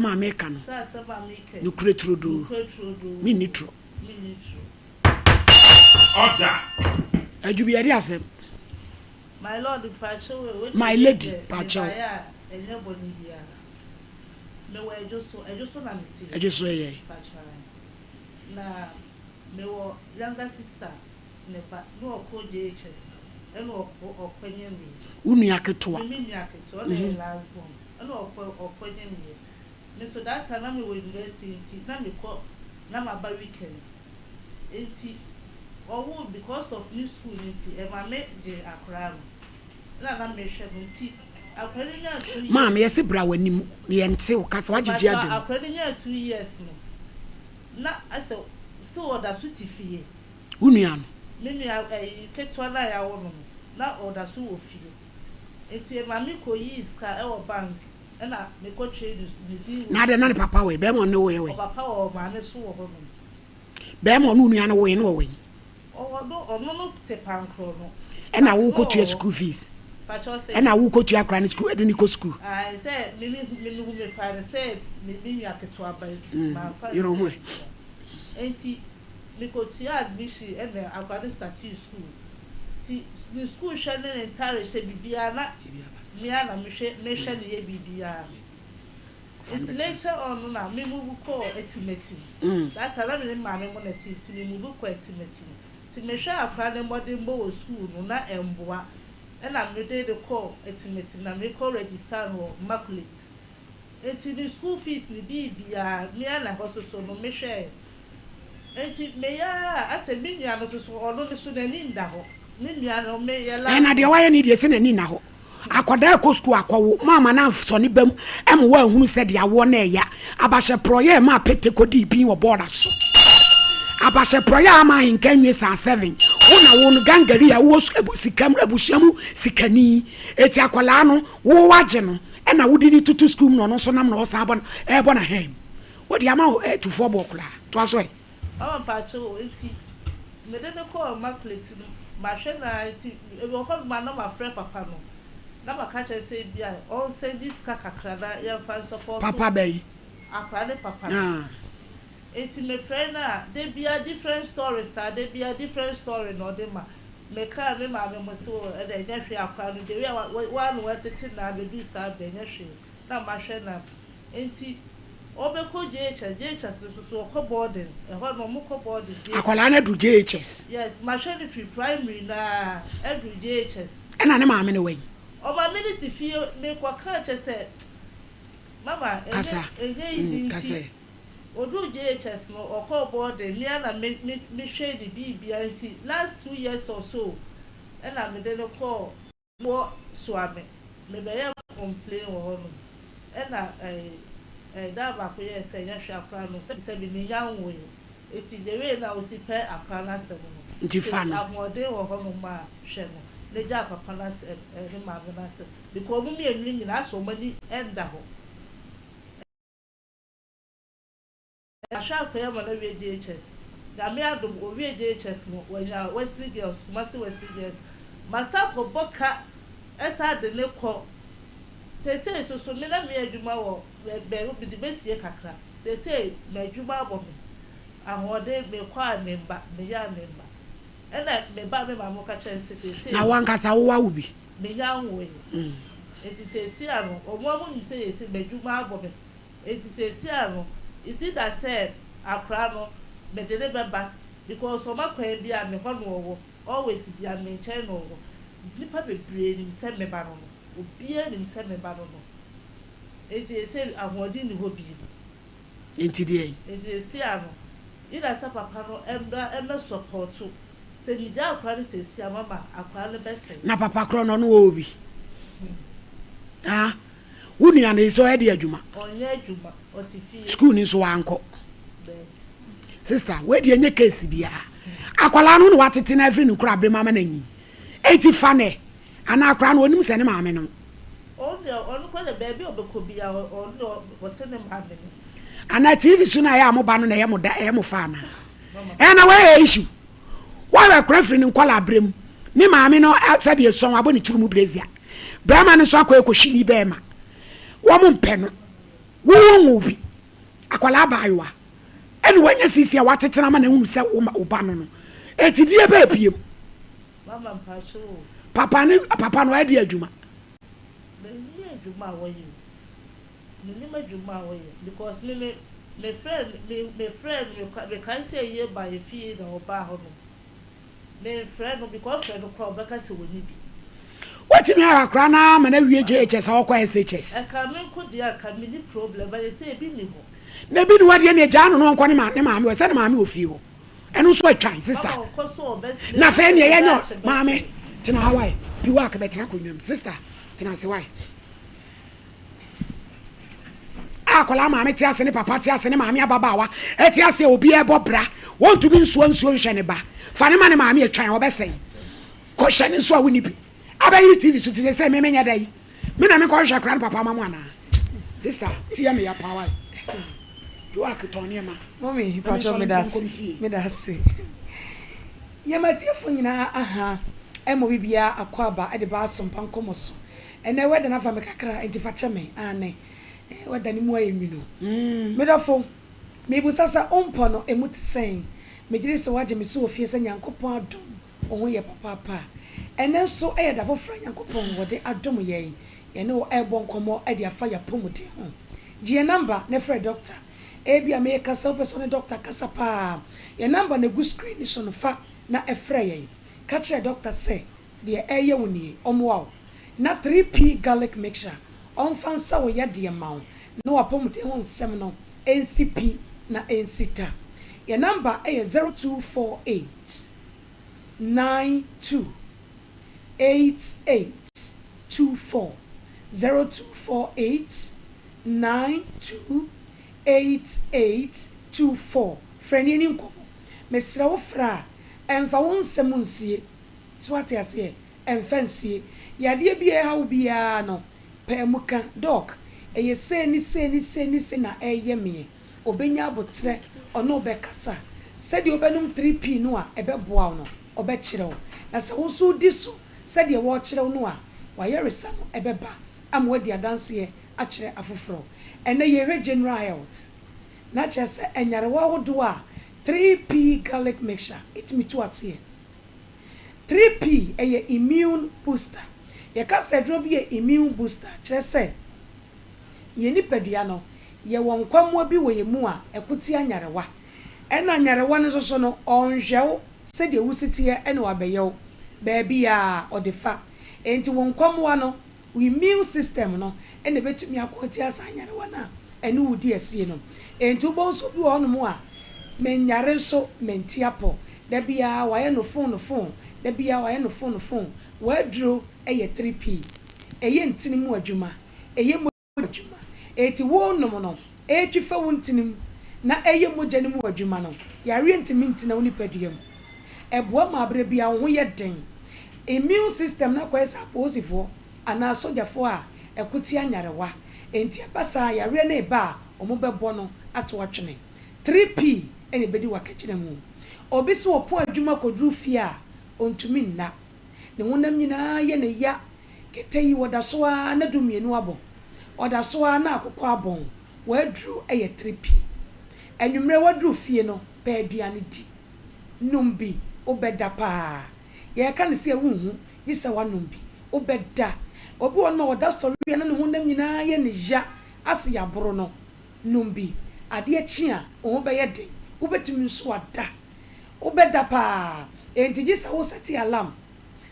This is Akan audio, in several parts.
ma make no Sasa ma make no cretrodo me nitro order ajubi yari asem my lord pacho my lady pacho enye boni bia me we ejoso na meti ejoso ye pacho na me wo younger sister never no ko JHS eno okwanye mi unu aketoa me ni aketoa na last born eno okwanye mi me so that time na me wo university na me ko na ma ba weekend enti owo because of new school enti e ma me de akra na me hwe enti akra nya 2 years ma me yesi bra wanim ye nte o kasa wagigi adem akra nya 2 years no na ase still order suti fie unu ano me nua ketwa na ya wo no na order su wo fie enti ma me ko yi iska e wo bank na me ko trade di na de na ne papa we be mo ne wo ye we papa wo ma ne so wo ho no be mo no unu ano wo ye no wo ye no te pankro no e na wo ko tua school fees e na wo ko tua kra ne school eduni ko school I say me hu me fa say me nua ketwa ba enti ma fa you know who enti me ko tia admission e na akwade start school ti the school share na entire she bibia na me ana me hwe ne ye bibia enti later on na me move ko etimeti that time me ma me mo na ti me move ko etimeti ti me hwe akwade modern bo school no na emboa e na me de ko etimeti na me ko register no immaculate enti the school fees ni bibia me ana hososo no me hwe enti me ya ase me nua no so ono ne so na ni nda ho me nua no me ya la na de wa ye ni de se na ni na ho akoda ko school akwawo mama na so ne bam em wa hunu se de awo na ya abahye proye ma pete kodi bin wo board so abahye proye ama hinkanwe sa 7 una wonu gangari ya wo sikam abushamu sikani eti akola no wo waje no e na wodi ni tutu school no so nam no sa abon e bona hem wodi ama tufo bokula to aso e pacho eti me de ko ma plate ma hwe na eti e wo ko ma na ma friend papa no na ma ka che say bia on say this kakakra na ya fan support papa bay akwade papa eti me friend na de bia different stories de bia different story no de ma me ka me ma me mo so e de nya hwe akwade de wa no watete na be du sa be nya hwe na ma hwe na enti obeko JHS so ko boarding e ho no mo ko boarding akola na du JHS yes ma hwe free primary na edu JHS e na ne ma me ne wen o ma minute fie me kwa ka che se mama kasa odu JHS no o ko boarding me na me hwe di bibia nti last 2 years or so e na me de no ko mo so ame me be ya complain wo no e na da ba ko ye se nya hwe akra no se bi me ya nwo eti the way na o si pe akra na se no nti fa no amode wo ho no ma hwe no le ja papa na se ma be na se because mo me enu nyina so mani enda ho asha ko ya ma na we JHS ga me adom o we JHS no wanya Wesley girls masi Wesley girls masa ko boka esa de ne ko se so me na me adwuma wo be bi de besie kakra se me adwuma abo me ahode me kwa memba me ya memba ena me ba me ma mo ka chen se na wankasa wo wa bi me ya nwe eti se ano omo ni se me adwuma abo me eti se ano isi that said akra no me de beba because o makwa bia me ho no wo always bia me chen no wo nipa bebre ni se me ba no obia ni se me ba no eti se ahodi ni ho bi enti de eti se ano ida sa papa no emba support se ni ja akra ni se si mama akra ni bese na papa kro no no obi unu ya na iso e de adwuma onye adwuma otifi school ni so anko sister we de enye case bia akwala no no watete na afri nkura abre mama na nyi eti fa ne ana akra no onim se ne maame no on ko le baby obeko bia on se ne maame no ana TV suna ya mo ba no na ye mo da ye mo fa na na we issue wa we kura afri nkwala abrem ni maame no sabi eson aboni churu mu brezia be ma ne so akwa ekohini be ma wo mo mpe no wo obi akwala baayoa ene wanya sisi a watetena ma na hunu se wo ba no no etidie ba piem mama mpacho papa no ade adwuma me adwuma wo yi me ma adwuma wo yi because me friend me can say ye by fee na oba ho no me friend no because friend no crowd beka se woni bi what me akra na ma na wie JHS akwa SHS e ka me ko dia ka me ni problem ba say bi ni ho na bi ni wade na ja no nko ne ma me se na ma me ofie ho enu so atwan sister na fe ne ye nyo ma me tina Hawaii bi wa ka betra konwam sister tina se why akola ma me ti ase ne papa ti ase ne ma me ababawa e ti ase obi e bobra won to bi nsuo hwe ne ba fa ne ma ne ma me atwan obesen ko hwe ne nsuo a woni bi abayi TV so ti say me menya dai me na me ko hwe kran papa mamu ana sister ti ya me ya power do akitoni ma mommy pacho me da se yamatifo nyina aha emo bibia akwaba ade ba Sompa Nkomo so ene weda na fa me kakra entifa cheme ane weda ni mu ayemino medafo me bu sasa ompo no emuti sen me gire se waje me so ofie se Nyankopon adom ohun ye papa ene so da fofra Nyankopon wode adom ye ene o ebo nkomo ade afa ya pomote ho gie number ne frɛ doctor ebia me kasa person doctor kasa pa ye number na gu screen so no fa na efrɛ ye catch doctor say de eye woni omwa na 3p garlic mixture on fansa wo ya de mawo na wapomude ho nsem no NCP na NCTA ye number 0248 92 8824 0248 92 8824 freni ni nkomo mesra wo fra emfa won nsem nsie swati ase emfa nsie yade bia ha wo bia no pemuka doc eye se ni na eye me obenya abotre ono obekasa se de obenum 3p no a ebeboa no obekire na se wo so di so se de wo kire no a wayeresa no ebeba amwadi adanse a kire afoforo ene ye general health na chese enyarewa hodo a 3p garlic mixture it me to ase 3p eye immune booster ye ka se dro bi immune booster kire se ye ni pedua no ye won kwammo bi wo ye mu a ekoti anyarewa ena anyarewa no so no onhwew se de wusitie ene wabeyew ba bia odefa enti won kwammo no immune system no ene betumi akoti asa anyarewa na ene wudi asie no enti ubonso bi wo no mu a menyare so mentiapo da bia waye no phone da bia waye no phone wadro eye 3p eye ntini mu adwuma eye mo adwuma eti wo no no etwifa wo ntinim na eye mogya ni mu adwuma no yare ntimi ntina wo nipaduam eboa ma abre bia wo ye den immune system na kwesa posifo ana sojafo a ekoti anyarewa enti abasa yare na eba omo bebo no ato atwene 3p ene bedi wakachina mu obi so opo adwuma kodru fie a ontumi nna ne wonam nyina ye ne ya keteyi wodaso a na dumienu abo odaso a na akokọ abon wadru eye 3p enwumre wadru fie no pa aduane di numbi obeda pa ye ka ne se ehunhu yisa wanombi obeda obi won ma woda story na ne wonam nyina ye ne ya ase ya boro no numbi ade achi a o be ye den ubetimi nso ada obeda pa enti yisa wo seti alarm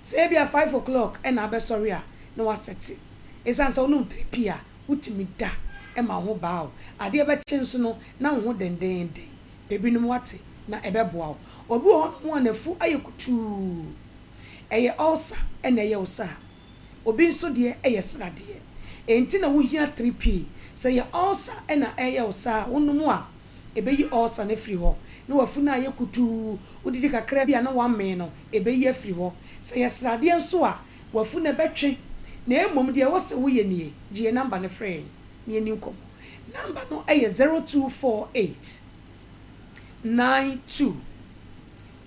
say bia 5 o'clock and abe sorry a na waseti esan so no 3p a utimi da e ma ho ba o ade be chenso no na ho denden bebinum wate na ebe boa obi ho na fu ayekutu eye ulcer ene ye ulcer obi nso de eye srade enti na wo hia 3p say ye ulcer ena eye ulcer wonum a ebe yi ulcer na free ho na wafu na ayekutu udidi kakra bia na wa me no ebe yi afiri ho say ye srade nso a wafu na betwe na emom de wo se wo ye nie gie number ne frɛ nie ni nkom number no eye 0248 92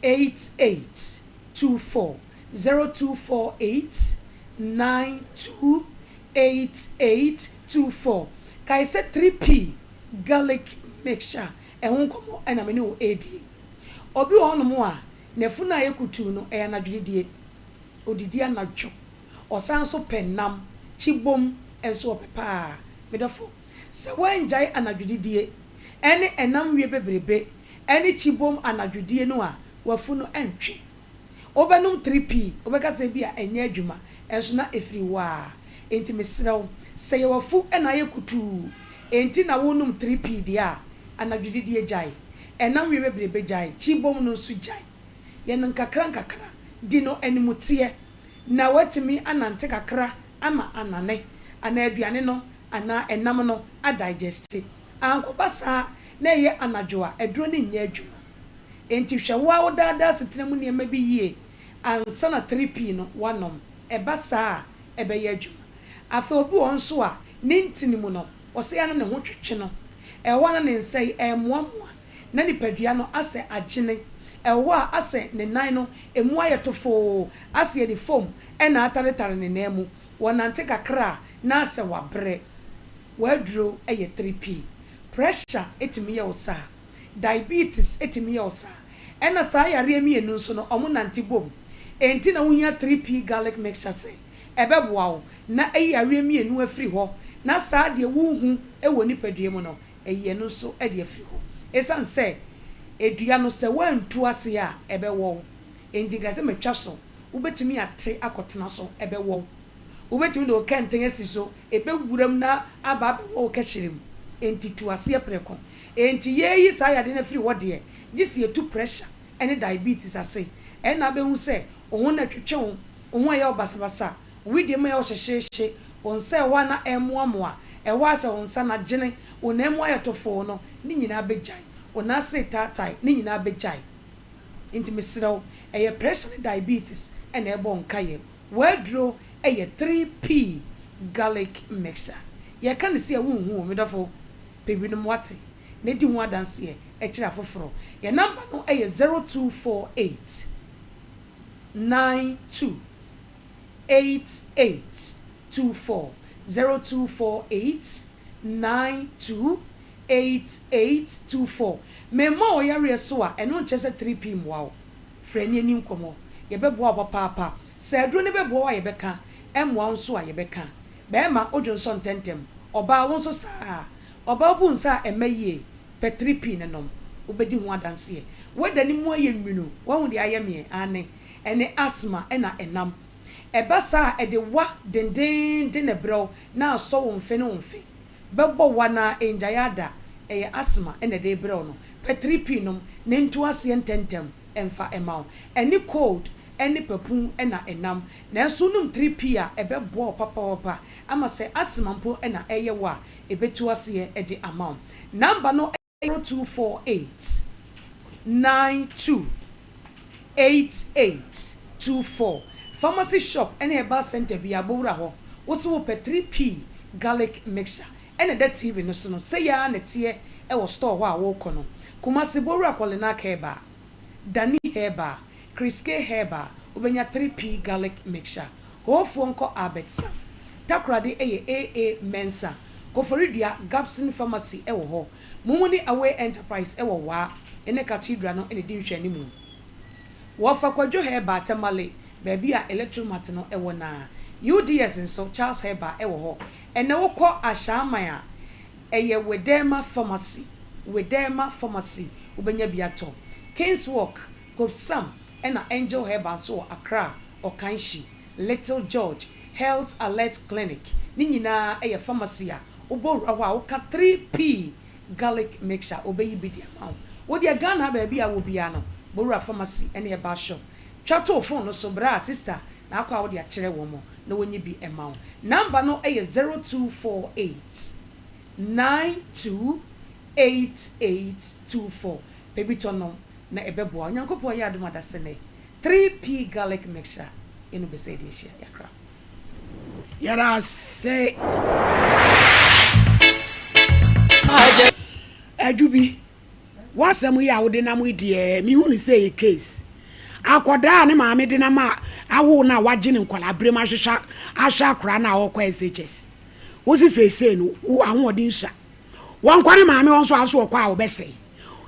8824 0248 92 8824 kai say 3p garlic mixture ehun komo na me ne o edi obi ono mo a na funa yekutu no e na dwedie odidi anadwo osan so pennam chibom enso opepa medofo se wanjai anadwedie ene enam wie bebrebe ene chibom anadwedie no a wafu no entwe obenum 3p obeka se bia enye adwuma enso na efiri wa enti mesrew se ye wafu ena yekutu enti na wonum 3p dia anadwedie jai enam wie bebrebe jai chibom no su jai ye nkakra nkakra di no animutie na watimi anante kakra ama anane ana aduane no ana enam no adigest ankobasa na ye anadwoa aduro ne nya adwuma enti hwewa wo dada setenemu ne ma bi yie ansa na 3p no wanom ebasa ebe ye adwuma afa obi won so a ne ntinimu no ose ya no ne ho twetwe no ewa na ne nsai emuamoa na nipadua no ase agene ewa ase ne nan no emu ayetofo ase ye foam ena ataretare ne namu wonante kakra na ase wabre waduro eye 3p pressure etimi ye osa diabetes etimi ye osa ena sa yare emienu nso no omo nante bom enti na wunya 3p garlic mixture say ebeboa wo na eyi yare emienu afiri ho na sa de wuhu ewo nipadua mu no eyi no so e de afiri ho esan say edua no se wantu ase a ebewo enti gase metwa so ubetumi ate akotena so ebewo ubetumi do kenten asi so ebewuram na aba bewo kehirem enti tu ase preko enti yeyi sa ya de na free wode gisi etu pressure ene diabetes ase ena be hu se ohun na twetwe ohun ya obasabasa widie ma ya ohyehyehye onse wa na emoamoa ewa se onsa na gene onemu ayetofo no ni nyina begyan ona se tatai ni nyina begyan enti mesrew eye pressure diabetes ene ebo nkaye wadro eye 3p garlic mixture ye kan se ehunhu medofo pebinum wate ne di ho adanse e kira foforo ye number no eye 0248 92 8824 0248 92 8824 memo oyare so a eno nche se 3p mwa frani ni nkomo ye bebo abapapa se adro ne bebo wa ye beka emwa nso a ye beka be ma odwonso ntentem oba wonso saa oba bu nsa emaye pe 3p ne nom obedi ho adanse weda ni mu aye nwunu won de ayeme ane ene asthma ena enam ebasa ede wa denden de ne brew na so wonfe ne wonfe bebo wana enjayada eye asthma ene de brew no pe 3p nom ne ntu ase ntentem emfa emaw ene cold ene pepun ena enam na sunum 3p a ebebo papa ama se asthma mpo ena eye wa ebetu ase ede amaw number no 0248 92 8824 pharmacy shop ene eba center bi abowra ho wo so pe 3p garlic mixture ene that tv no so no say ya na tie e wo store ho a wo kono kuma se bowra kwole na keba dani heba kriske heba obenya 3p garlic mixture hofo nko abetsa takrade eye aa mensa koforidua gapsin pharmacy e wo ho mumuni away enterprise e wo wa ene cathedral no ene di nhwani mu wo fa kwadwo heba tamale baby a electromat no e wo na UDS nso Charles Heba e wo ho ene wo kọ ahyaman a eye Wedema pharmacy ubenya biato Kings Walk Kopsam ena Angel Heba so Accra Okanshi Little George Health Alert Clinic ni nyina eye pharmacy a obowra ho a wo ka 3p garlic mixture obeyi bidia ma wo dia Ghana baby a wo bia no bowra pharmacy ene e ba shop chato phone no so bra sister na akwa wo dia kire wo mo na wonye bi emaw number no eye 0248 928824 baby tono na ebebo onyankopon ya aduma da sene 3p garlic mixture inu be say dey share yakra yara say ajubi wasem ya wo de na mu die mi hu ni say case akoda ne maame de na ma awo na waje ne nkwala brem ahwehwa ahwa akora na awokwa SHS wosi say no wo ahodi nsa won kware maame won so aso okwa wo bese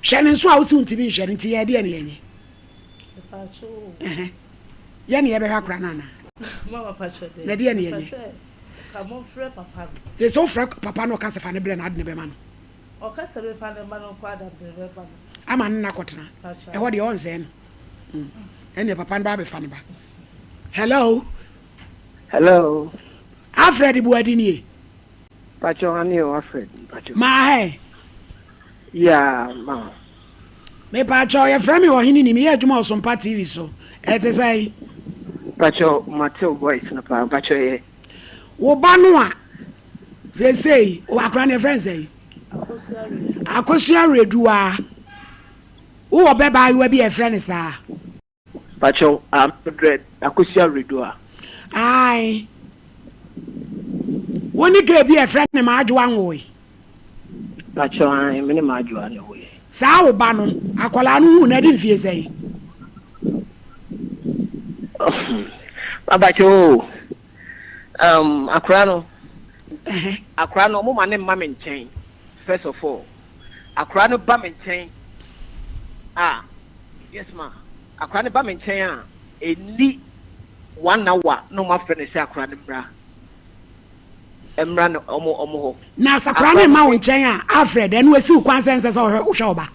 hye ne so a wosi untimi hye ne ti ye de ne yenye pacho ye ne ye be hwa kra nana mama pacho de na de ne yenye ka mo frɛ papa se so frɛ papa no ka se fa ne bre na ade ne be ma no o ka se be fa ne ma no kwa da bre be ba no ama nna kotena e ho de on ze no ene papa no ba be fa ne ba hello Alfred Buadini Pacho ani o Alfred Pacho ma he yeah ma me pacho ye frame Oheneni me adwuma o Sompa TV so e te say Pacho Mateo voice na Pacho ye wo ba no a say o akra ne friends say akosua redua wo be ba we be e friend sa Pacho am dread akosua redua ai woni ge bi e friend ne ma adwo anwo Pacho ai me ne ma adwo anwo sa wo ba no akola no hu na di mfie say Pacho akra no mo ma ne ma me nchen first of all akra no ba me nchen yes ma akra no ba me nchen a eni 1 hour no ma frɛ ne sɛ akra no emra no omo ho na sakra ne ma wo nchen a Alfred enu esi kwan sense so wo hwe oba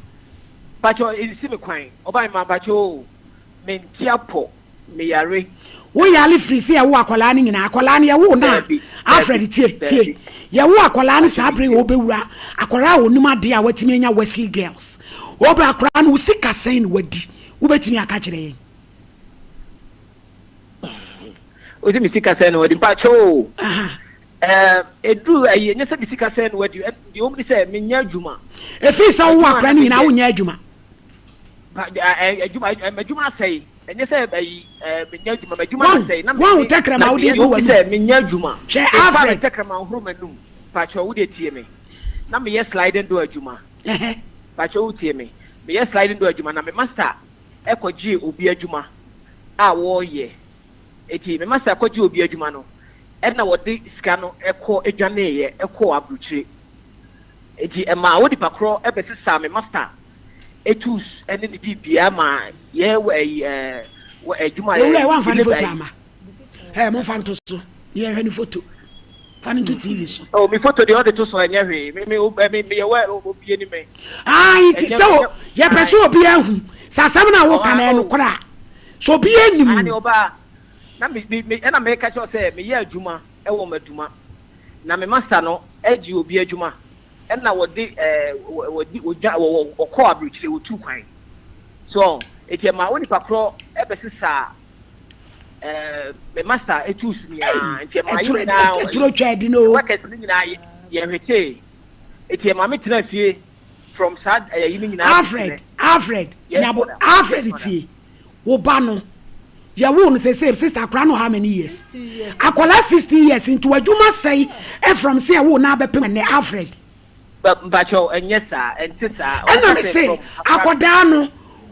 Pacho isi me kwan oba ma Pacho me ntiapo me yare wo yale free se wo akola ne nyina akola ne ye wo na Alfred tie ye wo akola ne sa bre wo bewura akola wo numa de a watimi anya Wesley girls wo bra akola ne wo sika sen wadi wo betimi aka kire yen odi mi sika sen wadi Pacho edu ayi nyese bi sika sen wadi di omni se menya adwuma efi sa wo akola ne nyina wo nya adwuma adwuma sei enye se ayi menya adwuma adwuma sei na wo tekra ma wo de wo se menya adwuma che Alfred tekra ma huru manum Pacho wo de tie me na me ye sliding do adwuma Pacho wo tie me ye sliding do adwuma na me master ekoji obi adwuma a wo ye eti me master ekoji obi adwuma no na wo de sika no ekọ adwane ye ekọ abruchire eti ma wo di pakro ebesi sa me master etus ene ni bibia ma ye wo adwuma ye wo wan fa ni photo ama mo fa nto so ye hwe ni photo fa ni TV so mi photo de order to so enye hwe me ye wo obi ni me ti so ye pese obi ahu sasam na wo kana no kora so obi anim ani oba na me na me ka cho say me ye adwuma e wo maduma na me master no eji obi adwuma na wodi okọ abruchire wo tu kwan so eti ma woni pakro ebesisa me master etus ni enti ma yi na eturo twadi no workers ni na ye hwete eti ma me tena fie from sad yi ni na Alfred nyabo Alfred ti wo ba no ya wo no say sister akra no how many years akola 60 years into adwuma say from say wo na bepem ne Alfred Pacho enyesa entisa ana me say akoda no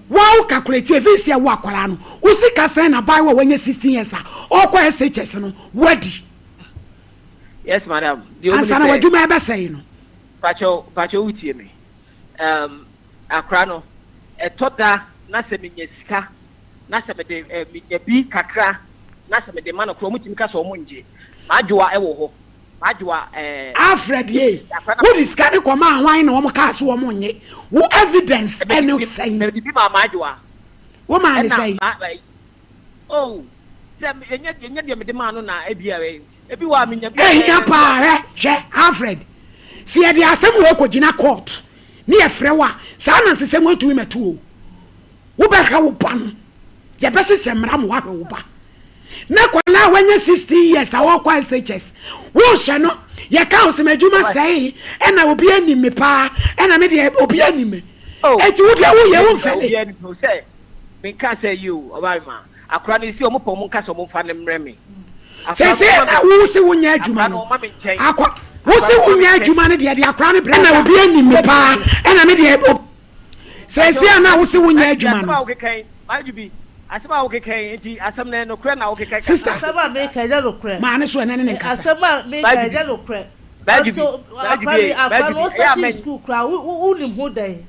wow calculate if you wo akola no wo sika say na buy wo wenye 16 years o ko SHS no wadi yes madam ansana wadwuma ebe say no Pacho utie me akra no etoda na se menya sika na se me de menya bi kakra na se me de man kro mutimi ka so mo nje majoa ewo ho majoa Alfred ye who discard ko ma hwan na wo ka so wo nye wo evidence any say me bi ma majoa wo ma ni say oh dem enya de me de ma no na ebia we ebi wa menya bi ya pa je Alfred si e de asem wo ko gina court ni e frɛ wa sa na nsesem atumi metu wo ba ka wo pa no ye be se semra mo wa wo ba na kwala wanya 60 years awo kwa SHS wo hye no ye ka osemadwuma sei na obi anim pa na me de obi anim eti wo de wo ye wo mfele me ka say you oba ma akora ni si o mo pom nka so mo fa ne mre me se na wo se wo nya adwuma no akwa wo se wo nya adwuma ne de akora ne bre na obi anim pa na me de se na wo se wo nya adwuma no asaba wo keke enti asam na no kra na wo keke sister asaba me ka ja lo kra ma ne so ene ne nkasa asaba me ka ja lo kra So I started school crowd. Who day?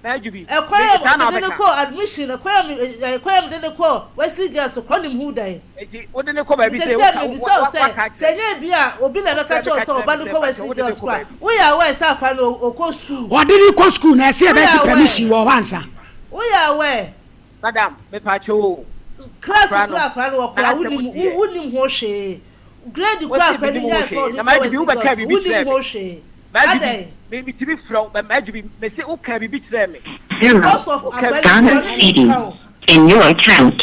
Najubi. Acquire didn't call admission. Acquire didn't call Wesley girls to call him who day. What didn't come every day? Say, Bia, or be never catch us or Banco Wesley girls. We are where Safran or go school. What did you go school? I see about permission or answer. We are where, Madame, me pacho. Class or wouldn't wash. Grade the crap and wouldn't wash. Maybe to be from, but maybe may say, okay, be betrayed me. Balance eating in your account.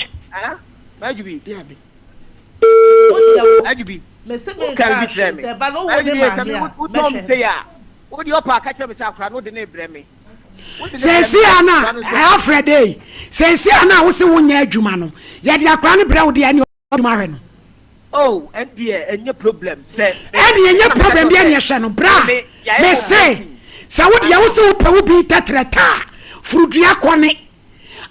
Maybe. Maybe. Can be me. But no say, what your packet of Safra, no, the name Bremy. Say, Siana, Alfred Day. Say, Siana was a 1 year Jumano. Yet your granny brown the annual Marin. Oh, and dear, and your problem. And your problem, the annual channel, bra. They say, so what you also be tetrata, Frudiacone.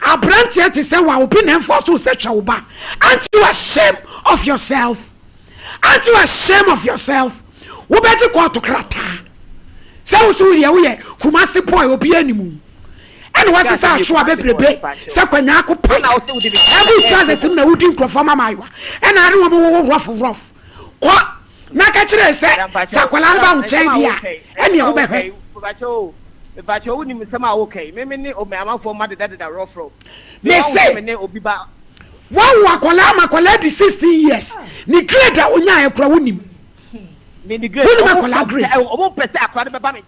A branch yet is a while been enforced to such a uba. Aren't you ashamed of yourself? Aren't you ashamed of yourself? Who better go to Krata? So, we Kumasi boy will be any moon. And what is our show? Baby, Saquanaco pay. Every transit in the wooden performer, my one. And I don't know rough. What? Nakachire said, Saqualamba change and you obey. But you wouldn't some okay. Maybe or my for mother that are rough rope. They say, one Wakolama collect 60 years. Neglect that when I crowd. Mini great. I won't press a crowd about me.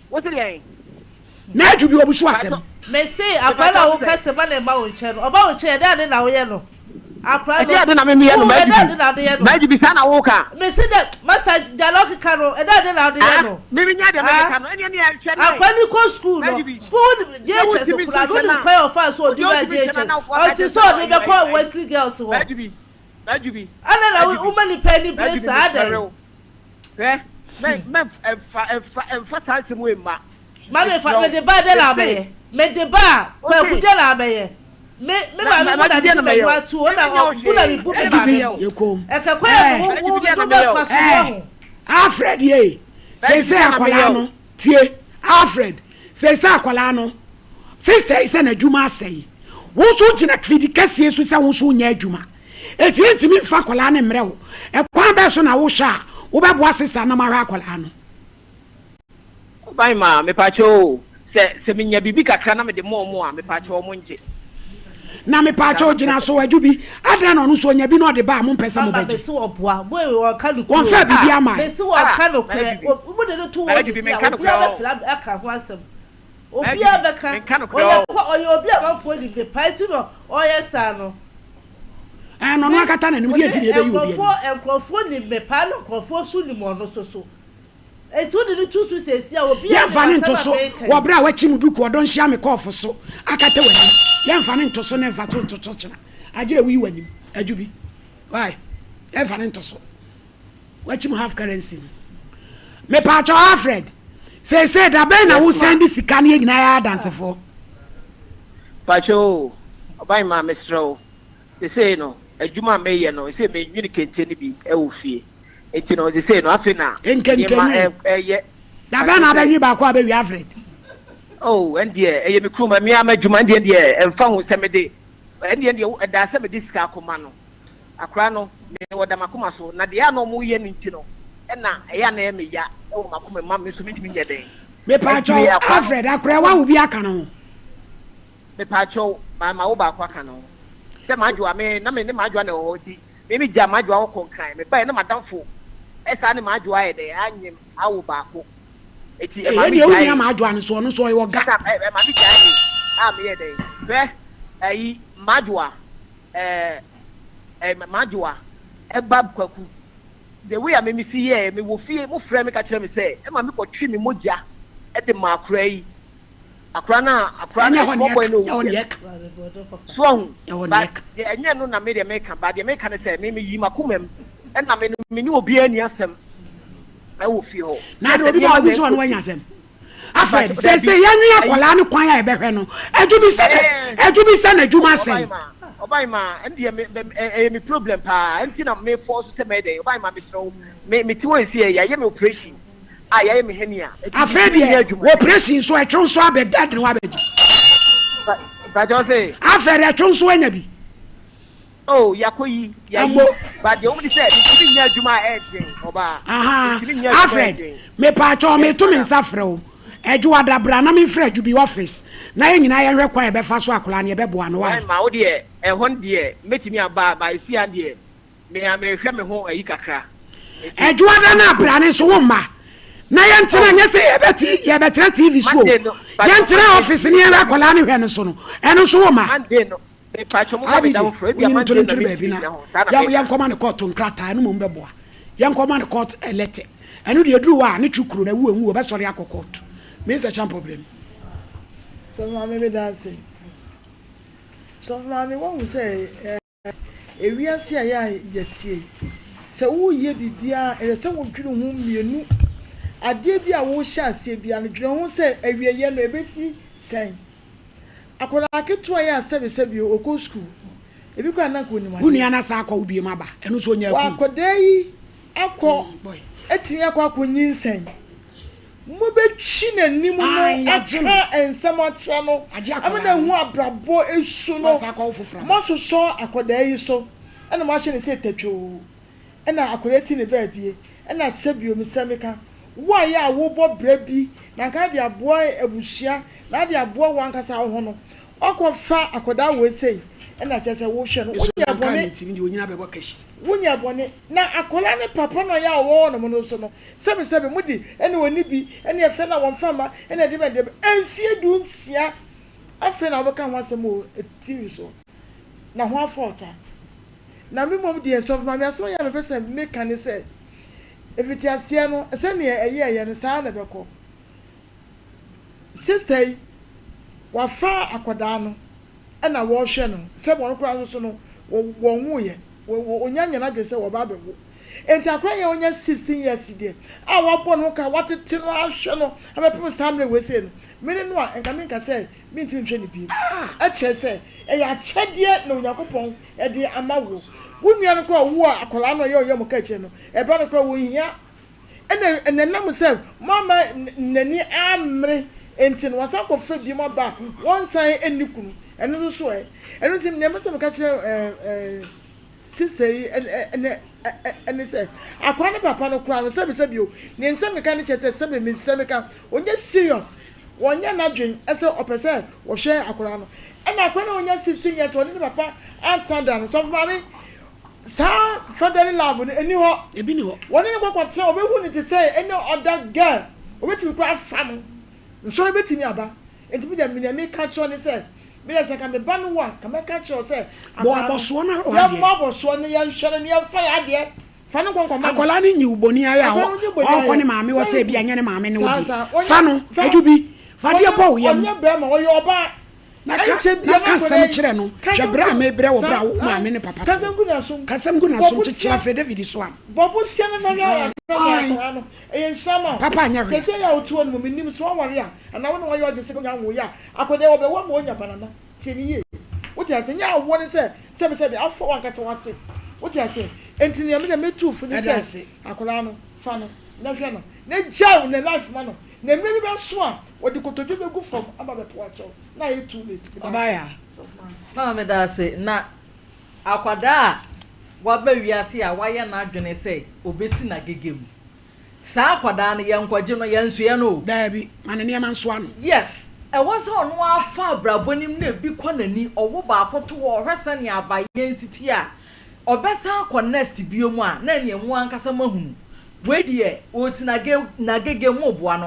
What's the name? Now to be obuswasem. May say a fellow who has a man about channel about chair that in our yellow. I cried, maybe Sana Walker. May say that Master Dialogue Caro and that in our yellow. Maybe not I call school. School, JHS, I don't pay of us or do JHS. I saw they call Wesley girls. Maybe. I don't know woman penny place. I don't know. Mammy, if I made the bar, then I may. Made the bar, well, put the abbey. Alfred, ye say Aqualano, tie Alfred, say Aqualano. Sister is a Juma say. Who should in a critical case with some soon near Juma? It's intimate Facolan and Mrel, a quambason I will share, Uba sister Namara Aqualano. By ma, me pacho, say, Seminia Bibica Cranam de more, me pacho Monte. Na me pacho jina so ajubi adana no so nya bi no de ba mo pese mo baji so oboa we kan won fa bibia ma be so kan okre obo de no to wo se sia obi aba fila aka ho asem obi aba kan oyo obi aba fo di be party no oye sa no no no akata na ni di ati de be obi enkrofo ni be pa no enkrofo su ni mo no so etu de tu su se sia obi ya fa ne ntoso wo bra wa chi muduku odon hia me kof so akata wani ya fa ne ntoso ne fa to ntoso china agire wi wani ajubi why ya fa ne ntoso wa chi mu half currency me pa cho Alfred say da be na wo send sika ne nyina ya dance for pacho obai ma mesro say no adwuma me ye no say me nwini kente ni bi e wo fie enti no they say no afina ye da ba na ba nwi ba kwa ba wi Alfred oh and there me kuma me amadwuma de de emfa ho semede and there da semede sika akoma no akra no me woda makoma so na de ya no mu ye nti no na ya na me ya o makoma ma me so me timi nyeden me pa cho Alfred akra wa wo bi aka no me pa cho ma wo ba kwa aka no se madwa me na me ne madwa na ho ti me ja madwa wo konkan me ba na madamfo esa ne madwa ye de anyem awo ba ko eti e ma mi ja madwa no so no so wo ga e ma mi ja ni me ye de be ayi madwa madwa e bab kwaku the way I me see here me wo fie mo frɛ me ka kyerɛ me sɛ e ma me kɔtwe me mogya e de ma akra yi akra na mo boy no so but enye no na me de me ka ba de me ka ne sɛ me yi makomam e na me ni obi ani asɛm e wo fie ho na do obi ba obi so no wanya asɛm Alfred say yanwi akola ne kwan ya e behwe no adwumi sɛ na adwuma sɛ Obaima and the problem pa and tina me force to me day Obaima me to see ya me operation I am henia afedi operation so etwo so abeda de wa beji but I say afedi etwo so anya bi oh yakoyi but the only said you nya adwuma oba afedi me pa cho me to me nsafre o eju adabra na me frɛ ju bi office na ye nyina ye hwɛ kwan e be fa so akola na ye be boa no wa ma wo de hon de metimi aba ba isi ade me hwɛ me ho ayi kakra eju ada na abra ne so wo ma na ye ntena nye se ye betra TV show ye ntena office ni ye akola ne hwɛ no so no eno so wo ma ande no me pa cho mo be da wo frɛ bi amande no be na ya nkoma ne court nkrata no mo be boa ya nkoma ne court elete eno de duru wa ne twukuru na wu enwu obesori akokot Mr. Champ problem. So maybe that's it. So mommy what we say e wi ase ya yetie. Se wo ye bibia e se wo dwuru hu mienu. Ade bi a wo hya ase bia no dwuru hu se awieye no ebesi sen. Akola aketo ya sebi okọ school. Ebi kwa na ko ni ma. Unu ya na sa akọ ubie maba. Enu so nya ku. Akoda yi akọ etini akọ akonyin sen. Mo be twi nanim no aka ensem atia no amena hu abrabo esu no mo so akoda yi so ena mo ahye ne se tatwo ena akoda ti ne baabie ena sabio mi semeka wo ya wo bo bra bi na ka de abo abusia na de abo wankasa ho no okofa akoda wo sei ena chese wo hwe no wo ya bone ntimi de onyina bebo kashi wunya bone na akola ne papa no ya wo no mo so no sebe mudi ene woni bi ene efe na won fama ene de be enfie du nsia afe na obeka ho asem o TV so na ho afota na me mom de so ma me aso ya me pese me kan se eviti asie no se ne eye no sa na beko sister wa fa akoda no ena wo hwe no se bo no kura so no wo nwuye onyanya na dwese wo ba bego enti akra ye onya 16 years de a wo bo no ka watete no ahwe no abepem samre we se no mene no a enka menka se mi ntimi hwe ne bi a che se e ya chedie na onyakopon e de amawo wunua no kra wo akola no ye oyem ka che no e ba no kra wo hia ene nam se mama nani amre enti no wasa ko fa bi mo ba won san enikunu eno so e eno tim ne mse me ka che sister and say akwa papa no kura no sebi o ne nsem me ka ne chese sebi me nsem ka onye serious wonya na dwen ese opese wo hwe akura no na akwa na onya 16 years woni ne papa antanda no so mami sa fatherly love no eni ho ebi ni ho woni ne kwakwaten obehu ni te say any other girl obetimi kura fam nso obetimi aba enti bi da me ka cho ne say bila se ka me ba no wa ka me ka cho say bo aboso na ho ya aboso ne ya hwere ne ya fa ya de fa no konko ma akola ni nyi uboni aya ho onko ne maame wo say bia nya ne maame ne wodi fa no ajubi fa de bo wo yam onye be ma wo yo ba na ka sam kire no hwebra ma ebre wo bra wo maame ne papa kasam guna so kire Fred David so am bobo sia na na ya no e nsama papa nya hwe se ya otu on mo nim so ware a na wo no wo de se ko nya wo ya akode wo be wo mo nya banana tieni ye wo ti ase nya wo ne se be afọ wankasa wase wo ti ase enti ne me metu fu ne se akola no fa no na hwe no ne jaw ne life ma no na me bi be so a wo di kotodwe be gu fom aba be po acho na ye too late abaya ma me da se na akwada wa ba wiase a wa ye na adwene se obesi na gegem sa akwada no ye nkwaje no ye nso ye no dabi mane ne ma nso ano yes e was on wa fa brabonim na bi kwanani owo ba akoto wo hwese ne abaye nsiti a obesa connect biomu a na ne mu ankasa mahunu we de o si na gege mu boa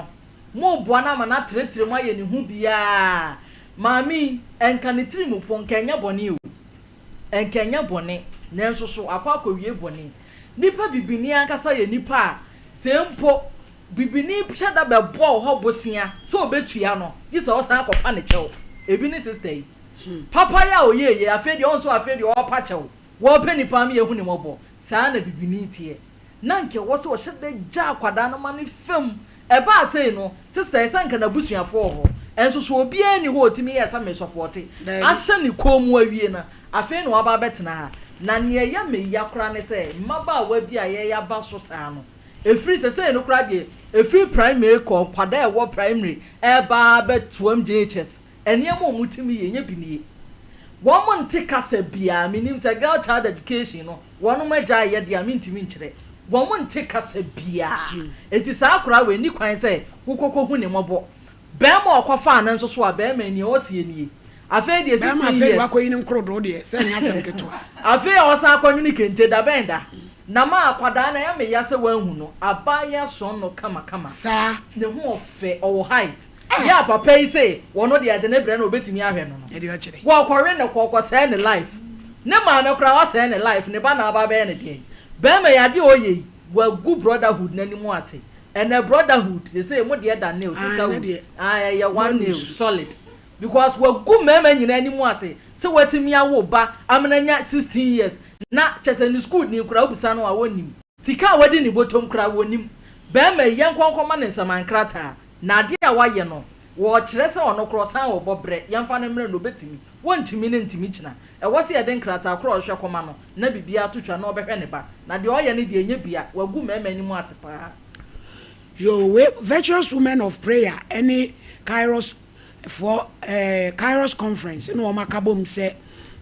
na ma na tretre mu aye ne hu bia mami enka ne tiri mu pon kenya bone o enkenya bone na nso so akwa wie bone nipa bibini ankasa ye nipa a sempo bibini pshada be bo ho bosia so obetua no gise o san akopa ne chew ebi ni sister yi papa ya oye afedi on so afedi o pa chew wo pe nipa me ye hu ni mobo saa na bibini tie na nke wo so hyede ja akwada no ma ne fam e ba sei no sister esanka na busuafo ho enso so obi ani ho otimi yes am support ahye ne komu awie na afi no aba betena ha na ne ya me ya kra ne se maba wa bi a ye ya ba so saa no efiri se no kra de efiri primary ko kwada e wo primary e ba betuam JHS eniem o mutimi ye nya binie won mo nte kasa bia minim se girl child education no won ma gya ye de amintimi nkyere won mo nte kasa bia enti saa kra we ni kwan se kokoko hu ne mobo bema okwafa na nso so a bema ni o sie ni afi de 16 years bema afi wakoyi ni nkrodo de se nya asem keto afi o sa akwanyu ni kente da benda na ma akwada na ya me ya se wanhu no abaya so no kama sa ne hu ofe o height ya papa yi say wono de ade ne bre na obetimi ahwe no e de o kire wo kwore ne kokko say ne life ne ma me kra wa say ne life ne ba na aba be ne de bema ya de oye wa gu brotherhood na ni mu ase and a brotherhood they say mo de da nail sister ya one nail solid because we go mema nyina ani mu ase se watimi awo ba amnanya 16 years na chese school ni kura obisa no awonim tika wadi ni botom kura wonim ba ma yenkonkoma ne samankrata na de a waye no wo kire se ono krosan wo bobre yemfa ne mre no betimi wontimi ne ntimi kina e wo se yede nkrata kro hwe koma no na bibia atotwa na obehwe ne ba na de oye ne de enya bia wagu mema ani mu ase pa yo virtuous women of prayer any Kairos for Kairos conference no makabom se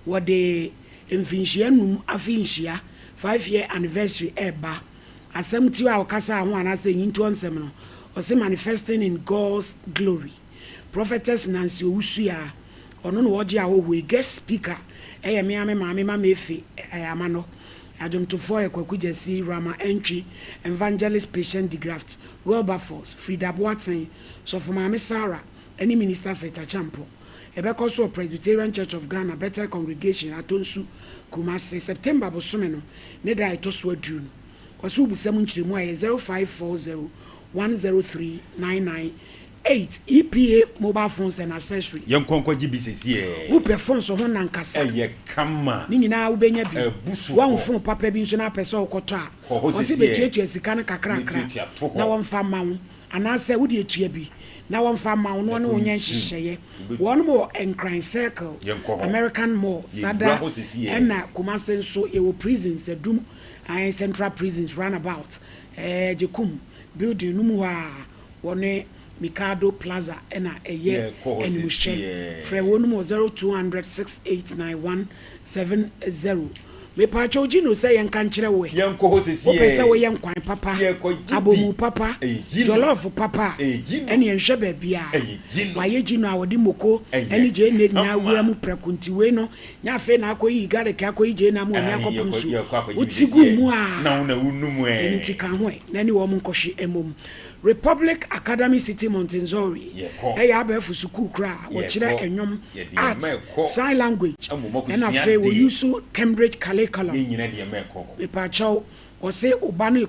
what the mfinhia num afinhia 5-year anniversary eba asem ti wa okasa ho anase yintu onsem no o se manifesting in God's glory prophetess Nancy Owusua ono no oje awo guest speaker me maame ma mefi amano Ajum to for Kwakujesi Rama entry evangelist patient degraft Wilberforce Frida Boateng so for Mama Sarah any minister Seta Champo Ebeko so Presbyterian Church of Ghana Better Congregation Atonsu Kumasi September bosomeno neda itoso aduru kwaso busam nchirimu aye 0540 103 8 EPA mobile phones and accessories. Young Conco GBCC. Who performs so one and cassa. Ye come. Nina Ubenya be. One phone papa being soon person kota. Or see the church as the can crack. Now one farm mount. And I say, would you be? Now one farm mount, one onion share. One more and crime circle. American Mall. Sada and Kumasen so it will prisons, the doom and central prisons run about. Jekum building Numua. One Mikado Plaza ena eye and we share for 0200 689170 me pa chojino say yan kanchire we yan ko hosesi o pese we yan kwan papa abomu papa jollof papa ene yan hwe ba bia wa ye jino awodi moko ene je ne na wura mu prekunti we no nya fe na akoyi gare ka akoyi je na mu nya kopunsu utigu mu a na una unum ene tika ho na ni wo mu nkohwe emom Republic Academy City Montenzori. Hey, abefu suku kra. Wachira enyom arts, sign language. And afe we use Cambridge curriculum. Me pacho o say ubanu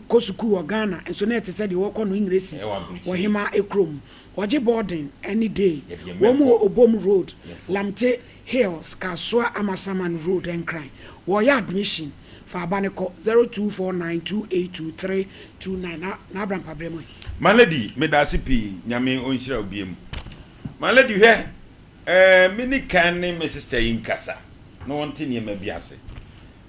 kosuku wa Ghana. And so net said you walk on English. Or hima ekrom. Waji boarding any day. Womo Obom Road, Lamte Hills, Kaswa Amasaman Road and Crime. Waya admission. For Abaniko 0249282329 na Abraham Pabremo. My lady, medasipi nyame onshira obiem. My lady he mini kan ne my sister in kasa. No one tin ye mabiase.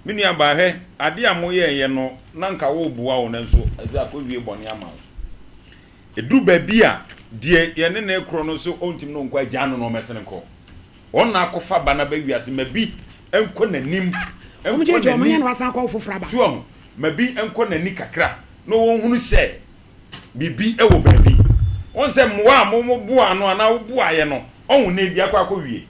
Mini aba he ade amoye ye no na nka wo buwa wo nanso eza akowie bone ama wo. Edu ba bia de ye ne na ekro no so ontim no nkwa gya no no mesene ko. Won na akofa bana ba wiase mabi enko nanim. Omujejo omanya na wasan kwa ofofra ba. Suom, mabi enko nani kakra. No won hunu se bibi ewo baabi. Won se mwa mo bua no ana wo bua ye no. Ohun na bi akwa wie.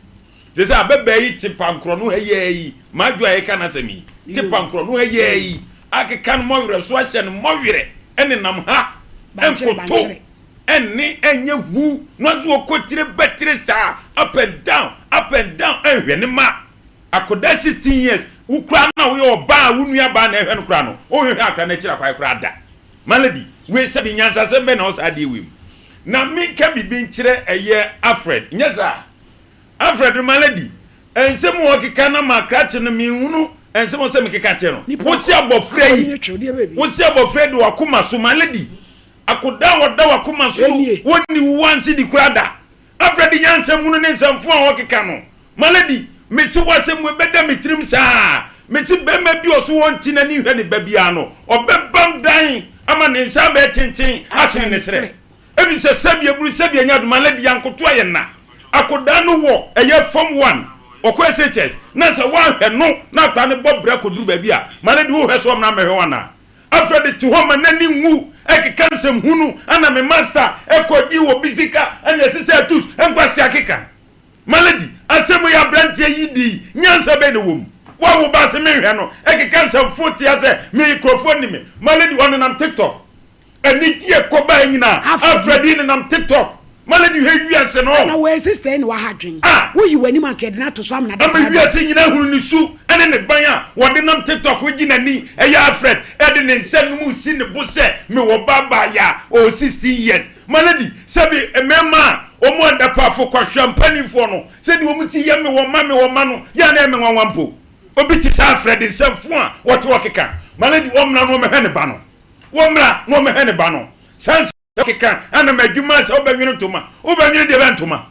Se se abeba yi tipa nkro no heye yi. Madu aye kana sami. Tipa nkro no heye yi. Akeka no mowere so ahye no mowere. Ene nam ha. Enkoto. Enne enye hu. No zo okotire betire sa. Up and down. Ehwe ne ma. Akoda 16 years. Ukra na we oba wunua ba na ehwe no kra no ohwe akra na kira kwai kra da malady we se bi nyansa se be na o sa de wi na me ka bi nkire eye Alfred nyeza Alfred malady ense mo okika na makra che no mi hunu ense mo se me kika che no wo si abofra yi wo si abofra de wakoma so malady akoda woda wakoma so woni wansi di kra da Afredi nyanse munu ne nsamfo a wokeka no malady mesi wasem we beda metrim saa mesi bema bi oso wonti na ni hwe ne babia no obebam dan ama ne nsa be tenten asen ne sere ebi se sabia buru sabia nya do malady yankoto ayena akoda no wo eye form 1 okọ SHS na se wan hwe no na ta ne bobra koduru babia malady wo hwe so na mehwe wana Afredi to homa nani nwu ekeka nsem hunu ana me master ekoji wo bisika ana yesise atus enkwasi akeka malady asemu ya brantie yidi nyansa be ne wom wa wo ba se mehwe no ekeka nsem foti ase microphone ni me malady on nam TikTok eni tie koba nyina Afredi ni nam TikTok malady hwe wiase no na we sister ni wa hadwen wo yi wani man kede na to so am na da ma wiase nyina hunu ni su ene ne ban a wo de nam TikTok wo gina ni eya Afred ede ne nsen mu si ne bo se me wo baba ya o 16 years malady sabi emema omo anda pa fo kwa champagne fo no se di omo si yeme wo ma no ya na eme nwanwampo obi ti sa Afred nsen fo a wo to okeka malady omra no me hene ba no womra no me hene ba no sans okeka ana madwuma se obanwene toma obanwene de bentoma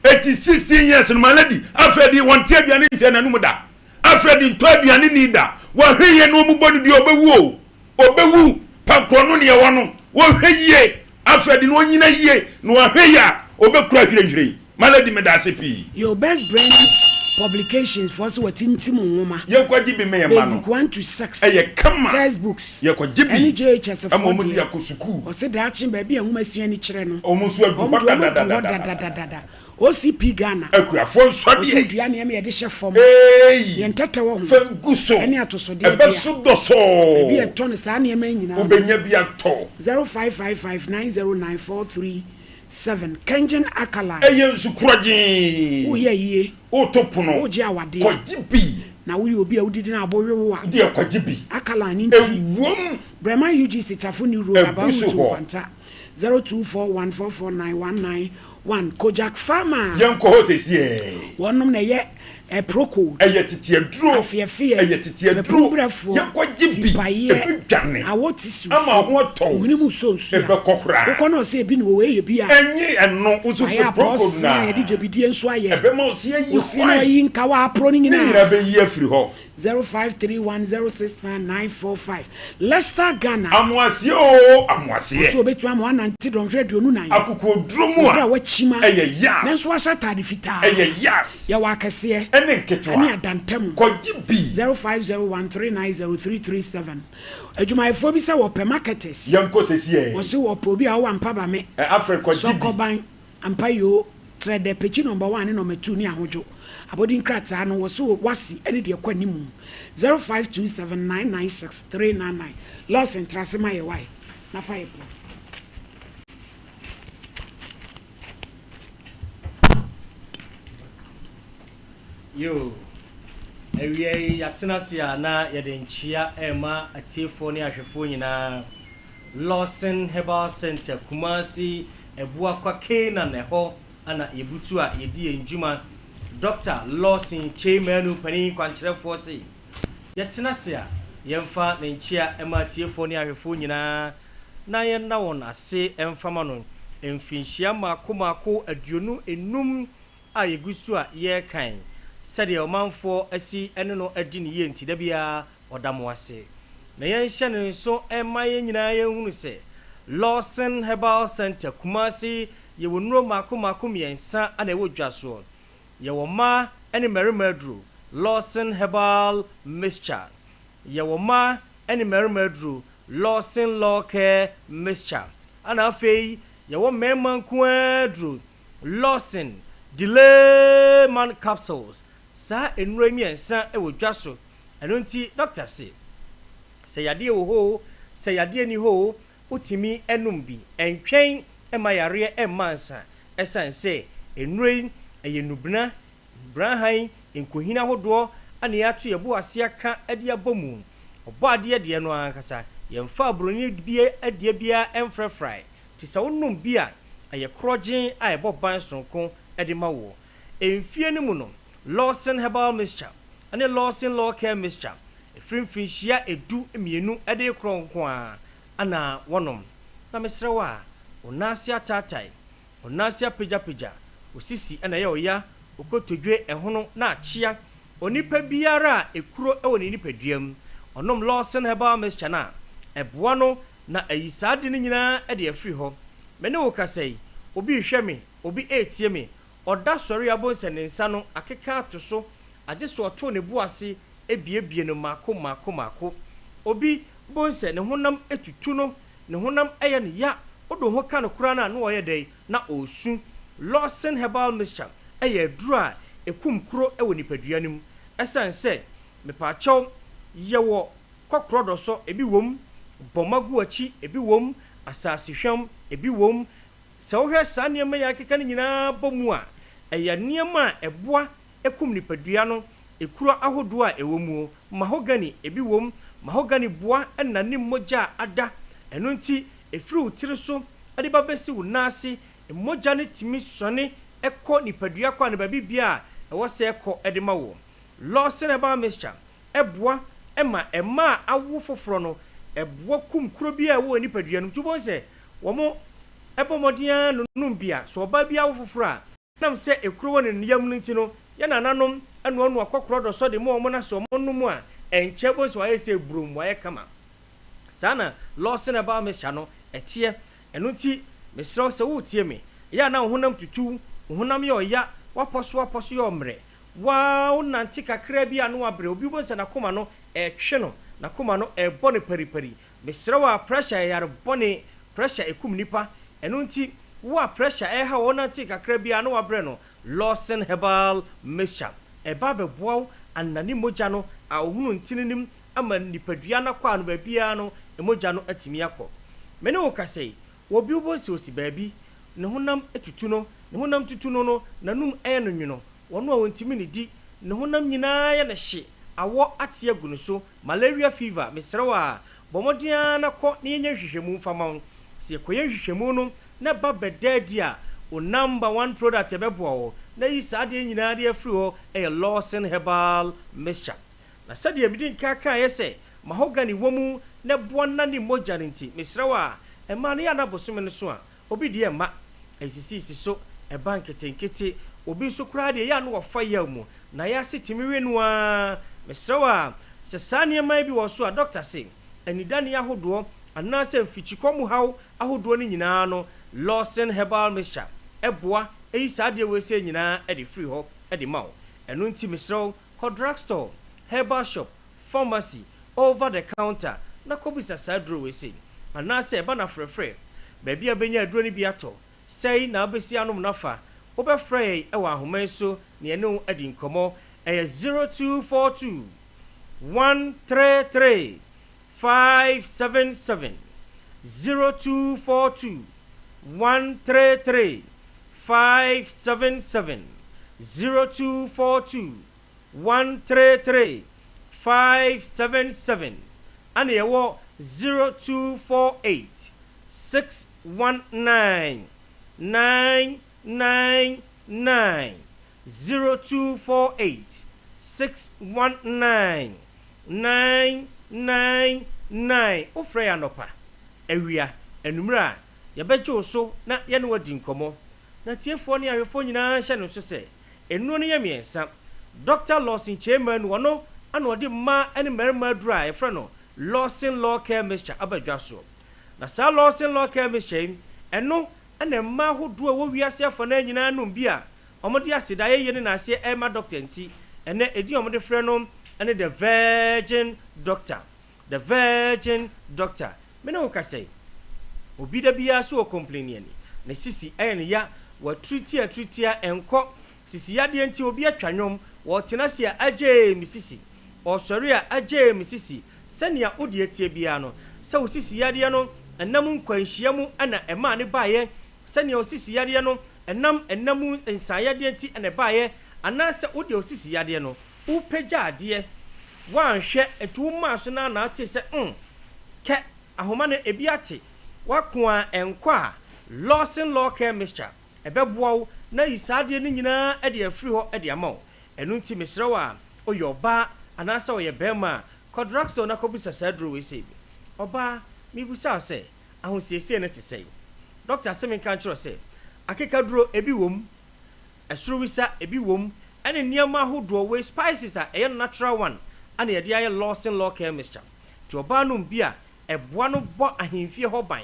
16 years no malady Afred wonte aduane nse na numu da Afred nto aduane ni da wo hweye no mu bodu di obewu pakro no ne ye wono wo hweye Afred no nyina yie no wo hweye a obekura hwirehwire malady me da se pi your best brain publications for so watintim nwoma ye kwaji bi me ye ma no basic 1 to 6 eye kama textbooks ye kwaji bi any JHS of amomu dia ko suku o se da chi ba bi enwoma sua ni kire no omusu adu da OCP Ghana akuafo nsode e dua ne me ye de hye fom ye ntete wo ho fanguso ene atosode ebe so doso bi e ton sa ne me nyina obenya bi ato 0555909437 Kenjen Akala eye nsukuragin uye otopuno oje awade kwajibi na wo obi a wudidi na abowe wa de kwajibi Akala ni nti ewom Brema UGC tafuni ro abamu to kwanta 0241449191 Kojak Farmer yanko ho sesie wonom na ye proko eye titie duro afiafie eye titie duro yakwajibi dwane awotisi ama ho to ohunimu so ebe kokora ukono se bi no we ye bi a enyi eno uzu proko na ye di jebidie nso aye ebe ma osie yi osino yi nka wa apro ni nyina nyina be yi afiri ho 0531069945 Leicester Ghana amwase so betu am 190 don radio nu nan akuko duro mu a wachima eye yas nanso asa tade fita eye yas ya wakase ene nketwa ene adantem kwajibi 0501390337 adwumayefo bi se wo pe marketers yanko sesie wo se wo pe obi a wo ampa ba me Africa kwajibi sokoban ampa yo trade pechi number 1 and number 2 ni ahojo abodi nkrata no wo so wasi ene de kwa nimu 0527996399 loss and trasema ye why na fire yo ewie yatenasia na yedenchia ema atiefo ne ahwefo nyina Lawson Herbal Center Kumasi ebua kwa kena ne ho ana yebutu a yedi enjuma Dr. Lawson Chairman pani kwankyerefo se yatenasia yemfa ne nchia ema atiefo ne ahwefo nyina na yenna won ase emfama no emfinhia makomako aduonu enum a yegusu a ye kan sɛdeɛ ɔmanfoɔ asi ɛne no adi ne yɛ nti da bia ɔdam ase na yɛnhyɛ ne nso ɛma yɛn nyinaa yɛhunu sɛ Lawson Herbal Center Kumasi yɛwɔ nnuro maako mmiɛnsa ana ɛwɔ dwa soɔ yɛwɔ mmaa ɛne mmarima aduro Lawson Herbal Mixture yɛwɔ mmaa ɛne mmarima aduro Lawson Law Care Mixture ana afei yɛwɔ mmarima nko aduro Lawson Delay Man Capsules sa enuro miensa e wo dwaso eno nti doctor se yade wo ho se yade ni ho utimi enum bi entwen e ma yare e mansa esan se enuro eye nubna brahan enkohina hodo ane ato ye bo ase aka ade abomu obo ade de no ankasa yemfa abroni bie ade bia emfrefrai ti se wonum bia aye krogen a boban sonko ede ma wo emfie ni mu no Lawson Herbal Mixture ane Lawson Law Care Mixture efrimfinhia edu emienu ede kronko a ana wonom na mesrewa onasi atatai onasi apejapija osisi na ye oya okotodwe ehono na achia onipa biara ekuro ewo ni nipaduam onom Lawson herbal mixture na eboa no na ayisade ni nyina de afiri ho mene wo kasai obi hwe me obi etie me oda sori abonse ne nsa no akeka to so agye so oto ne buase ebiebie no mako obi bonse ne honam etutu no ne honam eye ne ya odo ho ka no kura na no oye dai na osu Lawson herbal mixture eye duru a ekum kuro ewo nipaduanim esan se mepacho yewo kokro do so ebi wom bomagu achi ebi wom asase hwam ebi wom se wo hwe sa niam ya keka nyina bomu a eye niam a eboa ekum nipadua no ekuro ahodo a ewomu mahogany ebi wom mahogany boa enani moja ada eno nti efiri utiri so ade babesi wunase moja ne timi sone ekọ nipadua kwa ne babibia ewo se ekọ edema wo Lawson herbal mixture eboa ema awo foforo no eboa kum kuro bia wo nipadua no tubon se wo ebomodia no numbia so oba bia awo foforo a nam se ekuro wo ne yam nti no ya nananom anu akokoro do so de mo na so mo numu a enche bo so aye se brum wa ye kama sana Lawson herbal mixture no etie eno nti mesro se wo tie me ya na honam tutu honam ye oya waposo ye omre wa unanti kakra bia no abre obi bo se na koma no ehwe no na koma no ebone periperi mesro wa pressure yar bone pressure ekum nipa eno nti wa pressure ha wonanti kakra bia no abre no Lawson herbal mixture eba beboa anani moja no ahunu ntininim ama nipadua na kwa no ba bia no emoja no atimi akọ mene wo kasei obi bo se osi baabi ne honam etutu no ne honam tutu no nanum no nwuno wono a wontimi ne di ne honam nyina ya na hye awo ate agunu so malaria fever mesrewa bomodia na kọ ne nya hwehwemu fama se ekoye hwehwemu no na ba bedadi a o number 1 product ebeboa wo na yi saade nyina de afiri ho Lawson herbal mixture na sade ebidin kaka yese mahogany womu na boana ni moja nti mesrewa ema ne ya na bosome ne so a obi de ema esisi so eba nketenkete obi so kura de ya no wofa ya mu na ya sitimi wenu a mesrewa se sane mai bi wo so a doctor say anidane ahodo ana se mfichikomu haw ahodo ni nyina no Lawson herbal mixture eboa eyi saade we se nyina e de free ho e de mawo eno nti mesrew drugstore herbal shop pharmacy over the counter na kobisa sadro we se ana se eba na frefre baby abenya aduro ni biato sei na obesi anom nafa obefre ewa ahoma so ne enu adi nkomo 0242 133 577 0242 133 577 0242 133 577 and yewo 0248 619 999 0248 619 999 ofre anopa ewia enumra yabejo so na ye no wadi nkomo na tiefo ne ahwefo nyina hye no so se enu no ye miensa Dr. Lawson chairman wono ana odi ma ene merma dura e fre no Lawson law care mixture abadwaso na sa Lawson law care mixture eno ana ma hodo a wo wiase afo na nyina no bia omode aseda ye ne na ase e ma doctor nti ene edi omode fre no ene the virgin doctor mena wo kasai obi da bia so complain ye na sisi ene ya wa tritia enko sisi ya de nti obi atwanwom wo tenase a aje misisi osori a aje misisi senia odi etie bia no se wo sisi ya de no enam nkwanhia mu ana ema ne baaye senia wo sisi ya de no enam nsaya de nti ene baaye ana se odi wo sisi ya de no upeja ade wanhwe etu ma so na ate se ke ahoma ne ebiate wakwa enkwa Lawson law care mixture ebeboa na isade ne nyina e de afiri ho e de amaw enu nti mesrewa oyoba anasa oye bema drugstore na kobisa sadro we say oba mi busa se ahosiesie ne te sei doctor se me kan tro se akeka duro ebi wom ɛsoro wisa ebi wom ɛne nneɛma ahodoɔ we spices a ɛyɛ natural one ana yɛde ayɛ Lawson law care mixture to ɔbaa no bi a ɛboa no bɔ ahemfie hɔ ban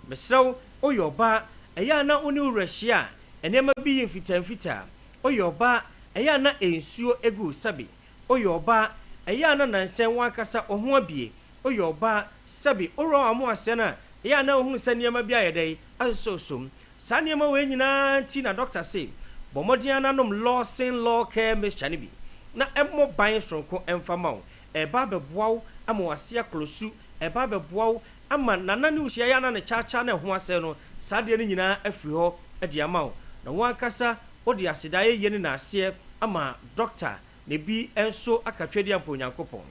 mesrɛw oyɛ ɔbaa ɛyɛ na oni wurahyia a nneɛma bi yɛ mfitamfita oyɛ ɔbaa ɛyɛ na ensuo egu sabi oyɛ ɔbaa ɛyɛ na nansɛn wankasa ɔho abie oyɛ ɔbaa sabi ɔrɔ amo asɛ na ɛyɛ na ohunu sɛ nneɛma bi ayɛ dɛ asosom saa nneɛma wɔ nyinaa ti na doctor say bɔmmɔden ananom Lawson law care mixture ne bi na ɛmmɔ ban sonko ɛmfama wo ɛba bɛboa wo ama wase akolosu ɛba bɛboa wo ama nana ne wohyia ya na ne chacha na ho asɛ no saa deɛ no nyinaa afiri hɔ ɛde ama wo na wankasa wode asedaeɛ yɛ ne naseɛ ama doctor ne bi enso akatwadi ampo Nyankopɔn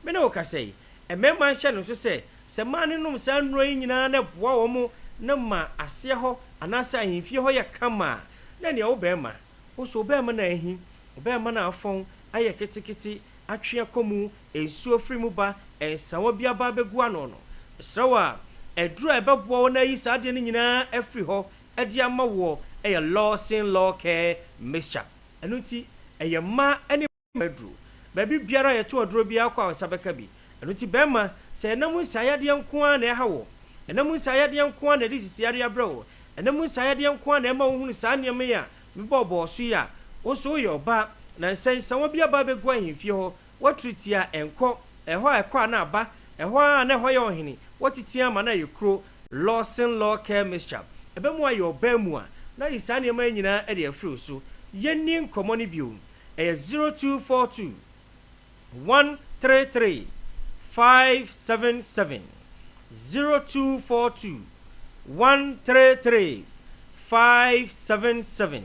me na wo ka sɛ ɛmɛma nhyɛ no so sɛ ma ne nom saa nnuro yi nyinaa na boa wo mo na ma aseɛ hɔ anaasɛ ahemfie hɔ yɛ kama na nea wo bɛɛma wo so bɛɛma na ahi bɛɛma na afɔn ayɛ ketekete atwe akɔmu ensuo firi mu ba ensawa bi aba bɛgu ano no srawa ɛduru a ɛbɛboa wo na yi saa deɛ no nyinaa afiri hɔ ɛde ama wo ɛyɛ Lawson law care mixture ɛno nti ɛyɛ ma ɛne maduru baabi biara yɛto aduro bi akɔ a sabɛka bi ɛno nti bɛɛma sɛ ɛnam nsayadeɛ nko a na ɛha wo ɛnam nsayadeɛ nko a na ɛde sisiade abrɛ wo ɛnam nsayadeɛ nko a na ɛma wo hunu saa nneɛma yi a mebɔɔbɔɔ so yi a wo so woyɛ ɔba na nsɛnsawa bi aba bɛgu ahemfie hɔ watriti a ɛnkɔ ɛhɔ a ɛkɔ a na aba ɛhɔ a na ɛhɔ yɛ ɔhene watiti ama na yɛ kuro Lawson law care mixture ɛbɛmu ayɛ ɔbaa mu a na yi saa nneɛma yi nyinaa ɛde afiri so yɛnni nkɔmmɔ no bio ɛyɛ 0242 133 577 0242 133 577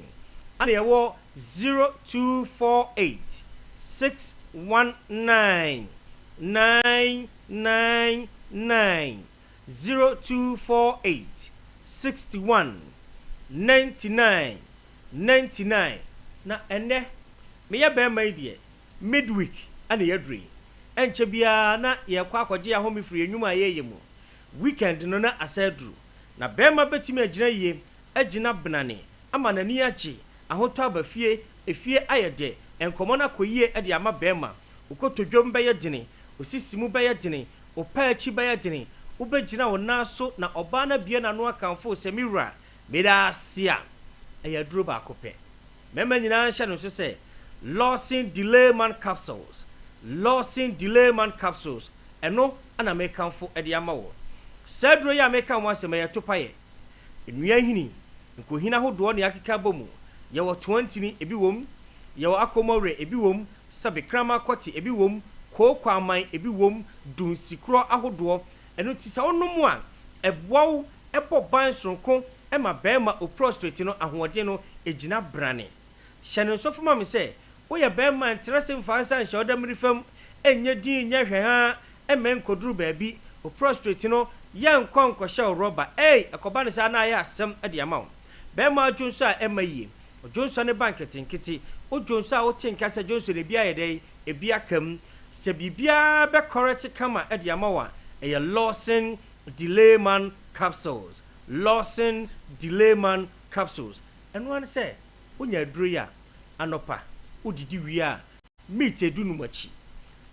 ana yɛwɔ 0248 619 999 0248 61 99 99 na ene meyɛ bɛɛma yi deɛ midweek ana yɛdure ɛnkyɛ biara na yɛkɔ akɔgye ahome firi enwuma yɛyɛ mu weekend no na asɛduru na bɛɛma bɛtumi agyina yie agyina benane ama n'ani agye ahotɔ aba fie efie ayɛ dɛ nkɔmɔ na kɔyie ɛde ama bɛɛma ukotodwom bɛyɛ dene osisimu bɛyɛ dene opaachi bɛyɛ dene wobɛgyina wo naso na ɔbaa na bie na no akamfo sɛ miwura meda asia ɛyɛ duro baako pɛ mɛma nyinaa hyɛ no so sɛ Lawson delayman capsules Lawson delayman capsules ɛno ana mekamfo ɛde ama wo saa duro yi a meka mo asɛm ɛyɛ topaeɛ nnua hini nkohina hodoɔ ne akeka bɔ mu yɛwɔ 20 ni ebi wom yɛwɔ akomɔre ebi wom sabe krama kɔte ebi wom kooko aman ebi wom dunsikro ahodoɔ ɛno ti sɛ wonom a ɛboawo ɛbɔ ban sonko ɛma bɛɛma o prostrate no ahoɔden no egyina brane hyɛ no nso foma me sɛ woyɛ bɛɛma nterɛse mfaansa nhyɛ ɔda mmiri fam ɛnyɛ din nyɛ hwɛ ha ɛmɛ nkoduru baabi o prostrate no yɛ nkɔ nkɔhyɛ rɔba ɛkɔba ne saa na ayɛ asɛm ɛde ama wo bɛɛma adwonso a ɛma yie odwonso ne bank tenkete odwonso a wote nka sɛ dwonso ne bi ayɛ dɛ ebi akam sɛ bibia bɛ correct kama ɛde ama wa ɛyɛ Lawson delayman capsules Lawson delayman capsules ɛno an sɛ wonya aduro ya anopa wodidi wie a meat edu no machi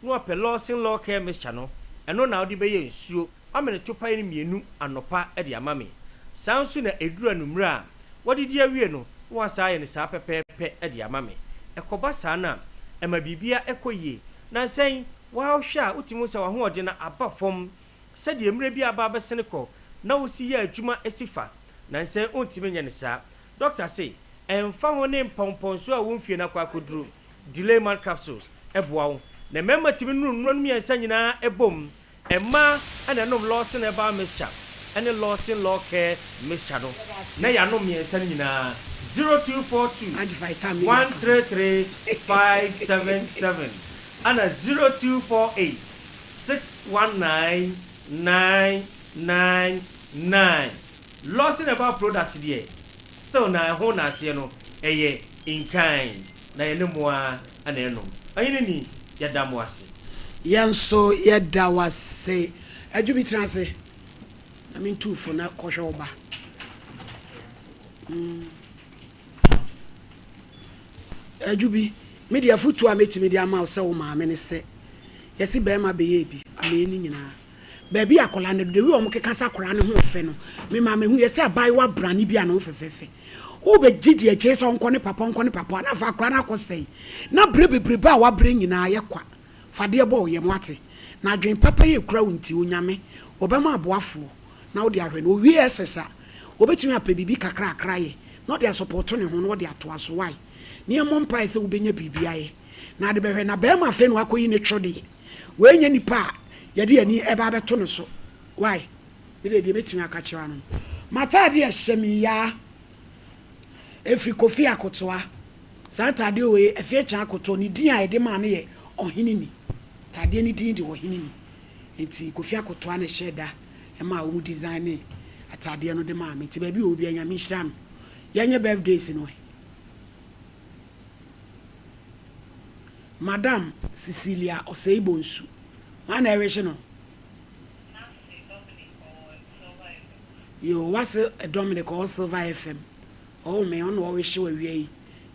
no apɛ Lawson law care mixture no ɛno na wode bɛyɛ nsuo amene topae no mienu anopa ɛde ama me saa nso na eduru anumra a wodidi awie no wasa ayɛ ne saa pɛpɛpɛ ɛde ama me ɛkɔba saa na ɛma bibia ɛkɔyie na sɛn wahwɛ a wotimi sɛ wahoɔde na aba fam sɛdeɛ mmerɛ bi aba bɛsene kɔ na wosi yɛ adwuma asifa na sɛn ontimi nyɛ ne saa doctor say ɛmfa ho ne mpɔmpɔnso a womfie na kwakoduru delayman capsules ɛboa wo na mɛma timi nuru no mmiɛnsa nyinaa ɛbom ɛma ɛna nom Lawson herbal mixture ɛne Lawson law care mixture no na yɛanom mmiɛnsa nyinaa 0242 133 577 ana 0248 619 999 Lawson herbal product deɛ still na ho na aseɛ no ɛyɛ in kind na yɛne moa ana ɛnom ayene ni yɛda mo ase yɛnso yɛda wase adwubi transe na mentufo na kɔhwɛ wo ba ajubi media futu a meti media ma se wo ma me ne se yesi be ma be ye bi ame ni nyina ba bi akola ne de wi o mo keka sakora ne ho fe no me ma me hu yesi abai wa brani bi ana ofefefe wo be gidi e kire so nko ne papa na fa akora na akosei na brebebre ba wa bre nyina ye kwa fade bo ye mwate na adwen papa ye kura wonti onyame obema aboafo na wo de ahwe no wi esesa obetumi ape bibi kakra akra ye no de support ne ho no de ato aso why ne mo mpa ese wobenya bibia ye na de behwe na be ma fe no akoyi ne twode we nya nipa ye de ani eba beto no so why de betumi aka chewa no mata de ehemi ya efri kofi akotoa santa de we efie chan akoto ni din a de ma ne ye Oheneni tade ni din de Oheneni enti kofi akotoa na sheda e ma wo design atade no de ma me ti ba bi obi anya mi hira no yenye birthdays no Madam Cecilia Oseibonsu wana ewehye no yo what's a Dominic or Silver FM oh me on wo hye wa wie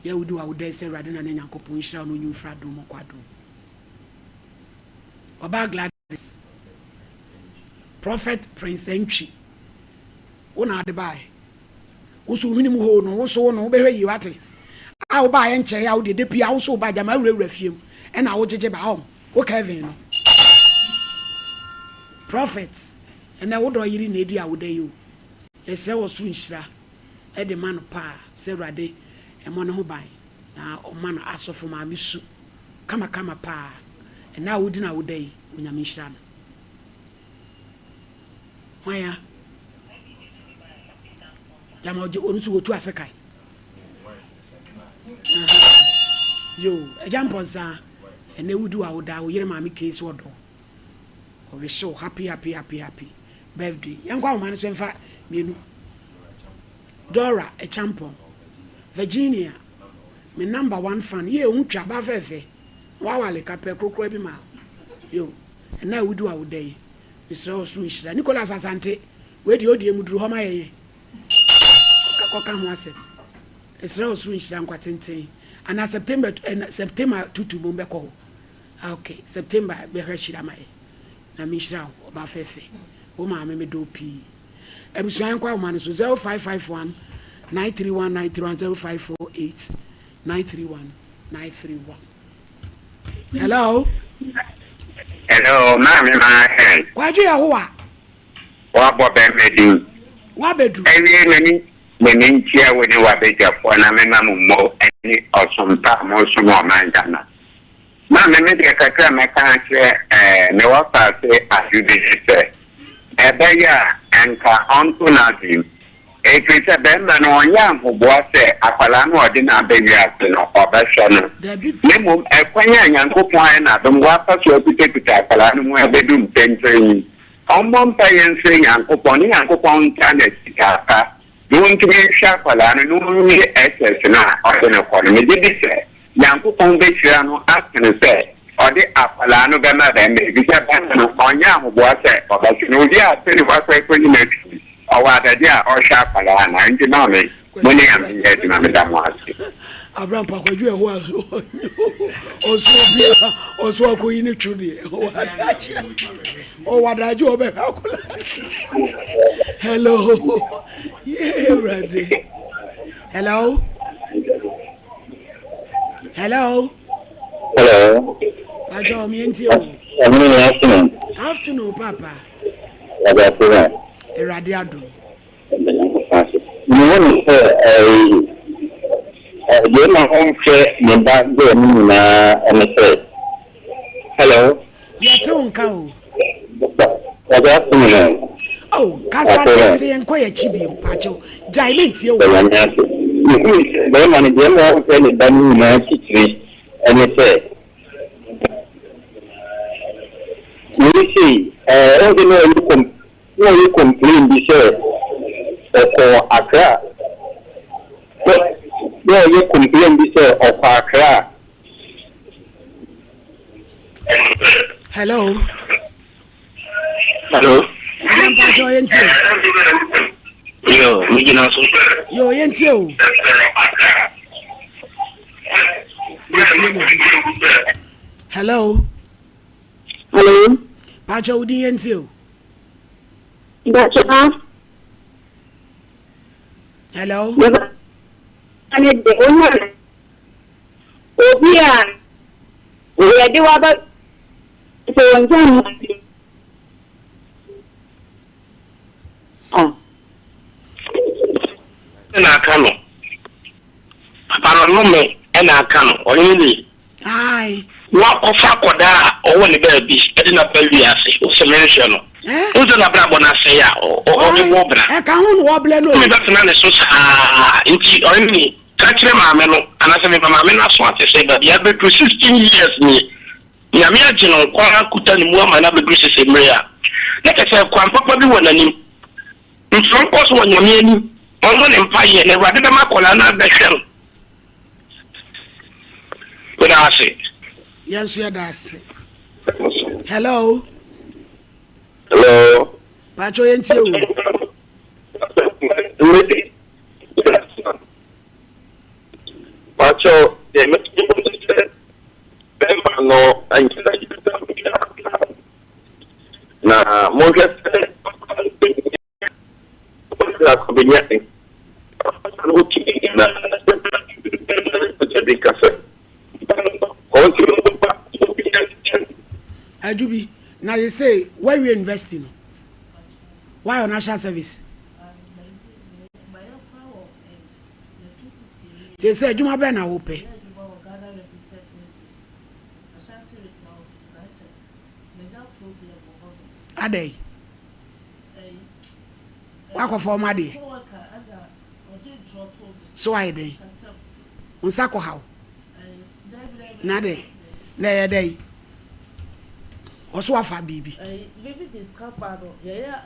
ya wudi wa wudai se rade na nyankopon hira no nyu fra dum kwado Oba Gladys Prophet Prince Entry wona ade bai woso hini mu ho no woso no behwe yi wate a wo ba ye nche ya wo de pia woso ba jama wura fiem e na wo jeje ba hom wo Kevin no Prophet ena wo do yiri na edi a wo dai o ese wo so nhira e de man pa se rade e mo ne ho ban na o man asofo ma misu kama pa ena wo di na wo dai onyame nhira no Maya Yama onusu wotu asekai yo ejamponza ene wudu awuda wo yire maami case wodo o we show happy birthday yankwa wo man so mfa menu Dora Echampon Virginia me number 1 fan ye untwa ba fefe wa wale kape krokro bi ma yo ena wudu awuda yi Mr. Osu Ishira Nicholas Asante we di odi emuduru homa ye koka ho ase Israel Osu Ishira nkwatenten ana September tutu bombe ko okay September be hwashira mai na mishira oba fefe wo ma me do pi ebusuan kwa wo so 0551 931 0548 931 931 Hello Hello, mami ma. Kwaju ya huwa. Wa bo be medu. Wa bedu. Ewi neni ntia we ni wa beja fo na me ma mo ani osompa mo so mo mangana. Ma me me de kakra me kan che me wa pa se ajude se. Ebe ya enka onto na dim. E kwete be ma no onya mbobo se akwala no odi na be wi ase no obehwe no. Nemo ekwanya nyankopon na dum wa pa so kutekute akwala no mu abedum tenten. Ombom pa yense nyankopon ta na sikaka. Don't me sha akwala no ni SS na odi na ko me di se. Nyankopon be hira no asene se odi akwala no be na be me bi se ba no onya mbobo se obehwe no di asene wa kwa ni na Awada dia o sha pala na nti na me moni am ye na me da mo ase Abraham Pakwaju e ho aso oso bia oso ko yin chudi o wadaji o be akula Hello yeah ready Hello Hello Ajo mi enti o Afternoon papa Eradiado. You want to say you know home care me back there na and hello. Ya te onka o. Oh, kasa te enko ya chibi mpacho. Jai me tie o. Be man je mo fe ni dani na kitri and say you see you complain because of Accra. No, you complain because of Accra. Hello. Yo, Yentio. Hello. Hello. Pacha udi yentio. Pacha. Hello. Ane de ona. Obia. We ade wa ba. So wonjan. Ah. Na kano. Papa no me na kano. Oyini. Ai. Wa ofa koda owo ni baby. E na baby ase. O se mention no. Uzo na bra bona se ya o ni wo bra. E ka hu no wo ble no. Me that na so sa inti oyini ka kire maame no anase me maame no aso ate se baby ya be 16 years ni. Ya me agino kwa kuta ni mu ama na be se mre ya. Na ka se kwa papa bi wona ni. Nfron ko so wonya me ani. Ongo ne mpa ye na wade be makola na be hwem. What I say? Yes, you that's. Hello. Hello. Pacho yentio. Pacho, no, na monja la conveniente. Ajubi, now you say where you investing? Why on national service? They say Juma Bena will pay. Are they? Wako for Madi. So I day. Unsako how? Nade. Nay day. Also afa bibi. Maybe this scabado. Yeah,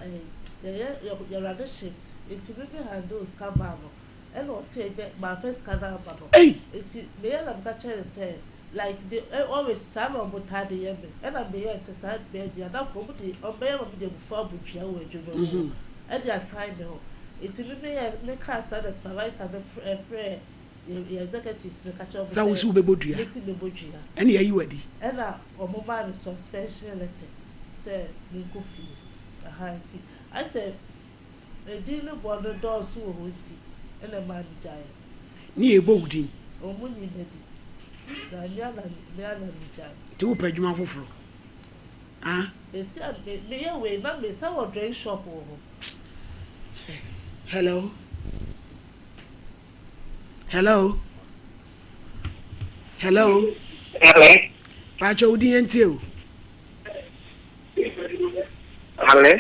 your rather shift. It's maybe handle scabado. And also say that my first scabado. Hey! It's the of that child say. Like they always some of what had the yemen. And I be as a side bed, you're not property or bear of the before but you will. And your side no. It's maybe make her satisfied and afraid. The executives the catch of So we should be bodria. And here you ready. And our mobile is special letter. Say, me coffee. A high tea. I said, a dealer bought the door so witty. And a man giant. Near Bodin. Oh, money ready. The young giant. Two per Juma for fro. Ah, They said, may away, not be some drink shop over. hello. Hello. Hello. Hello. Pacho udi yentio. Hello.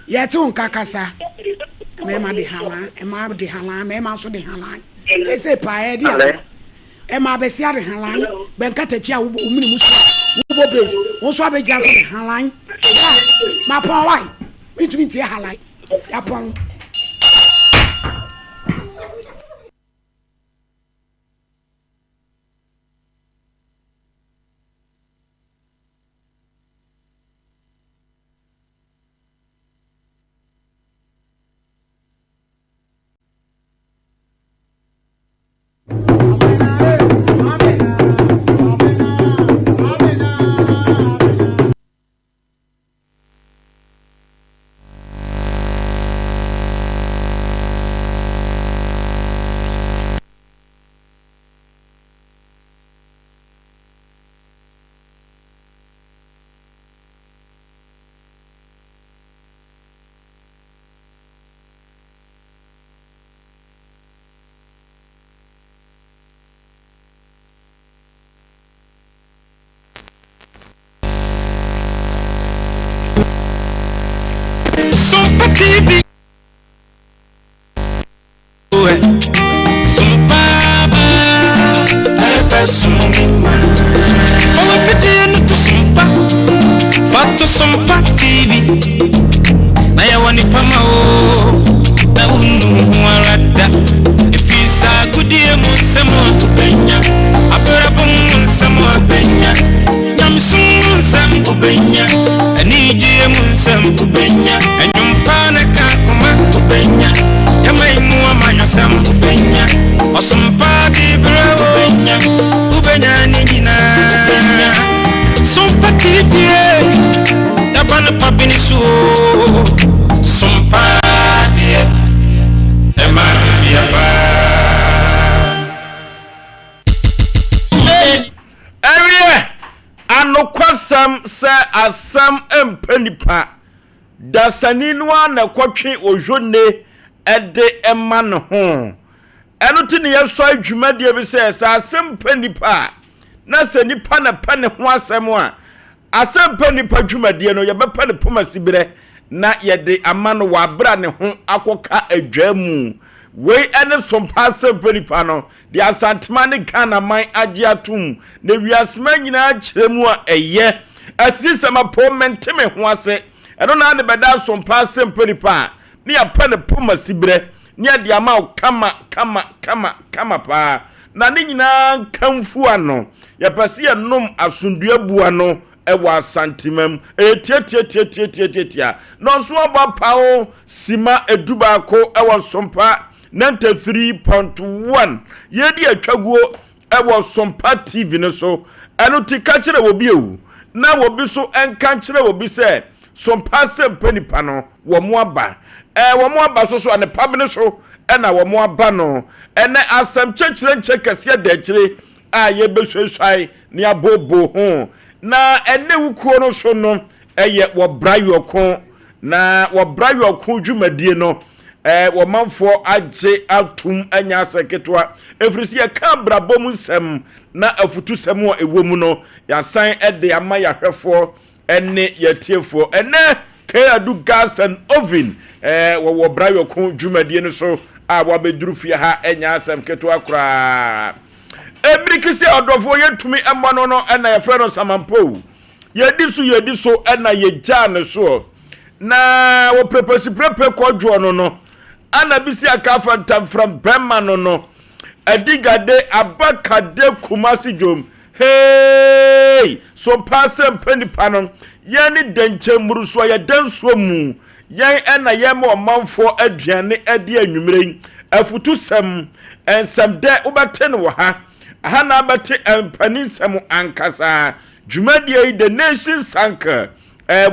Yetu nkakasa. Mema de hala, ema de hala, mema so de hala. Ese pa e di ala. Ema be sia de hala. Ben katachi a wo mini musu. Wo base. Wo so abeja so de hala. Ma pon wai. Mitumi tie hala. Ya pon. Sompa TV. Sompa Sumima. All of it to Sompa. Fato Sompa TV. Naya wani pama o. Na unu warada. If it's a good year, Monsamo Ubenya. Aberabum Monsamo Ubenya. Yamsum Sam Ubenya. Aniji Monsam Ubenya. And Yumpana Kakuma Ubenya. Yamai Muamaya Sam Ubenya. Or some party, bro, Ubenya. Ubenya. asam empenipa dasani no na kwatwe ojone ede ema no ho eno ti ne yeso adwumade bi se sa asam penipa na se nipa na pane ho asem a asam penipa dwumade no ye be pane pomasibire na yede amano wa bra ne ho akoka adwamu we ene sompa asam penipa no de asantema ne Ghana man agye atum na wiasema nyina kiremu a eye asisema po menteme ho ase eno na de beda sompa asam penipa ne ya pane pomasibire ne ya de ama kama pa na ne nyina kamfu ano ya pase ya nom asundua bua no ewa santimam tia no so aba pawo sima eduba ko ewa sompa 93.1 yedi atwaguo ewa sompa TV no so eno tika kire obi ewu na obi so enka kire obi se sompa sempenipa no wo mo aba so ane pabne so ena wo mo aba no ene asem chekire nche kase da kire a ye behwehwai ne abobo ho na ene wukuo no so no eye wo brayoko na wo brayoko dwumadie no wo manfo agye atum anya seketwa efrisi ya kambra bom nsem na afutu sem a ewo mu no ya san ede ama ya hwefo ene yetiefo ene kayadu gas and oven wo brayoko dwumadie no so a wo beduru fie ha anya asem ketwa kra ebrikisi odofo yetumi emano no ena ye freno samampo yedi so ena ye jane so na wo prepe kodwo no ana bisi akafa tam from Bema no adigade abakade kumasi jom hey so passem penipa no yani denche muruso ya danso mu yan ena ye mo manfo aduane ade anwumre afutu sem ensem de ubate no ha hana abate empaninsem ankasa dwumadie the nation sanka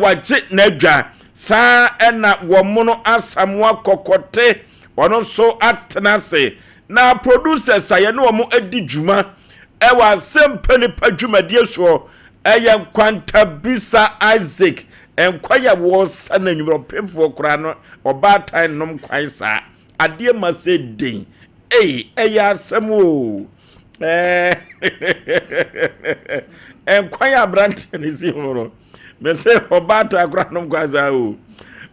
waje nadwa sa ena womono asamwa kokote ono so atnase na producers aye no mo adi dwuma ewa sempeni pa dwumadie so eye kwanta bisa Isaac enkwaya wo sana nwuro pemfo kura no oba tan nom kwan sa ade ma se den eye asem o enkwaya brant ni si horo me se oba ta kura nom kwan sa o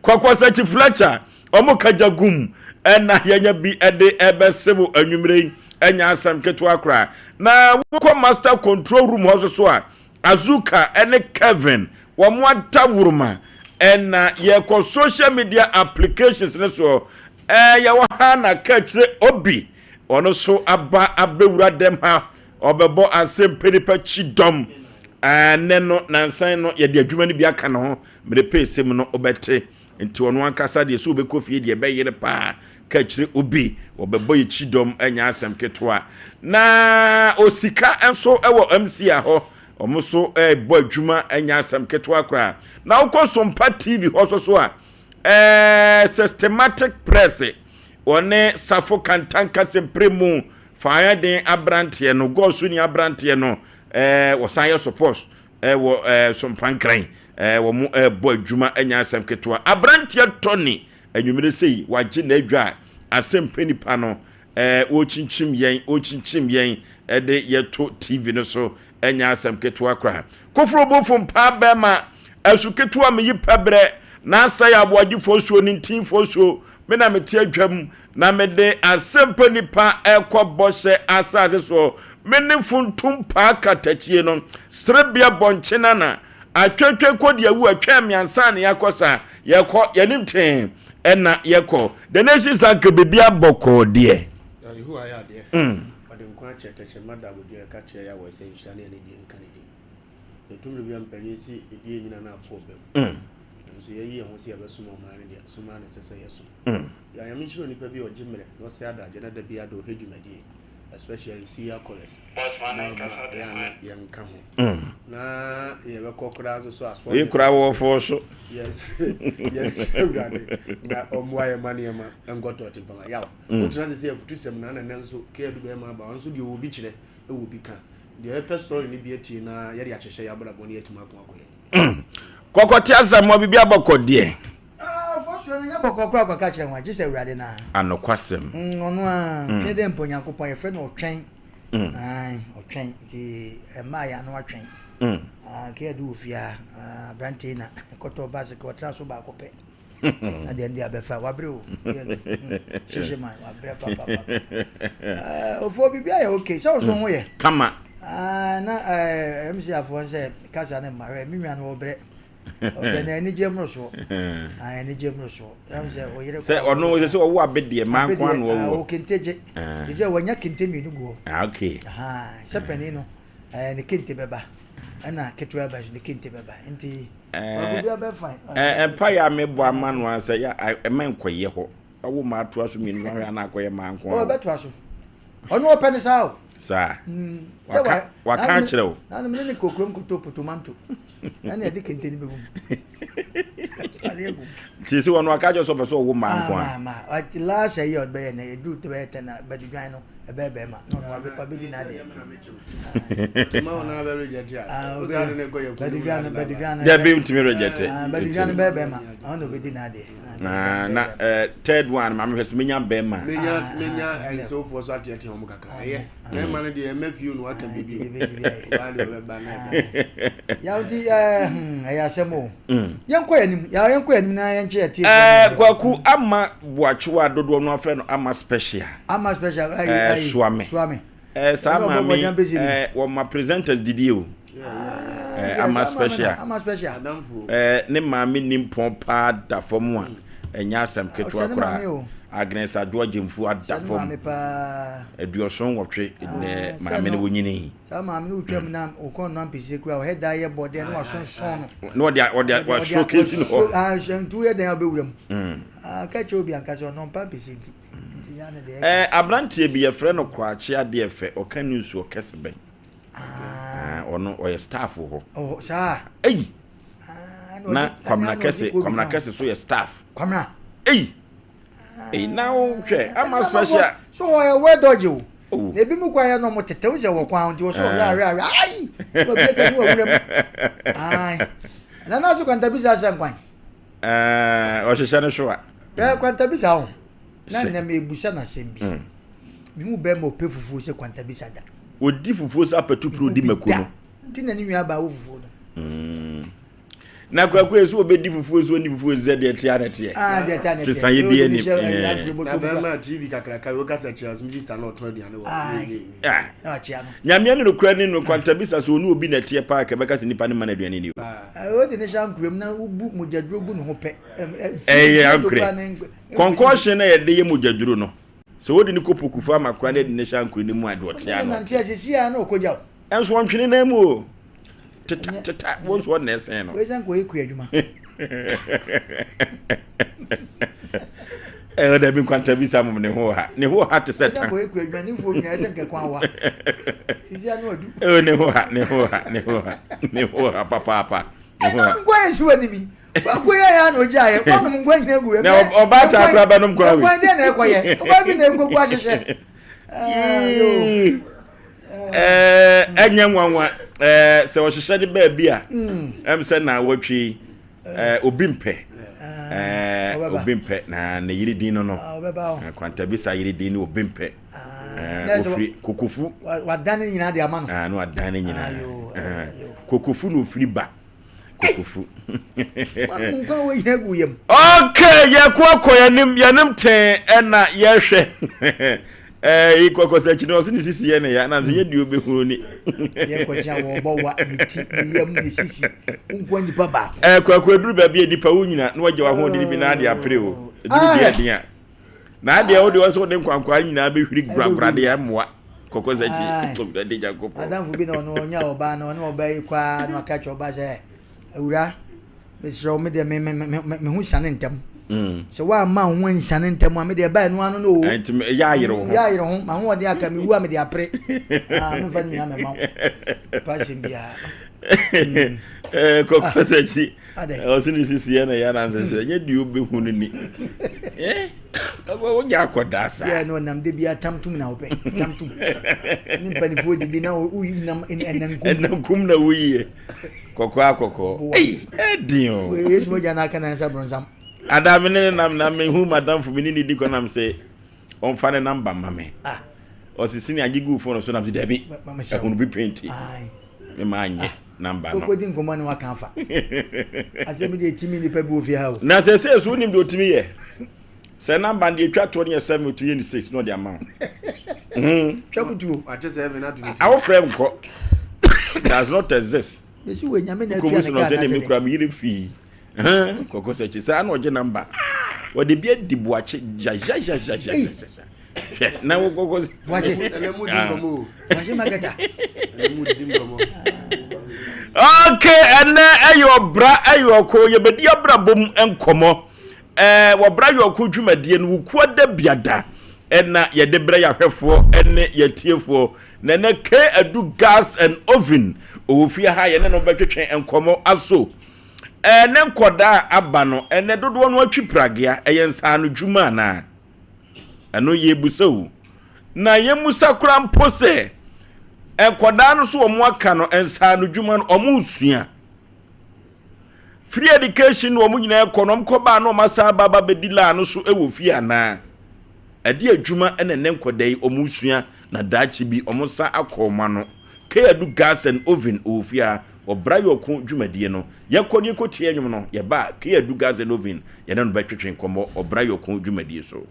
kwakwa chi Fletcher omo kajagum ena yanya bi ede ebesemu anwumre enya asam ketwa kura na wo master control room hoso so a Azuka ene Kevin wa mwata wuruma ena ye ko social media applications ne so ya wa na ka kire obi ono so aba abewura dem ha obebo asem peripa chidom ne no nansan no ye de adwuma ni bi aka ne ho mere pesem no obete nti ono ankasa de so obekofie de be yire pa ka kire obi obebo ye chidom anya asem ketwa na osika enso ewo MC ho omuso boy djuma anya asem ketwa kra na ukosompa TV hoso so a systematic press one safo kantanka sempremu fire den abrante no gosu ni abrante no wosan support wo sompankran wo mu boy djuma anya asem ketwa abrante Tony anwumire sei waje na adwa asem penipa no o chinchim yen ede yeto TV no so enya asem ketwa kra kofro bofo mpa bema asu ketwa me yipabre na asa ya aboagifo so ni ntinfo so me na mete adwam na me de asem penipa ekobose asase so me ne funtum pa katachie no srebia bonchena na atwetwe kodi awu atwa miansa na yakosa yeko yanimten ena yeko the nations are bebia boko de who are there but in kwache teche madam de ka che ya we say shane ne di nkanidi the tumre bi ampanisi edi nyina na afọ bem so ye ho se abesumo ma ne dia suma ne sese yeso ya ya mi shiro nipa bi o jimre no se ada je na da bi ado hedwumadi especially Sia College ya nka ho na ye be kokora so as e kura wo fo so yes na omwaye maniema engoto timfanga yawo utina se futusem na nanso ke du be ma ba onso de obi kire e obi ka de story ni bi eti na ye de akyehye ya bra boni etima ko akoye Kokoti asamo bibia bokode. For sure na bokokwa kwa ka kire nwa je se urade na. Anokwasem. Ono a twede mpo Nyankopon ye fe no otwen. Otwen ti ma ya no atwen. Ke do ofia brante na koto base ko transfer ba ko pe. Ade ndi abefa wabre o. Sheshe man wabre papa. Ofo bibia ya okay. So so ho ye. Kama. Na MC afo se kasa na mare mi nwa no obre. Obena ni jemroso. Ni jemroso. Am se o yire. Se ono se wo abede man kwa no wo. O kenteje. Ise wanya kente mi nugo. Okay. Se pani no. Ni kente beba. Ana ketwa ba ni kente beba. Enti wa be fine. Empa ya mebo amano ase ya men koye ho. Awo ma to aso mi no hwa na akoye man kwa. O be to aso. Ono open ni sao. Sa. Waka kire o. Na no me kokrom koto tomato. Na e de kente ni begum. Ti se wono aka jo so person wo man kwa. Ma at last year be na e do to be na badugwan no e be ma no wa be pa be di na de. Ma ona be reject ya. O sa ne go ye. Badugwan. Ya be ntimi reject. Badugwan be ma. Ono be di na de. Na third one ma me hwese menya be ma. Menya and so for so atiati homo kakra. Ye. Na ma ne de me fie no aka bibi. Ba de be ba na. Ya udi ya semo. Yankwa yanim na yanche ati. Kwaku ama boachewa dodo no afre no ama special. Ama special Swame. Sama mi wo ma presenters didi o. Ama special. Ne ma mi nimpon pa da fom a enya asem keto akora. Agnes George mfu ada fom. Eduoson wotwe ne ma me ne wonyini. Sama mi utwam na ukon na mpise kura o heda ye bode na wasonson no. Wa showcase no. Shantu ye den abewuram. Ka che obi anka so no mpa mpise nti. Ya ne de. Abrantie bi ye frɛ no kwache ade efe o ka news o kese ben. Ono o ye staff ho. Oh sa. Ei. Na kwamna kese so ye staff. Kwamna. Ei. Now hwe ama special. So o we doje o. Na bi mu kwa ya no mo tete wo je wo kwa nti wo so ra ai. Wo be ka ni wo wuram. Ai. Na so kwanta bi sa san kwan. O hwehwe no hwa. Kwanta bi sa ho. Na na me ebusa na sembi. Mi mu be mo pe fufu se kwanta bi sa da. Odi fufu sa petu pro di makuno. Ti na ni nwa ba wo fufu no. Na kwa esu obedi fufu esu oni fufu ezu de tia na tia. De tia na tia. Sisan ye bi ani. Na ba ma TV kakraka wo ka sa Charles mi sister no to dia no wo. Na chia no. Nyame ne no kura ni no kwanta bisa so oni obi na tia pa ka beka se nipa ne ma na aduane ni. O de ne shan kuram na ubu mujaduro gu no ho pe. Ankre. Concussion na ye de ye mujaduro no. So wodi ni kopokufu amakura na de ne shan kuru ni mu ade otia no. Na tia sisia na okoja. Enso wontwene na mu o. Tata won't what nesse no. Where's Uncle Equiduma? There been quanta be some ne ho ha to set. Uncle Equidman for me as a kwa. Sisia no do. Oh ne ho ha papa. I'm going to enemy. But we are no jay. I'm going to go. Now about Abrabanum Gray. Why then I quiet. Why be they go question? Enya nwanwa se wo hwehwe de ba bia se na wotwi obimpe obimpe na yiri din no kwanta bi sa yiri din obimpe ofri kokofu wadane nyina de ama no no wadane nyina kokofu no ofri ba kokofu nka wo yina gu yem okay ye kwakọ yanim ten na ye hwe ikoko se chino so ni sisi ye ne ya na ye di obehuru ni ye kwacha wo bo wa niti yem ni sisi unkwa nipa ba kwakọ eduru ba bi edipa wo nyina na waje wa ho de bi na ade apre o eduru dia dia na ade wo de wo so de kwankwa nyina be hwiri grabra de ya moa koko se chi to de jakopo adamfu bi na no nya oba na no oba ikwa na akacha oba se awura be so me de me hu sane ntam so wa ma ho nsane ntam me de ba no ano no ya yire ho ma ho de aka me wu a me de apre me fa ni na me ma pa simbia koko sechi o sini sisi ya na ya na nse nye di obe hu ni wonya akoda sa ya no nam de bia tamtum na ope tamtum ni panifo didi na uyi nam enankum na wuyi kokko edin we yesu mo jana kana nsa bronsam adam ne nam hu madam fu mini di ko nam say on fa ne number mame osisi ni agigu phone so nam say dabi ehunu bi painti me manye number no ko din ko man wa kan fa asemi de timi ni pa bi ofia ha o na say so nim de otimi ye say number de twa 27 to 26 no the amount chakutu ache 7 na 20 our friend ko does not exist besi we nyame na ko tua so na no say ka ne mikura mi yire fi koko say chi say na oje number wo de bia dibuache ja na wo koko waje elemu dingomo waje magata elemu dingomo okay ene ayo ko ye bedi abra bom enkomo wo bra yo ko dwumadie no ku da biada ena ye de bra ya hwefo ene ye tiefo na ne ke adu gas and oven ofia ha ye ne no betwetwe enkomo aso ene nkoda aba no ene dodo no atwi pragea eyensa no dwuma na eno ye busau na ye musa kura mpose enkoda no so omo aka no ensa no dwuma no omo usua free education no omo nyina ekonom koba no masa baba bedila no so ewo fie na ade adwuma ene ne nkoda yi omo usua na daachi bi omo sa akoma no ke adu gas and oven ofia obra yoku dwumadie no yekoni kotie nwom no ye ba ke adu gas and oven ye na no betwetwen komo obra yoku dwumadie so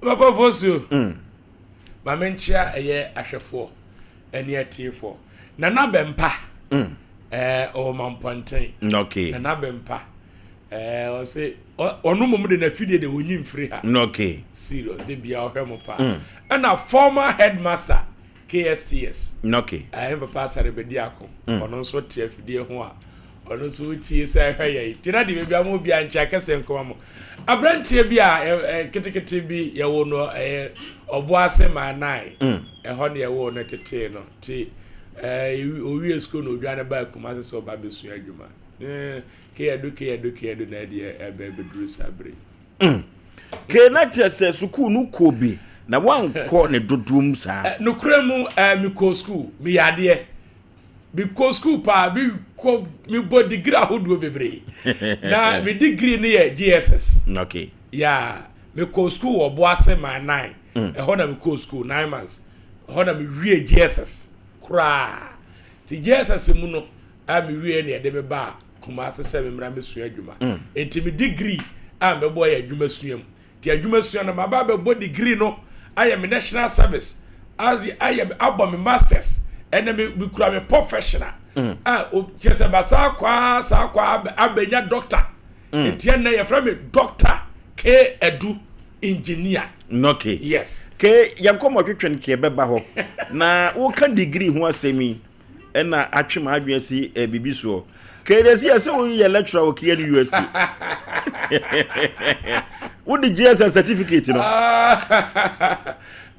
Papa Fosu. Mamenchia eye ahwefo eni atifo. Nana bempa. O mamponten. Okay. Nana bempa. O say onu mum de na fidie de wonyi mfiri ha. Okay. Serious de bia ohwemo pa. And a former headmaster KSTS. Okay. Papa sarebedi akọ. Ono nso tie fidie ho a. Ono nso tie say hweye. Tina de bia mo bia ncha kese nko mo. Abrantie bi a ketekete bi ye wo no oboase manai. Ho ne ye wo no tete no. Ti owie school no dwane ba kuma se oba besu adwuma. Ke edu na de ebe duru sabre. Ke na tese school no kobi na wan ko ne dodum sa. No kremu mi ko school mi yade. Bi ko school pa bi ko mi bo degree ahodo bebre. Na mi degree ne ye GSS. Okay. Yeah, mi ko school oboase manai. Ho na mi ko school 9 months. Ho na mi wie GSS. Kra ti Jesus mu no abi wie ne de be ba kuma asese me mra mesu adwuma enti me degree am be boy adwuma suam ti adwuma suam na ba be bo degree no I am national service as I am abba me masters and me kura me professional o chese ba sa kwa abenya doctor enti na ye from me doctor K edu engineer. Okay. Yes. Ke yankomo twetwen ke beba ho. Na wo ka degree ho asemi e na atwema adwen si bibi so. Ke desi ase wo ye lecturer wo ke university. Wo di GSS certificate no.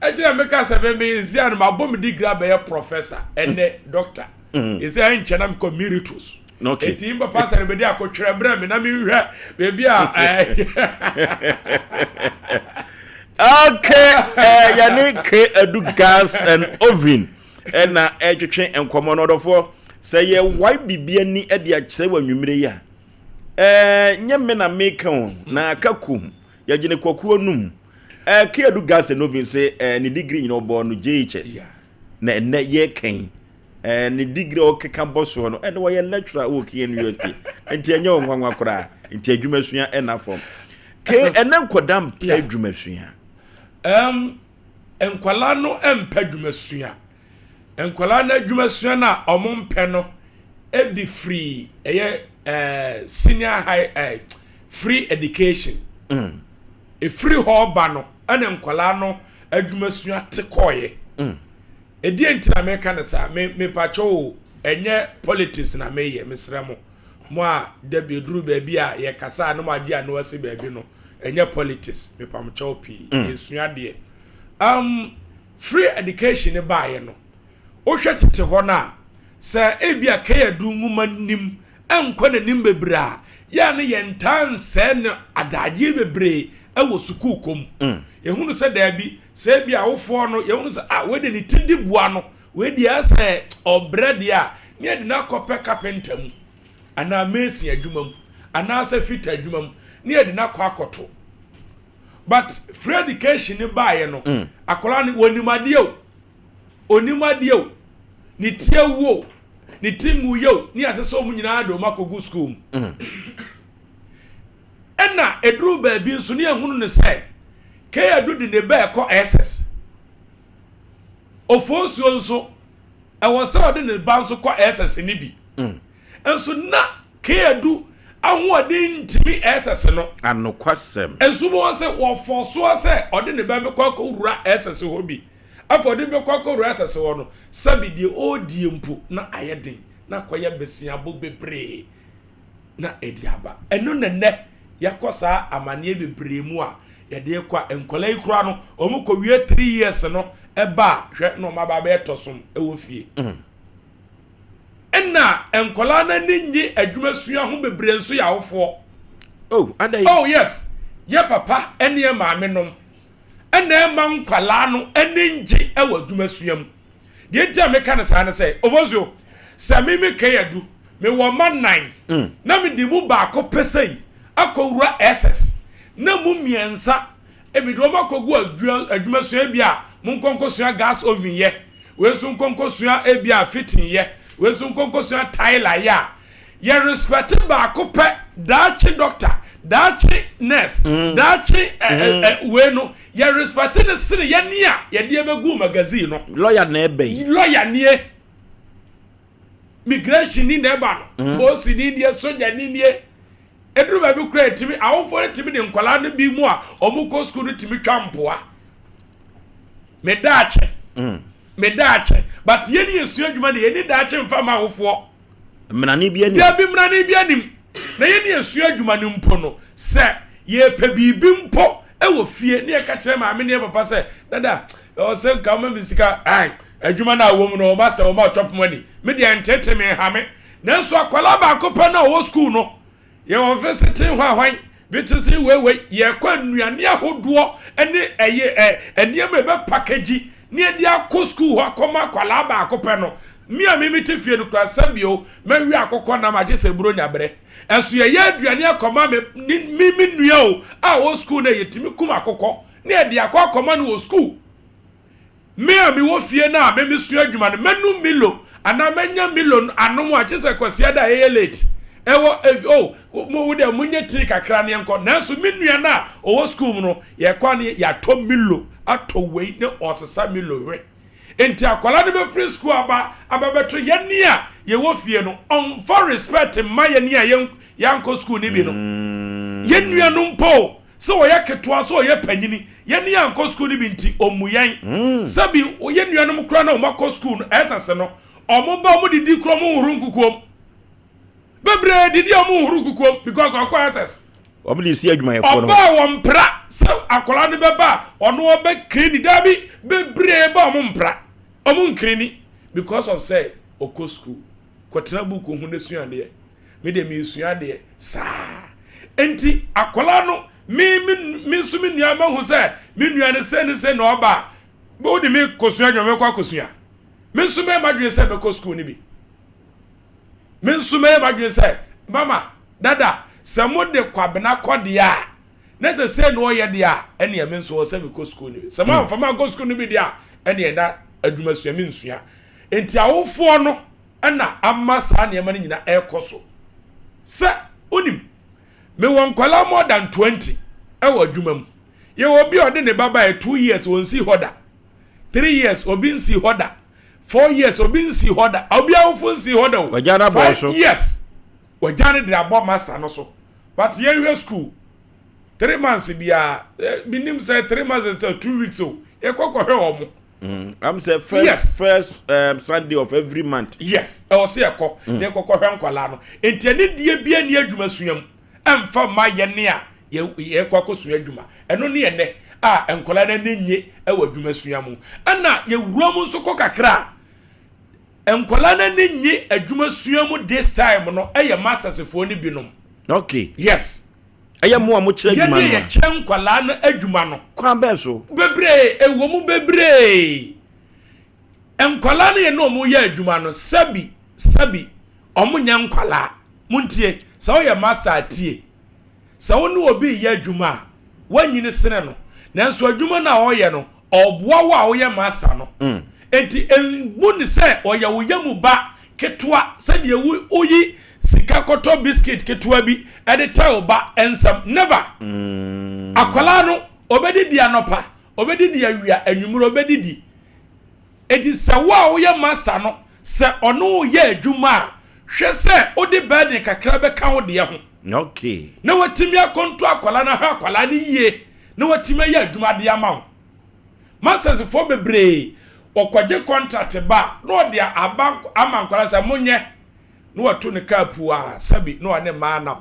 Ejina meka sebe me zian ma bom degree abe professor and doctor. Is there in China ko emeritus. Okay. Eti mba pastor be dia akotwere bra me na me hwe be a Okay, yani ke edu gas and oven. Na etwetwe enkomo no dofo say ye why bibia ni e dia kire wanwumire ya. Nyeme na make on na akakum ya gine kwakuo num. Ke edu gas and oven say ni degree no bo no JHS. Na ye kan. Ni degree o keka boso no and we lecturer o ke university. Enti anya onwanwa kora. Enti adwumasua na form. Ke enen kodam adwumasua. Enkwala no empa dwumasua. Enkwala na dwumasua na omompe no edi free senior high free education. E free hoba no ana enkwala no adwumasua te koye. Edi entina me ka na sa me pacho enye politics na me ye mesremo. Mo a de be duru ba bi a ye kasa no ma dia no ase ba bi no. Enye politics me pam chopi esua de free education ba ye no o hwetete ho na se ebia kayadu nguma nim enko na nim bebra ya ne yentan se ne adaje bebre ewo sukuu kom ehunu se da bi se bia wofo no yehunu se we de ni tidi bua no we di ase obrede a ne de na kope carpenter mu ana mesi adwuma mu ana se fit adwuma mu ne de na kwa akoto but free education ba ye no akola ni onimade o ni tiewo ni timu yo ni asese omu nyina do makogu school ena edru ba bi nso ne ehunu ne sai ke adu de ne ba ko SS ofonsuo nso ewo se ode ne ba nso ko SS ni bi enso na ke adu ahoɔden ntimi SS no anokwasem ensumo won se wo forso se ode ne ba be kwa wura SS ho bi afọ de be kwa wura SS ho no sabi de odie mpo na ayeden na koye besia bo bebre na ediaba eno nene yakosa amane bebre mu a yede kwa enkola ikura no omukọ wie 3 years no eba hwe no maba be tosom ewo fie enna enkola na ninyi adwumasua ho bebre nso ya wofo oh yes ye papa ene ye maame nom ene ma nkwala no eninji ewa adwumasua mu de ntia me kan sa na say ovozio sami me kayadu me wo ma 9 na me di mu ba ko pesei akowura SS na mu miensa ebi do ma kogu adwumasua bia mu nkonkosua gas oven ye we so nkonkosua ebia fitting ye we so nkonkosua tile ya ye respect ba ko pe dachi doctor dachi nurse dachi we no ye respect ne sene ye nia ye de begu magazine no lawyer na ebe lawyer nie migration ni na eba no boss ni die soldier ni nie edru ba bi kura timi awofo timi de nkwala no bi mu a omuko school timi twampoa medache but ye ni esu adwuma ne ye ni dache mfa ma awofo mnani bi ani ya bi mnani bi anim na ye ni esu adwuma ne mpo no se ye pe bibi mpo e wo fie ne ye ka kire ma me ne papa se dada o se ka ma bisika ai adwuma na wo mu no master wo ma chop money me de entete me ha me nanso akwala ba akopɛ na wo school no ye wo fesete hwahwan bititi wewe ye kwa nnuane ahodoɔ ene eye eniem be package ne de akɔ school hɔ akɔma akwala ba akopɛ no mi a mi te fie no klasa bio mawi akokɔ na ma gye buro nyabre enso ye aduane akɔma mi nnua o a wo school na yetimi kum akokɔ ne de akɔ akɔma no wo school mi a mi wo fie na me su adwuma no menu milo ana menya milo anom a gye kwase da ye late ewo mo wo de munye tri kakra ne enko nanso mi nnua na o wo school no ye kwa ne ya to milo ato wei ne osesa milo we enti akwala de be free school ababeto ye a ye wo fie no on for respect ma ye ne a yanko school ni bi no ye nnua no mpo so wo ye ketoa so ye panyini ye ne yanko school ni bi nti omuyen sabi ye nnua no mkra na o makɔ school no esase no omo ba mo didi kro mo huru nkukom bebre didi omo huru nkukom because akɔ SS obli si adwuma ye fo no oba wo mpra se akola ne beba ono obe kreni dabi bebre ba omo mpra omo nkreni because of say oko school kwatena buku hu ne suade me de mi suade sa enti akola no mi su mi nua ma hu say mi nua ne se na oba bo de mi kosua adwuma me kwa kosua mi su me madwe say be ko school ni bi mi su me madwe say mama dada samode kwabena kodia na se say no ye dia ene ye menso wo say be ko school ni bi sama fama ko school ni bi dia ene ye da adwuma sua mi nsua enti awofo no na amma saa ne ma nyina ekoso se onim me won kwala more than 20 ewo adwuma mu ye wo bi ode ne baba 2 years won si hoda 3 years obi nsi hoda 4 years obi nsi hoda obi awofo nsi hoda o wajana bo so yes wajana de abo master no so but ye hwe school 3 months bia binim say 3 months is 2 weeks o ye kokohwe omo I'm say first Sunday of every month. Yes, I was here ko ne kokohwe nkwala no. Enti ani die bia ni adwuma suam. Emfa ma ye ne a ye kwakosu adwuma. Eno ne ye ne a enkwala na nenye e wa adwuma suam. Ana ye wuram nso kokakra. Enkwala na nenye adwuma suam this time no e ye masters fo ni binom. Okay. Yes. Aya mo amukire adwuma no. Ye kire nkwala na adwuma no. Kwan be so. Bebre ewo mu bebre. Enkwala na ye no mu ye adwuma no sabi omunya nkwala. Muntie, sa wo ye master atie. Sa wo no obi ye adwuma, wanyini sene no. Nanso adwuma na wo ye no, oboa wo a wo ye master no. Enti enbu ni se oya wo ye mu ba ketwa se de oyi sika koto biscuit ketwa bi edita oba ensam never akwala no obedi di anopa obedi di awia anwumuro obedi di edi sawa wo ye master no se ono ye adwuma hwe se odi bed kakra be ka wo de ho okay na watimi akonto akwala na ha akwala ni ye na watimi ye adwuma de ama wo masters for bebre okwaje contract ba no de abank amankwala se monye no watu ne kapu a sabi no ane manam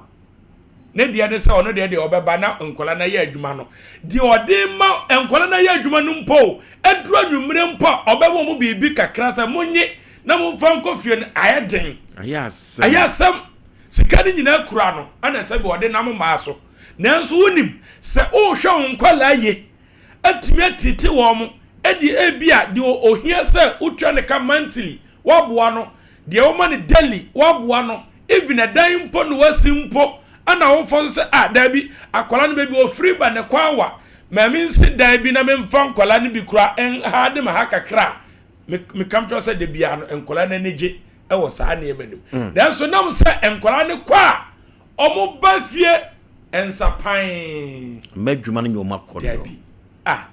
ne dia ne se ono de obeba na nkola na ye adwuma no di ode ma nkola na ye adwuma no mpo edru anwumre mpo obeba mo bibi kakra se monye na mo fa nkofie no ayeden ayasam sika ni nyina kura no ana sabi ode na mo maaso nanso wonim se o hwe nkola ye atimi atiti wo mo edi ebia di ohia se utwa ne ka monthly waboa no de woman ni daily waboa no even a dan mpo no wasimpo ana wo fon se dabi akwala no bebi o free ba ne kwawa ma min si dabi na me mfa nkwala no bi kura en ha de ma hakakra me kam to se de bia no nkwala na neje e wo saa ne emanim dan so nam se nkwala ne kwa omo ba fie ensa pan medwuma no nyoma kodo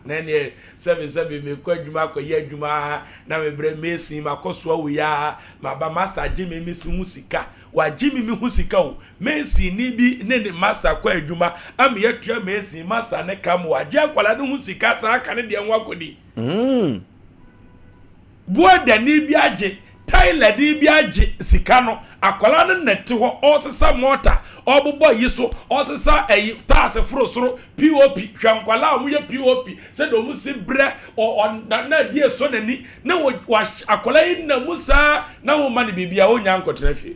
na ne 7 me kwa adwuma akɔyɛ adwuma na me bre mesi makoso awu ya ma ba master Jimmy misi hu sika wa Jimmy mi hu sika o mesi ni bi ne master kwa adwuma am yetua mesi master ne kam wa gye akwala ne hu sika sa aka ne de nwa kodi boda ni bi agye Tyler di bi agye sika no akwala no nete ho osesa mota obobo yi so osesa eyi taase frosoro POP hwankwala amu ye POP se do mu si bre na die so nani na akwala yi na musa na wo ma ne bibia onya nkotena fie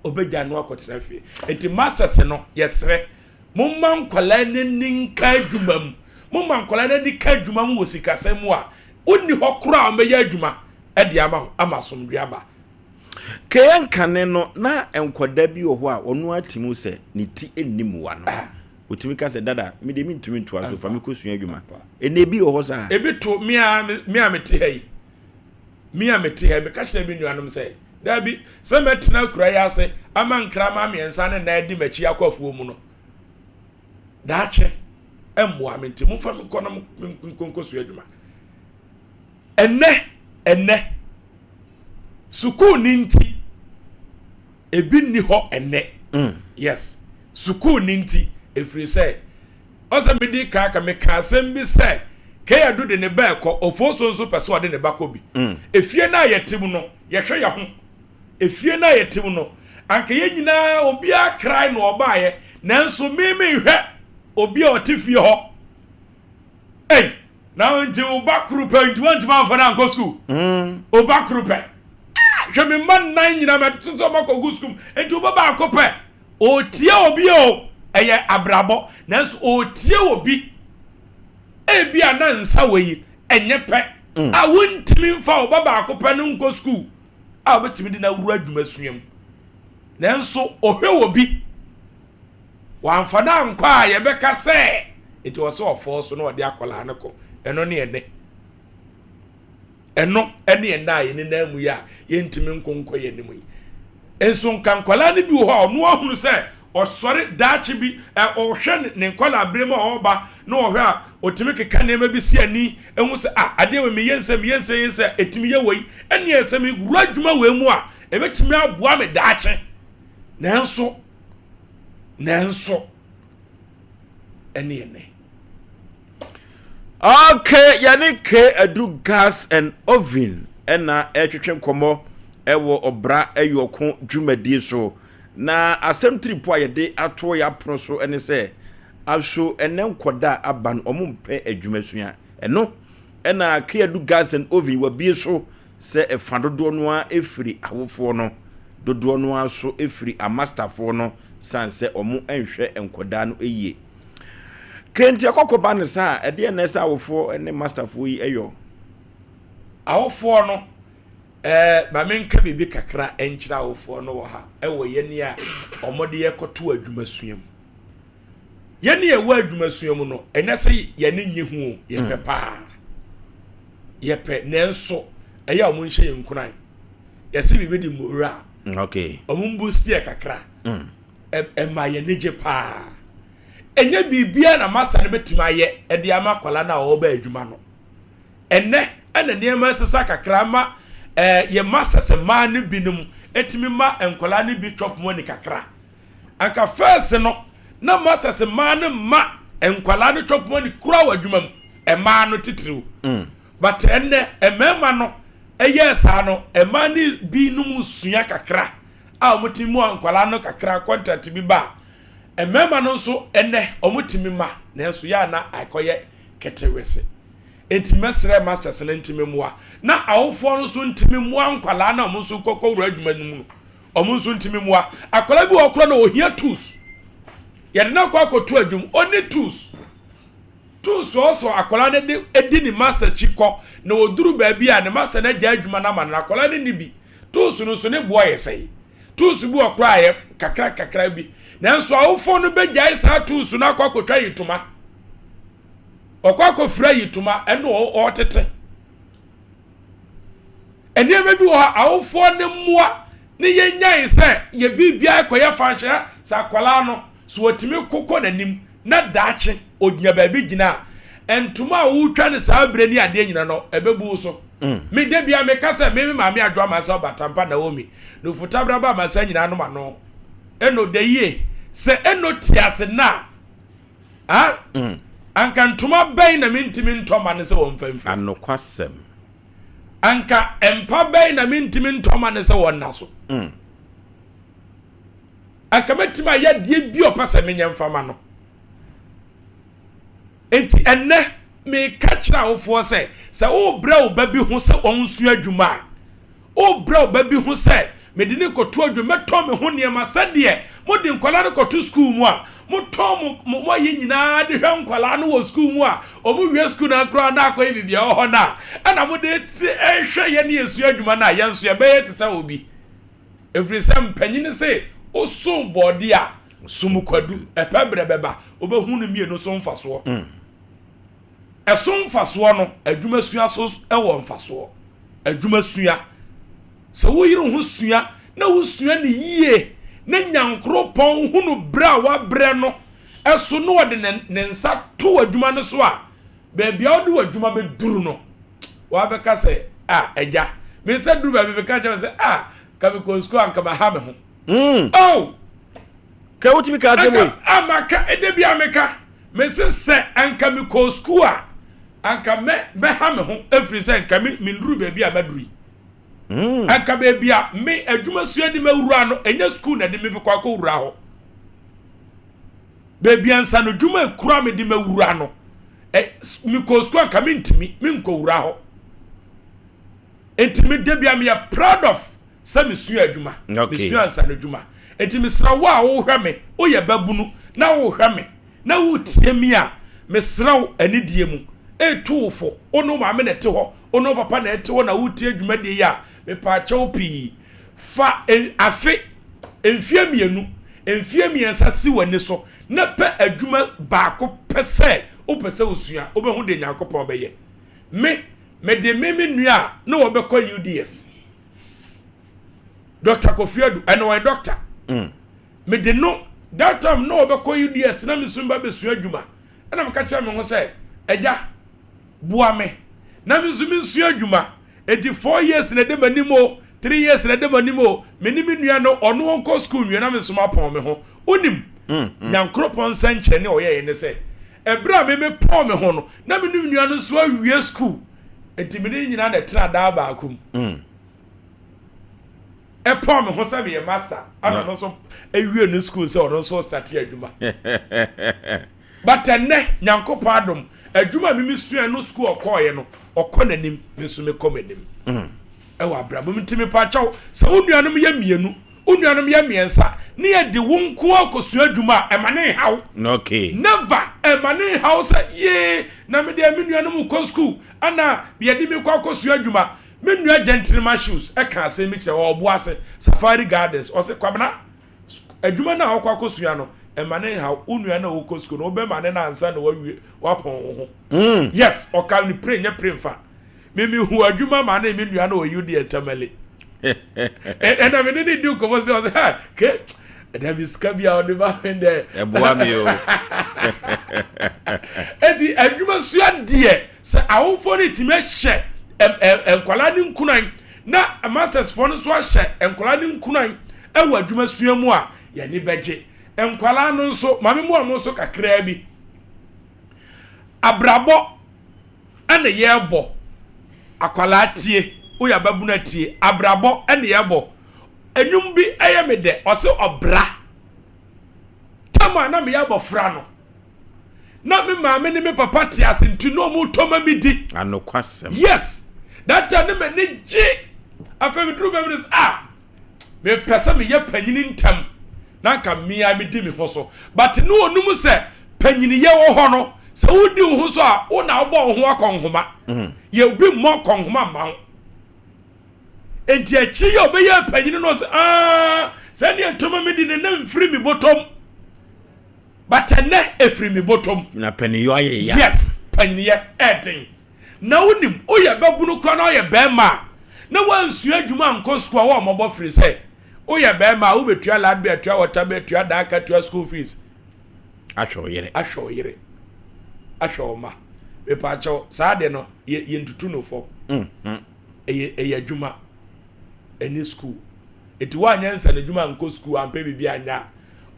obegya no akotena fie enti masters no yesre mumma nkwala ne ninka adwuma mumma nkwala ne ninka adwuma mu wosika semu a onni ho kura ameya adwuma edi ama somdua kayan kane no na enkoda bi wo ho a onu atimu se ne ti ennim wa no otimi ka se dada me de mintumi ntoa so fa me kosua adwuma ene bi wo ho sa ebi to mia mete hai mia mete hai be ka kire bi nuanom se da bi se metena kura ya se ama nkra ma miensa ne na edi machi akwafuo mu no da che emmoa menti mu fa me kono nkosua adwuma enne suku ninti ebi ni ho enne yes suku ninti efiri se oza medi ka me ka asem bi se ke ya do de ne ba ekọ ofoso nso pese ode ne ba ko bi efie na yetim no ye hwe ye ho efie na yetim no anka ye nyina obi akrai no obaaye nanso meme hwe obi a otifie ho now until Obakrupe and 21 for now go school. Obakrupe. Je me man 9 nyina me so mako go school. Enti obaba akope. O tie obi o eye abrabo. Nanso o tie obi. E bia na nsa weyi enye pe. A wontimi mfa obaba akope no nko school. A obetimi di na wuru adwuma suam. Nanso ohwe obi. Wa mfana nkwa ye beka se. It was so force no ode akola ne ko. Eno ne ene na ye ne na mu ya ye ntimi nkonko ye ne mu yi enso nkankwala ne bi ho no ahunu se osore daachi bi ohwe ne nkwala brema oba na ohwe a otimi keka ne ma bi si ani enwu se ade we me yense etimi ye wei ene esemi wuradwuma we mu a ebetimi aboa me daachi nanso ene okay yani ke adu gas and oven ena etwetwe nkomo ewo obra eyoko dwumadi so na asem tripo ayede ato ya pro so ene se aso ene nkoda aban omumpe adwumasua eno ena ke adu gas and oven wa bi so se efadodo no a efiri awofo no dodo no a so efiri amastafo no sanse omu enhwe enkoda no eyie kenti akokoba ne sa ede na sa awofo ne masterfo yi eyo awofo no ma menka bibi kakra enkyira awofo no wo ha ewo yeni a omode yekoto adwumasuam yeni e wo adwumasuam no ene se yeni nyihu yepe pa yepe nenso eya omo nhye yenkunan yesi bibi di mora okay omumbu sie kakra ma yeni je pa enye bibia na master ne betima ye e de ama kwala na wo ba adwuma no ene ne ma sesa kakra ma ye master se ma ne binum etimi ma enkwala ne bi chop money kakra aka first no na master se ma ne ma enkwala ne chop money kura wa adwuma e ma no titiriw but ene emema no yes ano ma ne binum sua kakra a omutimi mu enkwala no kakra contract bi ba emema no so ene omutimi ma nanso ya na akoye ketewese entimesre masters na ntimi muwa na awofo no so ntimi muwa nkwala na omunso kokko wura adwuma nimu omunso ntimi muwa akola bi okro na ohia tools yede na kwakoto adwum oni tools also akola ne de edi ni master chiko na oduru ba bia ne master na gya adwuma na ma na akola ne ni bi tools no so ne boa yesai tools bi okro aye kakra bi nanso awofo no be gya isa tools na kwakotwa yituma okwako fra yituma eno otete enema bi wo awofo ne mmoa ne yenyan se ye bibia ekoye fanhye sa kwala no so otimi kokɔ nanim na daache onya baabi gina entuma a wotwa ne saa bre ni ade nyina no ebebu so me de bia me kasa me maame adwa masa batampa na womi no futabra ba masa nyina no ma no eno de ye se eno tiase na anka ntoma bɛn na mentimi ntɔma ne sɛ wɔmfamfi anokwasɛm anka empa bɛn na mentimi ntɔma ne sɛ wɔnna so anka metima ya die bi opasa menyɛ mfama no enti enne me ka kyerɛ awofo sɛ o bra o ba bi ho sɛ onsu adwuma o bra o ba bi ho sɛ medini koto adwuma to me ho niema sɛdeɛ modi nkwala no koto school mu a mo yi nyina de hwɛ nkwala no wɔ school mu a omu hwɛ school na kra na akɔ bibia ho na ana mo de hwɛ ye ne yesu adwuma na ye nso ye bɛyɛ te sɛ obi every some panyine say oso body a sumukwadu epebre beba obehu no mienu so mfaso eso mfaso no adwuma sua so ɛwɔ mfaso adwuma sua se wo yire ho sua na wo sua ne yie na nyankropon hu no bra wa bre no eso no wode ne nsa to adwuma no so a baabia wode adwuma be duru no wa beka se agya me se duru ba be ka che se ka be ko school anka ba ha me ho oh ka wotimi ka se mo amaka edebi ameka me se anka me ko school a anka me ha me ho every se anka me nduru baabia maduri anka baabia me adwuma sua di mawura no enya school na de me kwa ko wura ho baabia nsa no dwuma kura me di mawura no me ko school anka me ntimi me nko wura ho enti me debia me ya proud of sa me sua adwuma me sua nsa no dwuma enti me sra wo a wo hwa me wo ye babunu na wo hwa me na wo tie mi a me sra wo anidie mu etufo ono ma me nete ho ono papa na ete ho na wo tie adwuma de ya me pa chew pi fa afe enfie mienu enfie miensa si wani so na pe adwuma baako pese wo pese osua wo be hu de nyankopon be ye me de me nua na wo be call UDS Dr. Kofiadu and my doctor me de no that time no be call UDS na me sumba be sua adwuma na me ka kire me ho say eja bua me na me sumi sua adwuma edi 4 years na de manimo 3 years na de manimo me ni me nua no ono wonko school nua na me suma pon me ho onim nyankropon sanche ne oye ne say ebra me pon me ho no na me ni nua no so awie school edi me ni nyina na tena da ba akum pon me ho say me master ana no so awie no school say ono so start adwuma but enne nyankopon adom adwuma me sua no school okoye no okonanim me so me komanim ewa abrabo mtimi pa chaw se onuanom ya mienu onuanom ya miensa ne ye de wonko akosua adwuma emane haw okay never emane haw se ye na me de menuanom ko school ana ye de me ko akosua adwuma menua gentleman shoes e ka ase mi kire obo ase safari gardens o se kwabna adwuma na akwa akosua no emane haw onua na wo ko school no be mane na ansa na wawie wapon ho yes o ka ni pray nya pray mfa mimi hu adwuma ma na menua na o yudi etamale and me need do ko say ha ke da biskabia o de ba hende e boa mi o edi adwuma sua de se awofo ni time hye enkwala ni nkunan na masters for no so hye enkwala ni nkunan ewa adwuma sua mu a ya ni beje enkwala no so mame mu amo so kakra bi abrabo ana yebo akwala tie oya babuna tie abrabo ana yebo enum bi ayemede ose obra tama na me yebo fra no na me maame ne me papa tie asentu no mu toma mi di anokwasem yes that time me ne je afa me dru be me pesa me ye panyini ntam na ka mia me di me ho so but no onum se panyini ye wo ho no se wodi wo ho so a wo na wo ho akonhoma ye obi mo konhoma ma enti achi ye obeya panyini no se se ne ntoma me di ne na mfiri mi botom but ene efiri mi botom na paniyo aye ya yes panyini ye eden na wonim oye babunu kra na oye bema na wansu adwuma nkoskwa wo mobo firi se oye bema wo betua lad betua water betua daka tua school fees ahwo yere ahwo ma me pa cho saa de no ye ntutu no fo eye adwuma any school eti wa nyansa na adwuma nko school ampe bibi anya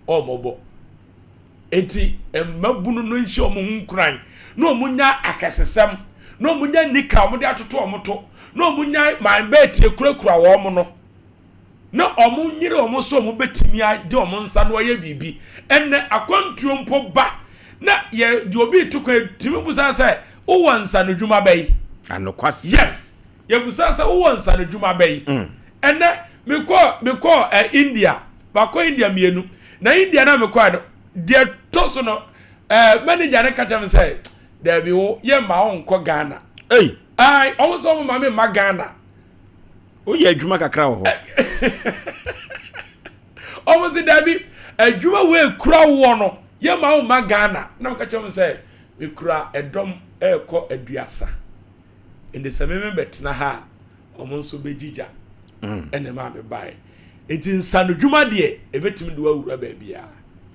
omobo eti mabunu no nchi omo hunkran na omunya akasesem na omunya nika omo de atoto omoto na omunya man beti kurakura wo omo no na omo nyire omo so omo betimi ade omo nsa no ye bibi enne akwantuo mpo ba na ye di obi tukwa timi busa se wo wansa no dwuma bai anokwase yes ye busa se wo wansa no dwuma bai enne meko India bako India mienu na India na meko no de toso no manager ne kacha me say there be wo ye ma onko Ghana ai omo so mo ma me ma Ghana o ye adwuma kakra wo omo se there be adwuma we kura wo no ye ma o ma Ghana na kacha me say me kura edom ekọ aduasa ende se me betina ha omo nso bejija ene ma be bai enti nsano dwuma de ebetimi de wawura ba bia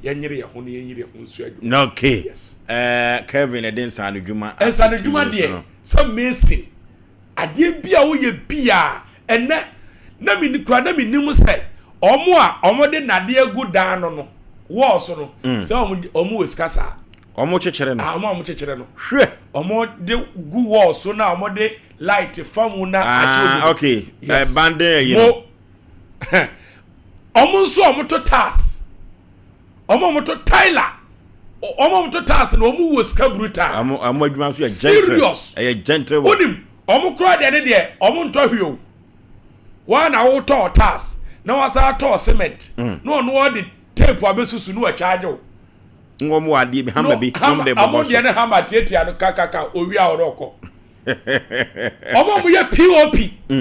yanyere ye ho ne yanyere ho nsu adwuma no okay yes Kevin eden nsano dwuma de some Mason ade bia wo ye bia ene na mi ni kura na mi nim se omo de nade agu dan no wo so no se omo wesikasa omo chechere no omo chechere no hwe omo de gu wo so na omo de light famu na acho okay yes. Bande you know omo nso omo to task omo to Tyler omo to task na omo wo ska brutal omo adwuma so gentle serious gentle onim omo kura de omo nto hweo wa na wo to task na wasa to cement no no de tape abesusu no charge o ngomo ade bi hama bi hama de bobo so amo de hama tietia no kakaka owi a oroko omo mo ye POP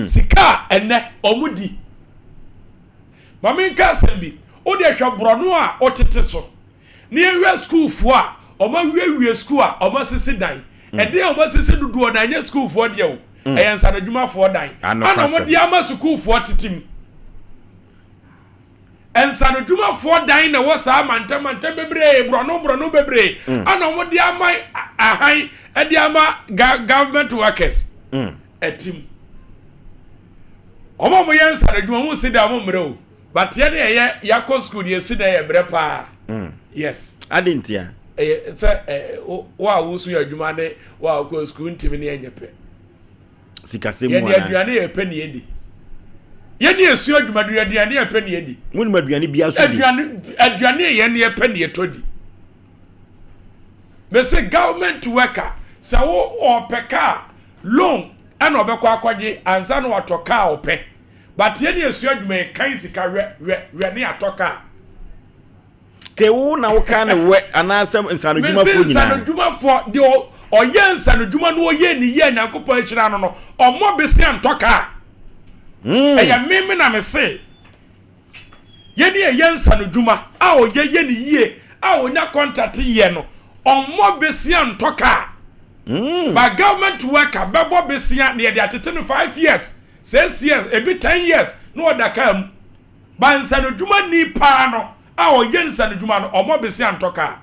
sika enne omo di mama nka sembi o de hwebro no a otete so ne ewe school fo a omo wie school a omo sisi dan e de omo sisi dudu na nya school fo de o eyensa na dwuma fo dan ana omo de ama school fo titim ensano dwuma fo dan na wo sa manta bebre brono bebre ana mo de ama ahan e de ama government workers etim omo mo yensano dwuma mo si da mo mre o but ye de yakọ school ye si da ye bre pa yes adintia wa wusu ya dwuma ne wa ko school ntimi ne enyepe sikase mu ana ye aduane ye pe ne yedi ye ne esu adwuma do aduane ye pe ne yedi wonu aduane bia so di aduane ye ne ye pe ne yetodi me say government worker sa wo opeka loan ana obekọ akọje ansa no watoka ope but ye ne esu adwuma kan sika we ne atoka ke wo na wo kan we anasem nsano dwuma fo nyina nsano dwuma fo de oye nsano dwuma no oye ni ye na kopon chira no omo besi antoka eya meme na me se ye ni ye nsano dwuma a oye ye ni ye a onya contract ye no omo besi antoka ba government worker bebo besi na ye de atete no 5 years 6 years a bit 10 years no odaka ba nsano dwuma ni pa no a oyensa ne dwuma no omo besi antoka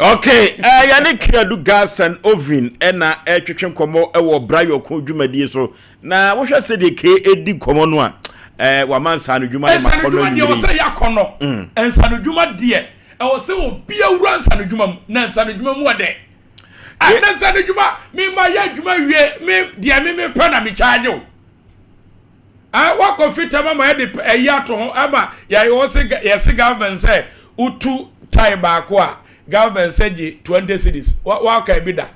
okay yani kredu gas and oven ena twetwe nkomo ewo brayo ko dwumadie so na wo hwe se de ke edi nkomo no a wa mansa no dwuma ne makono ni wo se yakono ensa no dwuma de e wo se obi awura ensa no dwuma mu na ensa no dwuma mu ode ensa no dwuma mi ma ya dwuma wie mi de mi pa na mi charge o wa confita mama ya de eyato ho ama ya wo se yes government say utu tie back a government say 20 cities wa ka bi da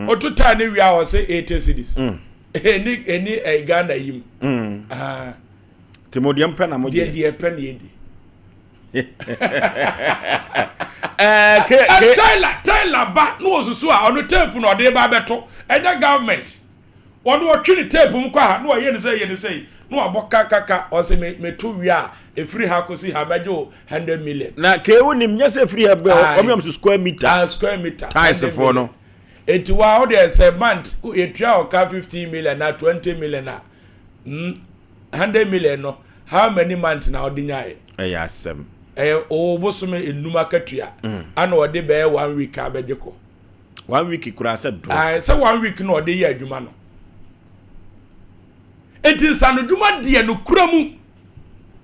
utu tie ne wi a wo se 80 cities eni Ghana yim timodiam pe na mo de pe na yedi Tyler ba no osusu a ono tape no de ba beto eda government ono otwe tape mu kwa ha no ye ne say no aboka kaka o se me to wi a e free ha ko si ha bejo 100 million na ke wonim nya se free ha be o me am square meter square meter ties for no eti wa o de say month e twa o ka 15 million na 20 million na 100 million no how many months na odinya e ya sem o bosom enuma katua ana ode be 1 week abedeko 1 week kura se do say 1 week no ode ye adwuma no enti sanu dwuma de no kura mu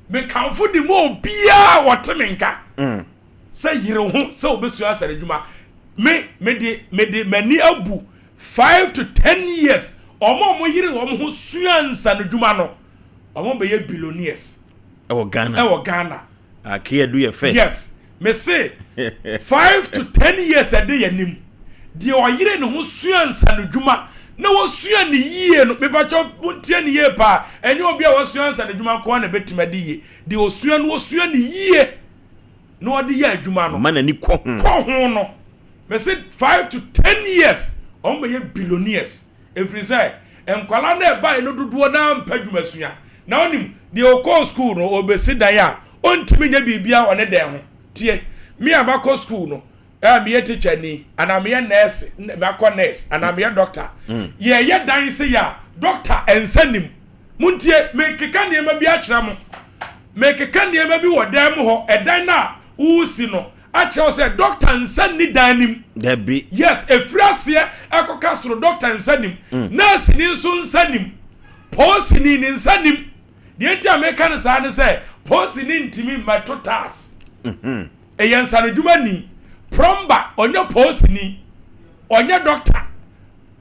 me kanfo di mo bia wotemenka say yire ho say obesu asare dwuma me mani abu 5 to 10 years omo yire omo ho suansa no dwuma no omo be ye billionaires ewo Ghana Kia do your face. Yes, me say 5 to 10 years a day yanim. The oyire no ho suansa no dwuma. Na wo suan ni yie no me ba cho buntie ni yie pa. Enye obi a wo suansa no dwuma ko na betima de yie. The wo suan ni yie. No odi ye adwuma no. Man ani ko ho no. Me say 5 to 10 years. On be ye billionaires. Every say enkwala na e ba no dodo na mpadwuma sua. Na onim the o school no obesi dan ya ontimi nya bibia one den ho tie me abako school no me ye teacher ni ana me ye nurse bako nurse ana me ye doctor ye dan se ya doctor ensanim muntie me keka ne ma bi a kira mo me keka ne ma bi wo dan mo ho edan na usi no a kira se doctor ensani danim there be yes efrase ekoka soro doctor ensanim nurse ni nso ensanim posi ni ensanim the entire American side say posi ni ntimi matotas eyansa no dwuma ni plumber onye posi ni onye doctor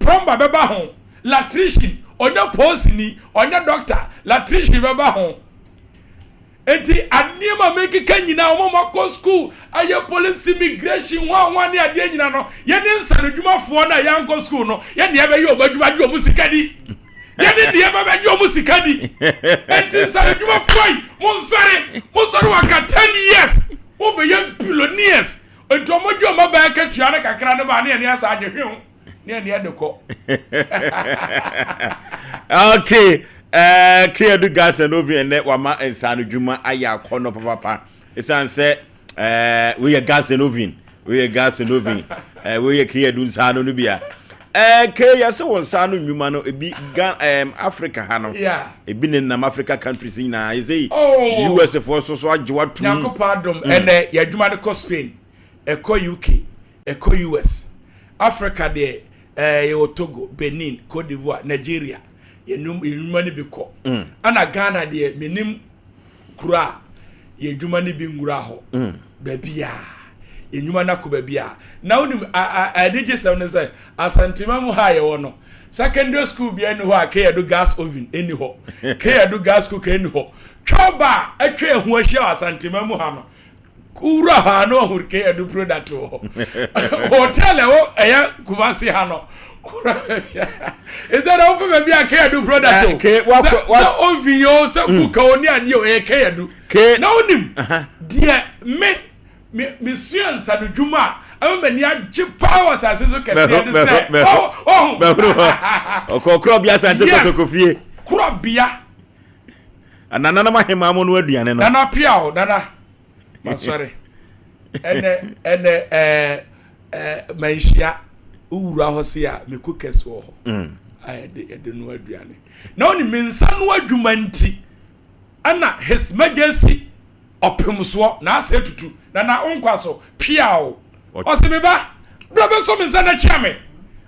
plumber beba ho latrician onye posi ni onye doctor latrician beba ho enti adniema make kanyina omo school aye police immigration wa ne ade nyina no ye ne nsa no dwuma fo na yanko school no ye ne ebe ye obadwuma dwo musikadi yeni die baba jo musikadi enti sare djuma foi mon sore waka 10 years wo be ye billionaires enti omo jo ma ba ka tuane kakra ne ba ne asa adhwe ne de ko okay Kia do gas and over and net wama ensano djuma aya kono papa esan se we gas and ovin we gas and ovin we Kia do nsano no bia ya se won sanu nwuma no ebi Africa ha no ebi ne nam Africa countries na say US for so agwa tu yakopardom ene ya dwuma ne ko Spain eko UK eko US Africa de Togo Benin Cote d'Ivoire Nigeria ye nwuma ne bi ko ana Ghana de menim kura ye dwuma ne bi ngura ho ba bia enyuma na ko babia na onim adije se no say asantima mu ha ye wono secondary school bia ni ho akaya do gas oven eni ho kaya do gas cook eni ho choba atwe hu ahia asantima mu ha no kura ha no ho kaya do product ho hotel wo eya Kumasi ha no kura is that open babia kaya do product so oven yo so cook oni ade o kaya do na onim dia me suan sanu djuma amani age powers aseso kese de se okokro bia sante kokofie kro bia anana na mahema mo no aduane no nana piao nana masore ene manhia uwura hosia me kokese wo ho ayede no aduane na oni mensa no adwuma nti ana his majesty opemso na ase tutu na onkwaso piao osimeba brabe so mensa na chiame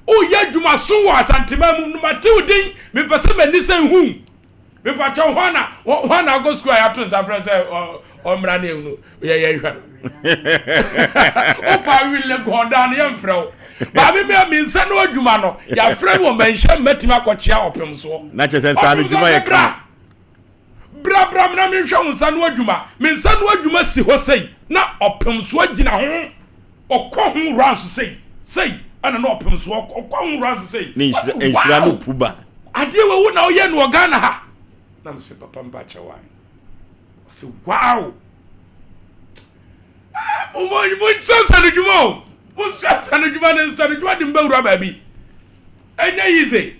o ya dwuma so wa santima mu no mate odin me pese mani san hu me pa cho hwana go school ya to nsa friend say o mra na ehunu ye hwa o pa wile gonda na ye mfrew ba me mensa no adwuma no ya frɛ wo manhya matima kɔkye opemso na kyese sa no dwuma ye ka bra na me hwa unsa no adwuma si ho sei na opemso agina ho okɔ ho ranso sei ana na opemso okɔ ho ranso sei ni enhira no puba ade wewu na oye no Ghana ha na me se papa mba chawan o se wow mo chance no dwuma o chance no dwuma na nsa no dwuma de mbawura ba bi enya yize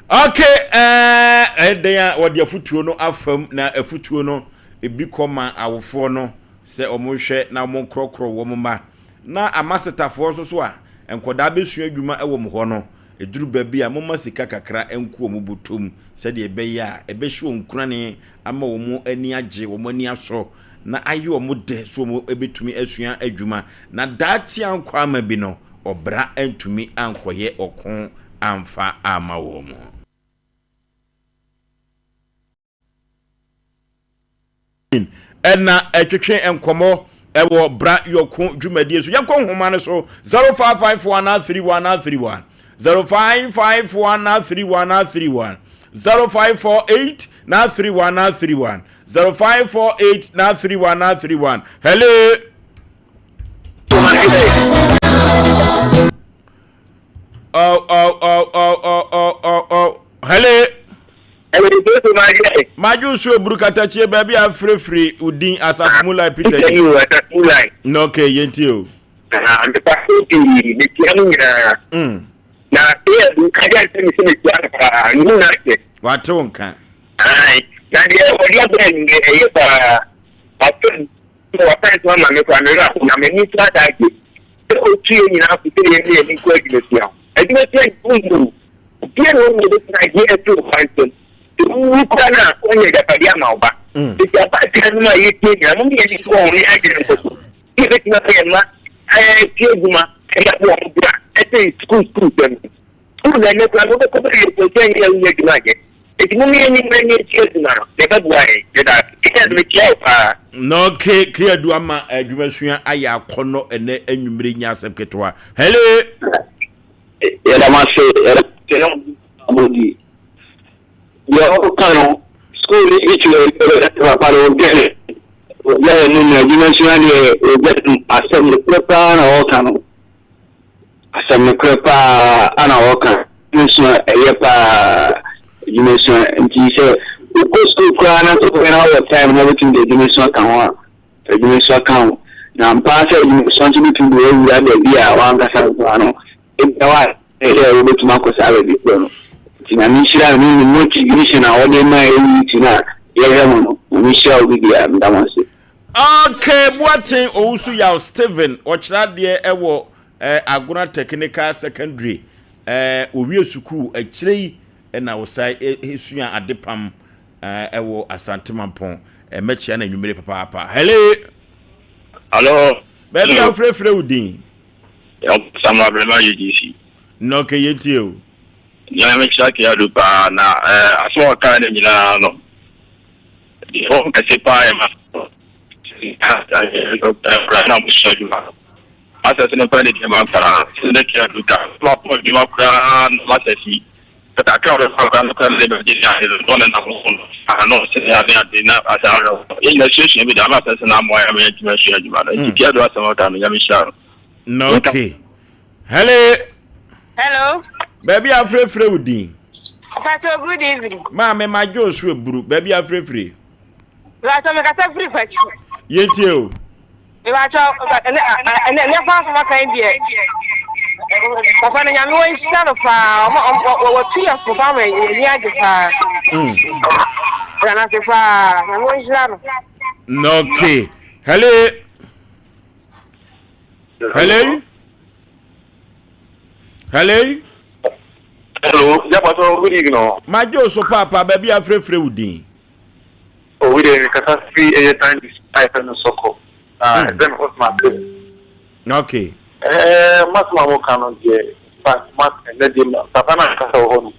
okay then what the futuo no afam na afutuo no ebi koma awofo no se omonhwe na mo krokro wo mma na amasetafoɔ so a enkoda besua adwuma ɛwɔ mo hɔ no eduru baabi a momma sika kakra enko mo butom se de ebeya ebehwe onkurane ama wo mo ani agye wo mo ani aso na ayi omo de so mo ebetumi asua adwuma na daati ankwa ma bi no obra antumi ankoye okon amfa ama wo mo ena etwetwe enkomo ewo bra yokun dwumadie so yakon homa ne so 05513131 05513131 0548 na 3131 0548 na 3131 hello hello Maju so burukata chie baby afrefre udin asafumula Peter. No okay yenti o. And the party the kianu na e kaja temi se me kwa nu na ke. Wato nka. Ai, na dia odia brand e pa pato wata to ma me kwa mera na me ni tra da ke. O tie ni na ku tie ni kwa iglesia. E di me tie kundu. Tie no me de na dia to fight. Ukana onye gapadia maoba. Iti apati ma yiti na mungi yiti ko ni agire ko. Ibe tina pema tieguma ya ko bra. Ete school dem. Una ne kwa ko ko ko tenye ya unye gimage. Iti mungi ni tieguma. De ba buai. De da. Ita me kia pa. No ke clear do ama adwumasua aya akono ene anwumre nya asem ketwa. Hello. Era ma se era teno amodi. Yo kano school ichile para ogene ya nini dimension de assembly prepare na okano assembly prepare ana okano dimension eyepa dimension ntise ko school kwa na to when all the time everything the dimension kan na mpase dimension to be we ura de bia wanga sa ano ewa obetuma ko sa be no tina mishira ni motivation na ode mai tina yeremono mishira obidia ndamanse okay boatin owusu ya Steven ochira de ewo Aguna Technical Secondary owie suku akirei na wosai esua adepam ewo Asantemampon mechia na nwumere papa hello baby afrefre udin sama brema UGC no ke yeti o ya me chaki ya dupa na aso ka ne nyina no di ho ka se pa ma na mu shaju ma asa se ne pa ne di ma para se ne ki ya duka ma po di ma kra na se si ta ka ro fa no ka le di ya he do na na no se ya de na asa ro ina se bi da ma se na mo ya me ti ma shaju ma na ki ya do asa ma ka no ya mi sha no okay Hello. Baby afrefre udin. Pato, good evening. Ma me majo so eburu baby afrefre. Pato me kasa free fachi. Yenti o. E pato ne fa so makan die. Papa na nyame wo nshira no fa wo tuya ko fa me ni age fa. Na se fa na wo nshira no. No okay. Hello. Hello, ya pato good evening. Majo so papa baby afrefre udin. Oh, we dey kasa free time this type no soko. Then what my okay. Mas mamo kanu je mas ende di papa na kasa ho no.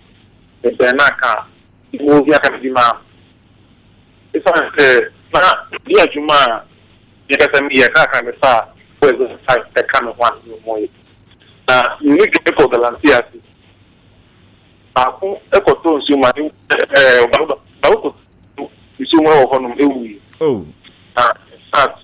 E na ka mo via ka di ma. Isso na dia juma dia kasa mi ya ka me sa pues sai kanu wan mo yi. Na ni ke ko galantia si. Aku ekoto nsuma ni bawo nsuma wo hono ewu. Oh. Start.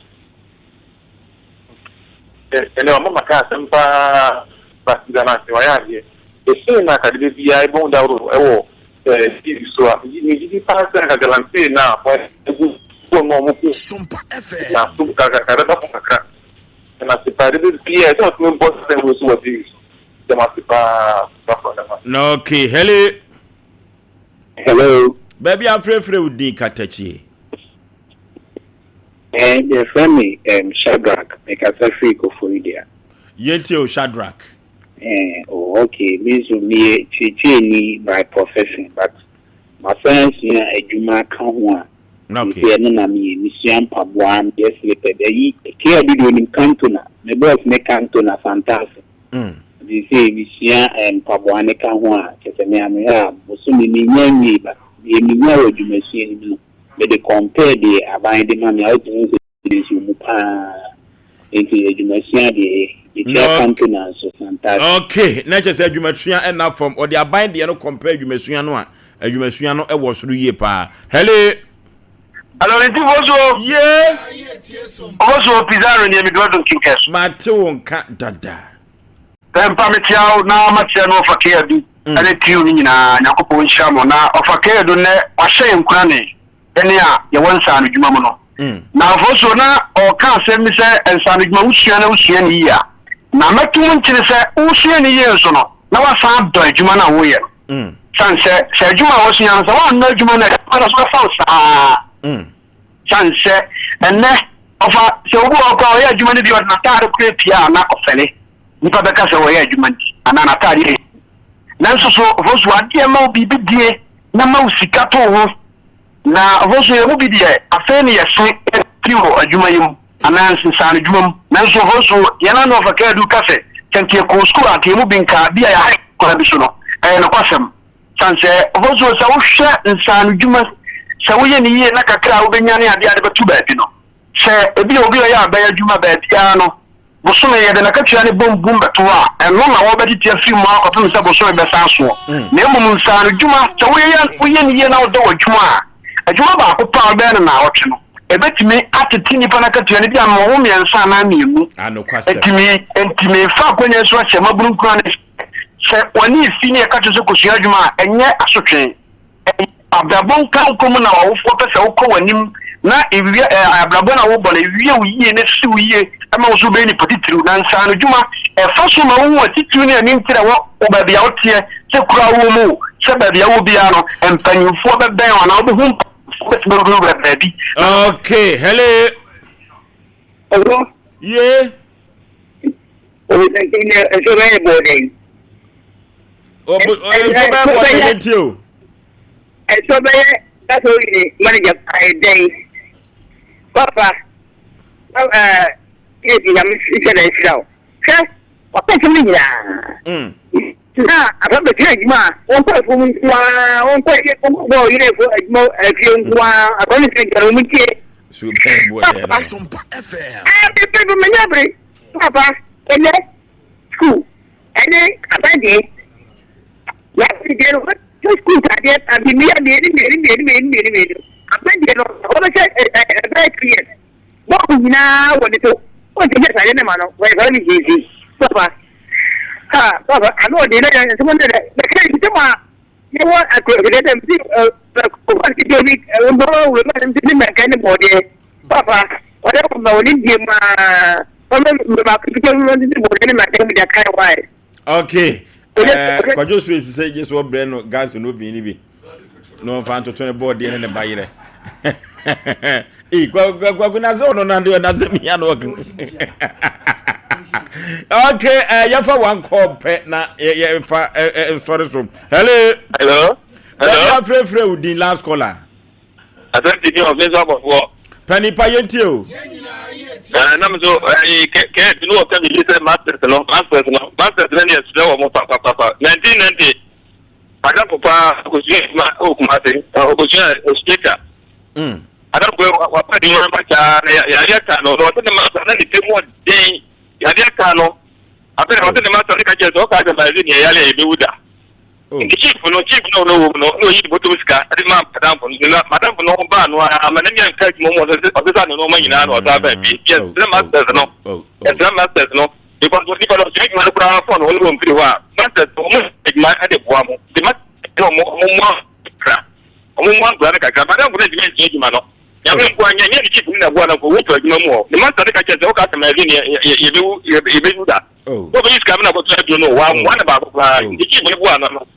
Ele mama ka sempa basida na se wayaje. Ese na ka de bia e bon dauro ewo TV so ni di pa ka galantia na po egu ko mo mo ko Sompa FM. Na su ka da ka. Na se pa de bia so to mo se wo so di. No okay, hello. Baby afrefre udin katachi. The family Shadrach make a free go for India. Yenti o Shadrach. Okay, means me by profession, but my friends here a Juma can one. Okay. Na mi mission pabuan yes sleeped. Yi care bi do nim kantona. Me boss me kantona fantastic. They say mission pabuan e kan ho a kese me ame ha boso mi nyanyi ba. E mi nya wo dwumasie ni no. Me de compare the aban de ma me out to so mu pa. Enti dwumasie de okay, na just say dwumasua enough from or the aban de no compare dwumasua no a dwumasua no e wo soro yie pa. Hello. Hello, it was yeah. Also, Pizarro near me, Gordon Kinkers. Mateo can't dada. Then Pamitia now much no for care do. And a tune in a Yakopo Shamo now of a care do ne or shame cranny. Any your one son with Mamono. Now, also now or can't send me say and son with Moussian year. Now, not 2 months say Ocean years or no. Now I found Doi Jumana Weir. Sunset, said Juma was young, so I know Jumana, Sunset, and then of a so walk away, Jumani, you are not out of great Pia, not of Feli. Nipa Becas away, Jumani, and Anatari. Nanso so vos wa dia ma obi bi die na ma usika to ho na vos ye obi die afa ne ye se tiwo adwuma yim anansi san adwuma nanso vos ye na no fa ka du kafe kenke ko school atemu binka bia ya ko bi so no no kwasem sanse vos sa wo hwe nsan adwuma sa wo ye ne ye na kakra wo benya ne ade ade betu ba bi no se ebi obi ya ba adwuma ba bia no bosome ye de na katua ne bom beto a eno na wo bedi tia film a opem se bosome be sanso na emum nsan adwuma so wo ye ne ye na wo do adwuma adwuma ba ko pa be na wotwe no ebetimi ateti nipa na katua ne bia mo wo miensa na miemu entimi fa kwanya so che maburu kura ne se woni fi ne katua so kosua adwuma enye asotwe ababon kan komu na wo fo pese wo ko wanim na ewie abrabo na wo bɔ na ewie wo yie ne si wo yie ama wo so be ni potitiru na nsa no dwuma e fa so ma wo titiru ne ani ntira wo ba bia wo tie se kura wo mu se ba bia wo bia no empanyufo be ben ona wo be hu be. Okay, hello. Hello. Yeah. Oh, thank you. So very boarding. So very boarding too. So very that's all the manager I day. Papa, yes, I'm sure. Sir, what can you mean? Now, about the change, ma, one point for me, 1 point for you know, if you want, I don't think I'm okay. Sompa FM. I'm the Papa, in the school, and then I did. Last year, what school I did, and the mere. I'm not very clear. What now? What is it? What is it? I didn't know. Where very easy. Papa. Papa, I know the other someone that the case is you want I could get them what to do with body. Papa, whatever my Indian okay. Kwajo space say just what brand gas no be no fan to 20 board in the buyer. Kwa kuna zo no ndio na zemi ya no. Okay, you for one call pet na sorry so. Hello. Hello. Hello. Free with the last caller. I think the new officer of what? Penny Payetio. Nam so ke no of them listen masters no masters is slow mo papa 1990. Ada papa ko je ma o kuma te o ko je speaker. Ada ko wa pa di ma cha ya ka no to ma na ni te mo den ya ka no apere o te ma to ka je so ka je ma ni ya le be wuda. Chief no yi boto ska adi ma madam no ba no amana mi an ka mo officer no ma nyina no ta ba bi yes the masters no because what people of check ma kura phone won won kiri wa masters mo ma ade boa mo the master mo gba ka ka madam go dey change ma no ya me ko anya ni chief na boa na ko wo to adwuma mo the master ka che o ka ta ma vi ni ye be da o be ska na ko to no wa na ba ko ba ni chief ni boa no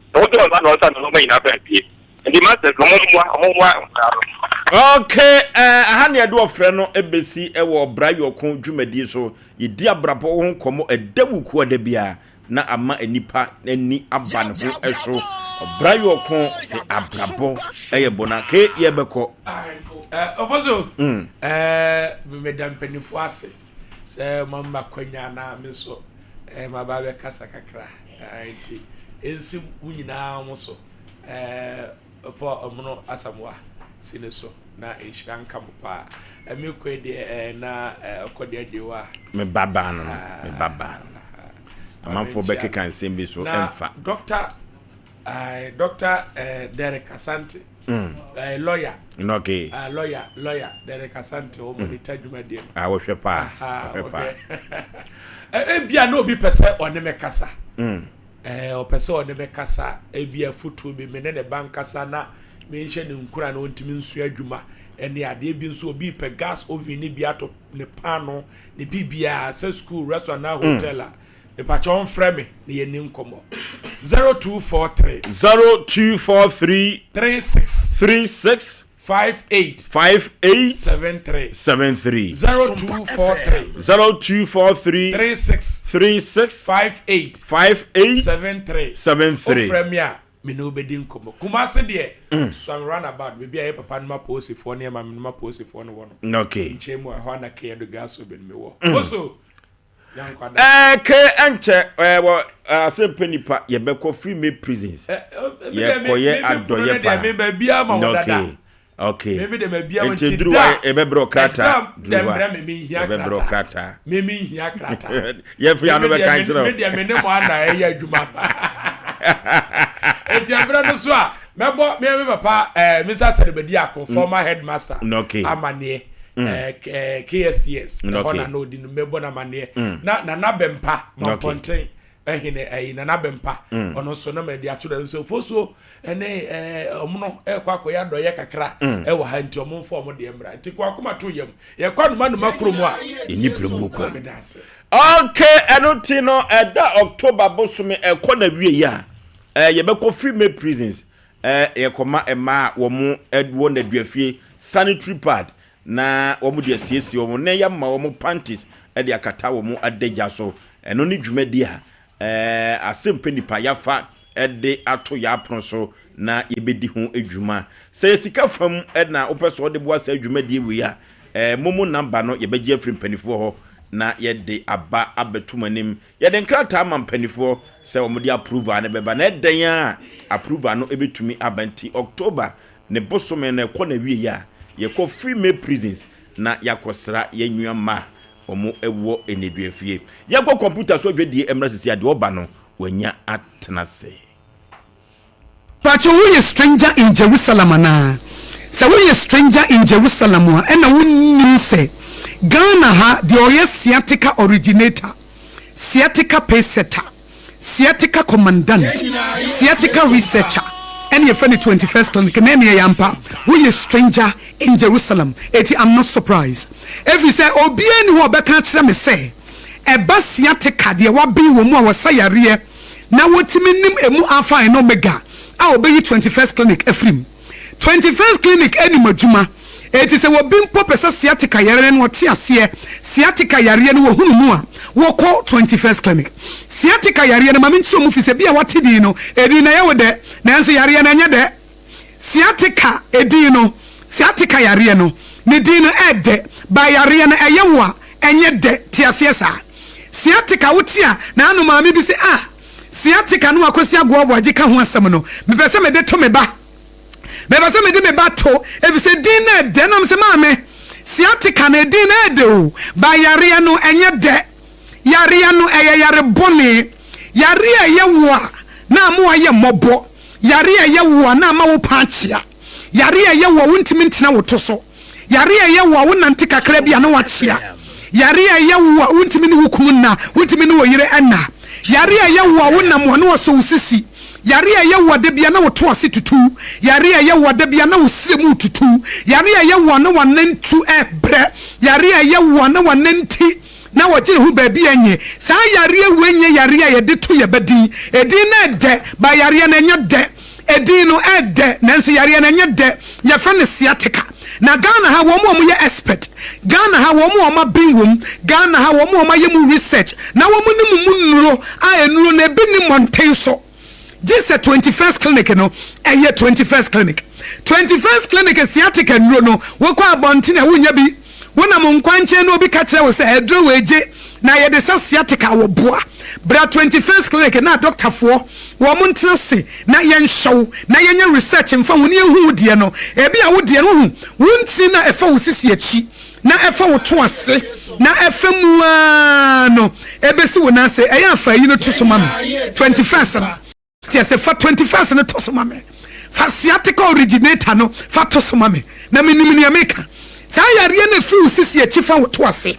okay, ahani ado ofre no ebesi ewo brayo kon dwumadi so yedi abrabo ho komo edawu ku adabia na ama enipa ani aba ne ho eso Brayo kon se abrabo eye bona ke ye beko ofoso me dam penifo ase se mama kwanya na me so maba be kasa kakra enti ensi wunyina mo so opo omono asamwa sine so na ehranka mo pa me kwede na okode ajewa me baba no amanfo beke kan sembi so emfa Dr. Derek Asante, lawyer. Okay. Lawyer Derek Asante, o monitor jumadi. Wo hwe pa. Bia no bi pese one me kasa. O pese one me kasa, bia futu bi me ne bankasa na me hye ne nkura na ontimi nsu adwuma. Ene ade bi nso obi pe gas oven ni bia to ne pano, ne bibia se school, restaurant na hotel. The patron frame ni yeni nkomo 0243 36 58 73 0243 36 58 73 frame ya me no bedi nkomo kuma se de so run about me bia papa no ma post for ne ma me no ma post for no wono okay nchemu ho na ke do gas oben me wo so ke enche asempe nipa ye beko female prisons ye koye adoye pa me ba bia ma wodada okay maybe de bia won ti druwa e be brokrata druwa me hia krata be brokrata me hia krata ye fi anu be kan chiro me de me ne mo ana e ya adwuma e de bra no so a mebo me papa Mr. Sadibedi akon former headmaster amane KSCS na no di no mebo na mane na bempa ma ponten ehine na bempa ono so na medi aturo so foso ene omono kwakọ ya do ye kakra wo ha nti omomfo omo de mra nti kwakọ to yam ye kwanu manu makromu a enyi promu ko okay enoti no eda October bosome ekọ na wie ya ye beko female prisons ye koma ema wo mu edwo na duafie sanitary pad na wo mu de asiesie wo na ya ma wo mu panties e de akata wo mu adagya so eno ni dwumadi a asempe nipa yafa e de ato ya apron so na yebedi ho adwuma se sika fam e na opeso de boa sa adwumadi we ya momu number no yebegye afri mpanifo ho na yede aba abetumanim yede nkrata ama mpanifo se wo mu de approve na beba na eden a approve no ebetumi abanti October ne bosome na ekọ na wie ya yekọ female prisons na yakosra yenwa ma omo ewo eneduafie yekọ computer so dwedie emrasisi ade oba no wanya atnase Pacho we stranger in Jerusalem na se we stranger in Jerusalem na wonnim se Ghana ha the oye sciatica originator sciatica pacesetter sciatica commandant sciatica researcher and your friend 21st clinic and any yampa we a stranger in Jerusalem I'm not surprised if you say obiani who obeka kire me say e ba sciatica de wa bin wo mu a wasayare na wotimi nim emu alpha and omega a obeyi 21st clinic efrim 21st clinic eni madjuma eti se wo bin popesa sciatica yare no te ase sciatica yare no wo hunu mu a wo ko 21st clinic sciatica yare no mame nso mu fi se bia wate din no edi na ye wo de na nso yare na nya de sciatica edi no sciatica yare no ne din no ede ba yare no eye wo a enye de te ase sa sciatica wotia na anu mame bi se sciatica no akosi agwo boaje ka ho asem no me pese me de to me ba me pese me de me ba to if se din na de no me se mame sciatica na din na de o ba yare no enye de yare no eye yare boni yare eye wo a na mo aye mobo yare eye wo na ma wo paachia yare eye wo wontimi ntina wo to so yare eye wo wonante kakra bia na wachia yare eye wo wontimi ne hukum na wontimi ne wo yire ana yare eye wo wonam ho ne wo so usisi yare eye wo de bia na wo to ase tutu yare eye wo de bia na wo semu tutu yare eye wo na wanantu ebre yare eye wo na wananti na wajire hu baabi anye sa yare wenye yare ye de to ye bedi edi na de ba yare na nya de edi no ede nanso yare na nya de ye fa ne sciatica na Ghana ha wo mo ye expert Ghana ha wo mo bring wom Ghana ha wo mo ye mu research na wo mu ni mu nuro a enuro na bi ni mountain so This a 21st clinic no. Eye 21st clinic. 21st clinic sciatica no no. Wo kwa abontin e wonya bi. Wona mo nkwanche no bi ka kire wo se edro weje na ye de sciatica wo boa. Bra 21st clinic na doctor fo wo mo ntase na ye nhyew na ye nya research mfa wo ne ehu de no. Ebi a wo de no hu. Wonti na efa wo sisi achi. Na efa wo to ase na efa mu no ebesi wo na se eya afa yi no to so mame 21st na ti ase fa 21st no to so mame fa sciatica originator no fa to so mame na minimini ameka sa yare na fi wo sisi achi fa wo to ase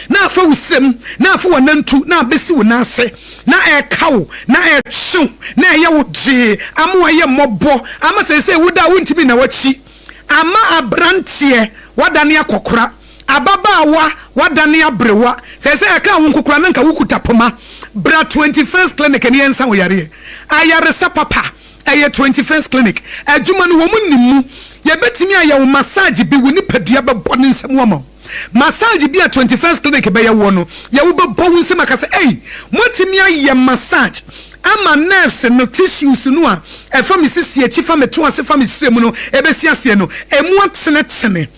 na afa wo sem na afa wo nantu na abesi wo na ase na ekawo na echu na eya wo je amo ye mobo ama se wo da wontimi na wachi ama abrantie wadane akokora ababaawa wadane abrewa sese aka won kokora nanka wukuta poma bra 21st clinic ne yensa wo yare ayare sa papa aye 21st clinic adwuma no wo munnimu ye betimi aye wo massage bi wo nipadua bebo ne nsem wo ma massage bi a 21st clinic be ye wo no ye wo bebo wo nsem aka se motimi aye massage ama nerves no tissues no a efa me sisi achi fa me to ase fa me sirem no ebesi ase no emu atene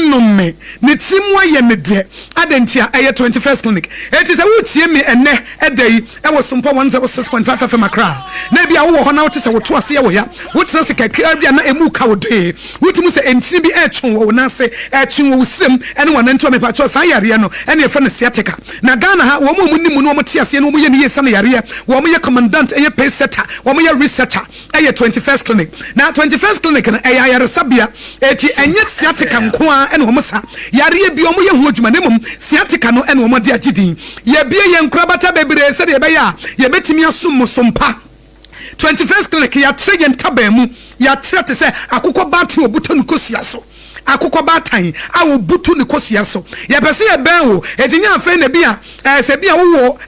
numme ne timu aye me de adentia aye 21st clinic it is a wutie me ene edai e wo Sompa 106.5 FM Accra na bia wo ho na wo tese wo to ase ye wo ya wo tese se kakra bia na emu ka wo de wutimu se entini bi etwon wo na se etwon wo sirem ene wo nanto me pa cho sa yare no ene efa ne sciatica na Ghana ha wo mu nimu no mo te ase no mo ye ne yesa na yare wo mo ye commandant eye pace setter wo mo ye researcher aye 21st clinic na 21st clinic na aye yare sabia eti enye sciatica nkoa ene wo sa yare bi omo ye hu adwuma ne mum sciatica no ene wo de agidin ye bie ye nkrabata bebre se de be ya ye betimi asum Sompa 21st clinic ya tre ye ntaba mu ya tre te se akukọ bati obuto nukosia so akukọ batan a obutu nukosia so ye pese ye ben o etinya afa na bia se bia wo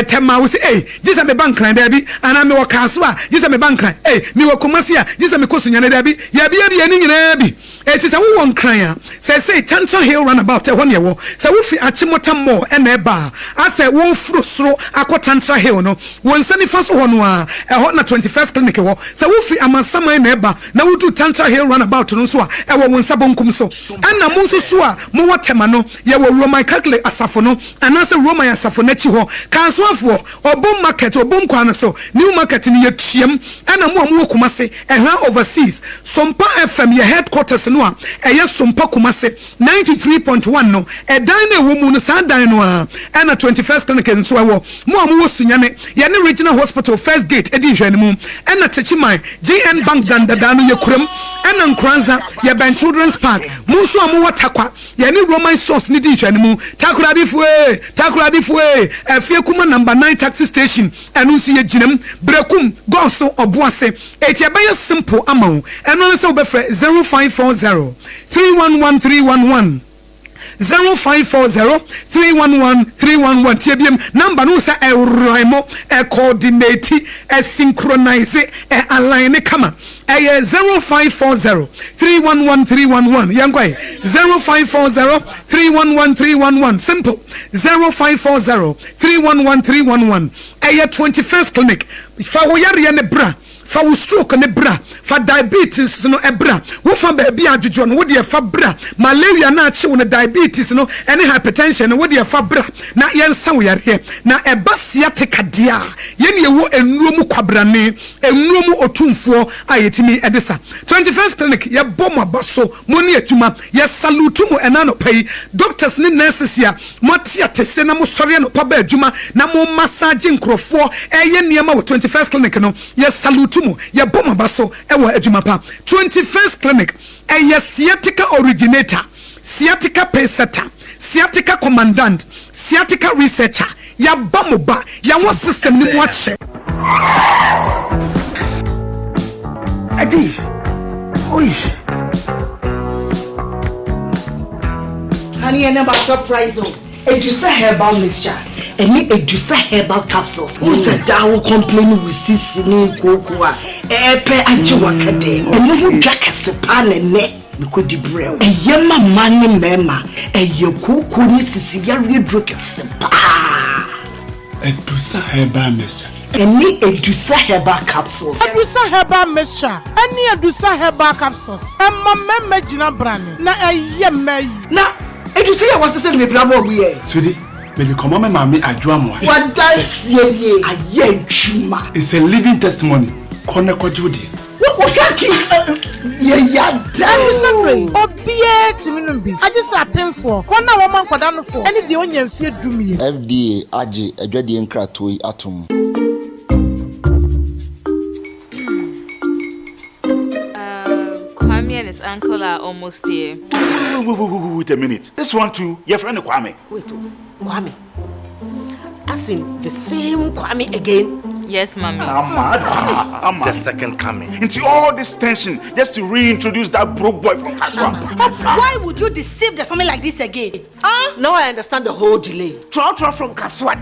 tema wo se jisa me bankran da bi ana me wo kaso a jisa me bankran me wo komasi a jisa me kosunya na da bi ya bia ni nyina bi eti se wo nkran a se Tanton Hill runabout e won ye wo se wo fi Achimota Mall e na eba a se wo furo soro akọ Tanton Hill no won sani fa so ho no a e ho na 21st clinic wo se wo fi Amansama na eba na wo du Tanton Hill runabout no so a e wo won sabonkum so ana mo so so a mo watema no ye wo Roman Catholic asafo no ana se Roman asafo na chi ho kansoafo obom market obom kwan so new market ni ye tuam ana mo Kumase e ha overseas Sompa FM ye headquarters no a eye Sompa Kumase 93.1 no e dan na wo mu no sa dan no a na 21st clinic nso a wo mo sunyane ye ne regional hospital first gate edi hwani mu na Techiman JN Bank dandada no ye kuram na Nkranza ye Ben Children's Park mu so mo watakwa ye ne Roman stores ni di hwani mu takuradifue afie kuma number 9 taxi station enu si ye ginam brekum goso obuase eti abaye simple amount eno se obefre 0540 311311 0540 311311 tiebiem number no sa roimo coordinate synchronize align kama 0540 311311 yankoi 0540 311311 simple 0540 311311 21st clinic fa wo yare ne bra fa wo stroke ne bra fa diabetes no ebra wo fa ba bia adwodwo no wo de fa bra malaria na ache wo ne diabetes no ene hypertension no wo de fa bra na yensa wo yare na eba sciatica dia ye ne wo enuomu kwabrane enuomu otumfo ayetimi edesa 21st clinic ye bom abaso mo ne atuma ye salute mo enano pay doctors ne nurses ya mo tiatese na mo sori no pa ba adwuma na mo massage nkrofo eye niema wo 21st clinic no ye salute ye bom baso ewa adwuma pa 21st clinic sciatica originator sciatica pacesetter sciatica commandant sciatica researcher ya bamoba ya wo system ni mo ache adi oi honey and about surprise Edusa herbal mixture any Edusa herbal capsules who said dawo complain with sisini kokua epe ajiwa kade ene hu dwaka sepa ne ko di brew eyema mane mema eyekoko ni sisi yare droke sepa Edusa herbal mixture Any Edusa herbal capsules. Edusa herbal mixture. Any Edusa herbal capsules. Emma meme jina brani. Na eyeme. Na Edusa ya wasese me bra mo ye. Sudi, me be come me mama adwa mo. What does ye aye chuma. It's a living testimony. Kone kwajudi. What kaki ye ya da. Edusa pray. Obie timinumbi. Aje sa penfo. Kona woman kwada no fo. Any de onye mfie dumi. FDA aje adwade nkratoyi atom. Kwame and his uncle are almost here. Wait a minute. This one too, your friend Kwame. Wait, Kwame. As in the same Kwame again? Yes, mommy. The second coming. Into all this tension just to reintroduce that broke boy from Kaswa. Why would you deceive the family like this again? Now I understand the whole delay. Trotro from Kaswa.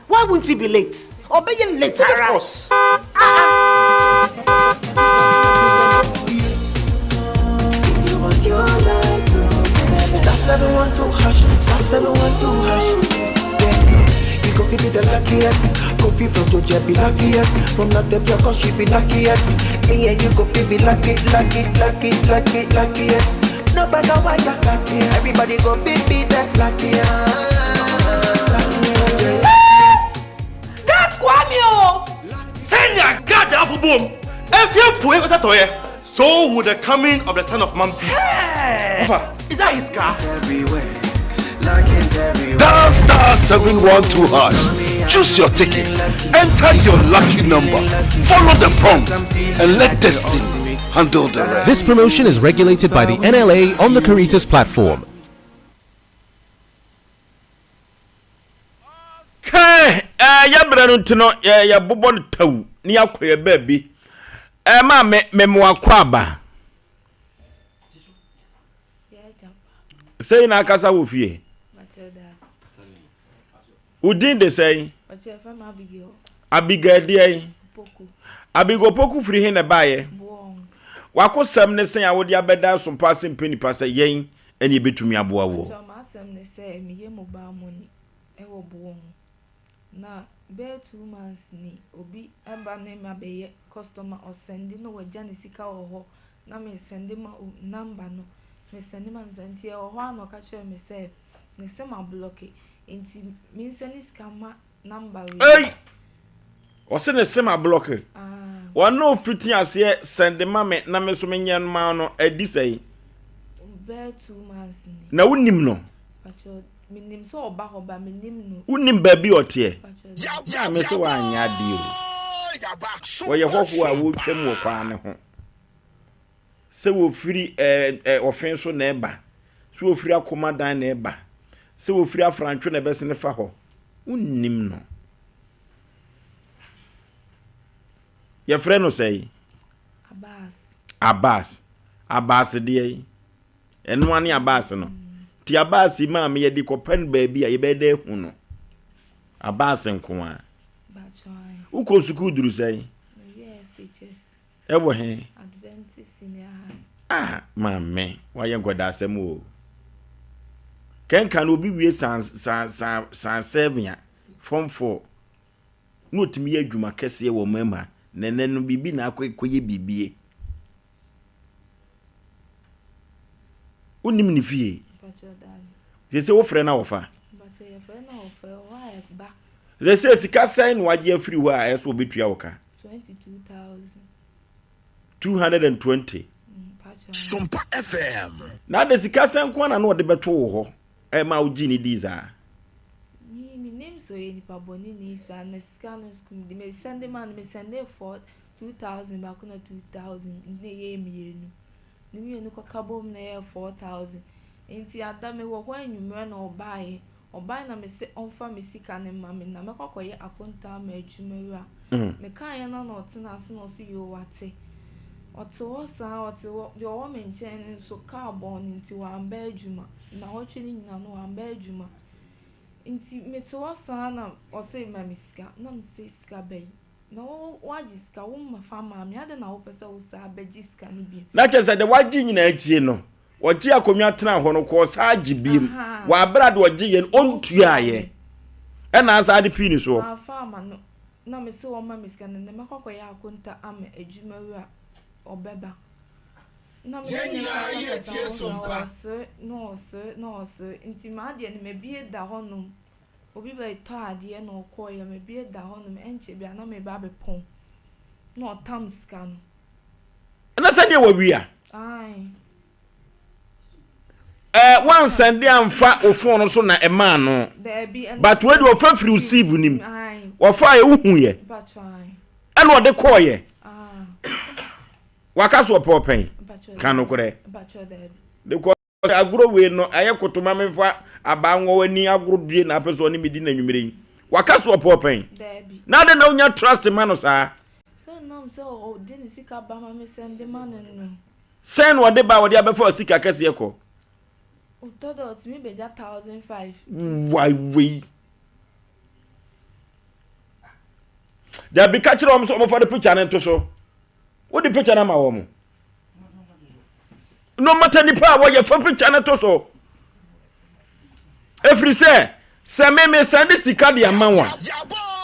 Why wouldn't he be late? Or be late? Of course. Star 712 hash, star 712 hash. You go be the luckiest. Coffee from Georgia be luckiest. From not the block, she be luckiest. Yeah, you go be luckiest. Nobody why you luckiest. Everybody go be the luckiest. That's Kwame. Send your God the apple boom. If you put it toy, so would the coming of the son of man be. Is that his car? Dial star 712 hash. Choose your ticket. Enter your lucky number. Follow the prompts and let destiny handle the rest. This promotion is regulated by the NLA on the Caritas platform. Ya branu ntino ya bobon taw ni akoye baby. Ma me mo akwaba. Say na kasa wo fie. Udin de say. Abigail dey. Abigo poku free he na baye. Wakosam ne sen awode abeda so pass mpeni pass yen ene betumi aboa wo. Asem ne say me ye mobile money e wo bo na be 2 months ni obi eba na ma be ye customer or send no waja ne sika wo ho na me send ma number no me send ma nzantie wo ho ano ka chere me say ne se ma block enti me send scam number we hey o se ne se ma block wa no fiti ase send ma me na me so me nyen ma no edi say be 2 months ni na wonim no minim so oba hoba minim no unim baby otie ya me so anya di o wo ye hoho a wo twem wo kwa ne ho se wo firi ofen so na eba se wo firi akoma dan na eba se wo firi afrantwe na bese ne fa ho unim no ye frɛ no sei Abbas de eno ani Abbas no ti Abbas ma me ye di kopen baabi a ye be de hu no Abbas nko a uko suku duru sei ewo he Adventist senior mame wa ye ngoda asem o ken kan obi wie san 7 form 4 no timi ye adwuma kese wo mama nene no bibi na akoye bibie unim ni fie se wo frɛ na wo fa se sika sign waje afiri ho a eso betua wo ka 220 Sompa FM na de sika sign ko na no de beto wo ho ma wo gini diza mi name so ye nipa boni ni sa na sika no school de me send man me send for 2000 ba ko na 2000 ne ye mienu ni mienu ko kabom na ye 4000 enti adame wo ho anwumre na obae na me se onfa me sika ne ma me na me kokoye aponta ma adwumawura me kan ye na na otena ase na so yo wate oto sa oto yo wo me nchen so carbon enti wa amba adwuma na ho twini nyina no amba adwuma enti me to sa na o se ma me sika na me se sika bai na wo waji sika wo ma fa ma me ade na wo pesa wo sa abaji sika ni bi na chese de waji nyina achie no oji akomia tena ho no ko sa agibiem wa brad oji yen ontua ye e na asa de pini so fa ma no na me so oma me scan na me kokko ya akonta am adwuma wi a obeba na me ye tie sompa no nti ma de ne me bie da honum obi be to ade na okọ ya me bie da honum enche bia na me ba be pon na otam scan na se ne wa wi a ai one send am fa ofon so na e ma no but we do fa free receive nim wo fa e hu ye and wo de call ye waka so popen kan okore de ko agro we no aye kotoma me fa abanwo wani agro due na peso ni medi na nwumire waka so popen na de na unya trust man no sa so didn't see ka ba ma me send the man no send wo de ba wo de abefa sika kase ko todo to me be 1,500 why we there be catch them so for the picture and to so what the picture na ma wo mo no matter ni pa wo ye for picture and to so every say me send sika de amanwa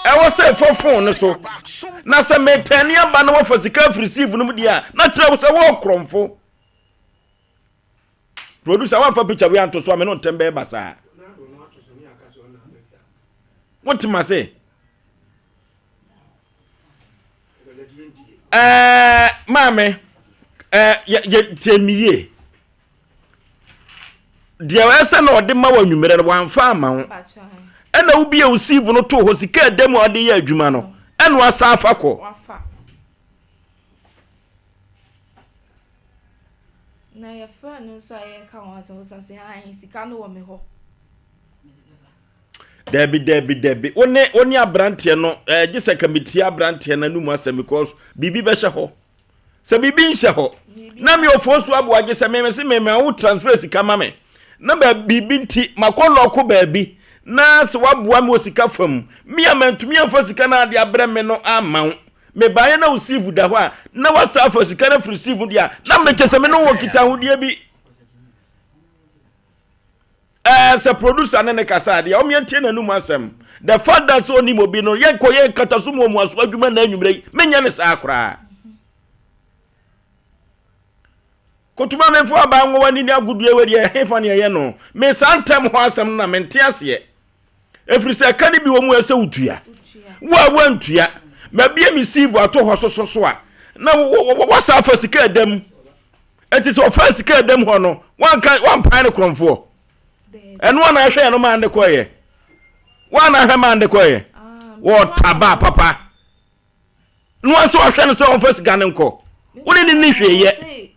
e wo say for phone so na say me tani aba na wo for sika receive no dia na tire wo say wo kromfo producer one for picture we anto so me no tembe basa what ma say mame ye temiye dia we say na ode ma wa nwumere no wan fa ma ho e na wo bia receive no to ho sika dem ode ye adwuma no e no asa afa ko na ya fa no so aye ka won so say han sika no wo me ho debi oni abrante no gise committee abrante na numu asem because bibi be hye ho se bibi nhye ho na me ofosu abo agise me se me wo transfer sika ma me na ba bibi nti makolo ko baabi na se waboa me osika fam me amantumi amfa sika na ade abre me no amaw me baye na receive da ho a na wasa fa sika na receive dia na me chese me no wo kita ho dia bi as a producer na ne kasa dia o me ntie na numu asem the fact that so ni mo bi no ye koye katasumo mu aso adwuma na anwumre menya ne sa akra kotuma me fo aba nwo wani ni agudu eweri e hefa ne ye no me santem ho asem na me nte ase every say kan bi wo mu ese utua wa ntua ma bia mi sieve ato ho so a na wasa fa sika dem enti so fa sika dem ho no wan pan ne kromfo enu na hwe no ma ande koye wan na hwe ma ande koye wo taba papa no so hwe no so on fa sika ne nko woni ni hwe ye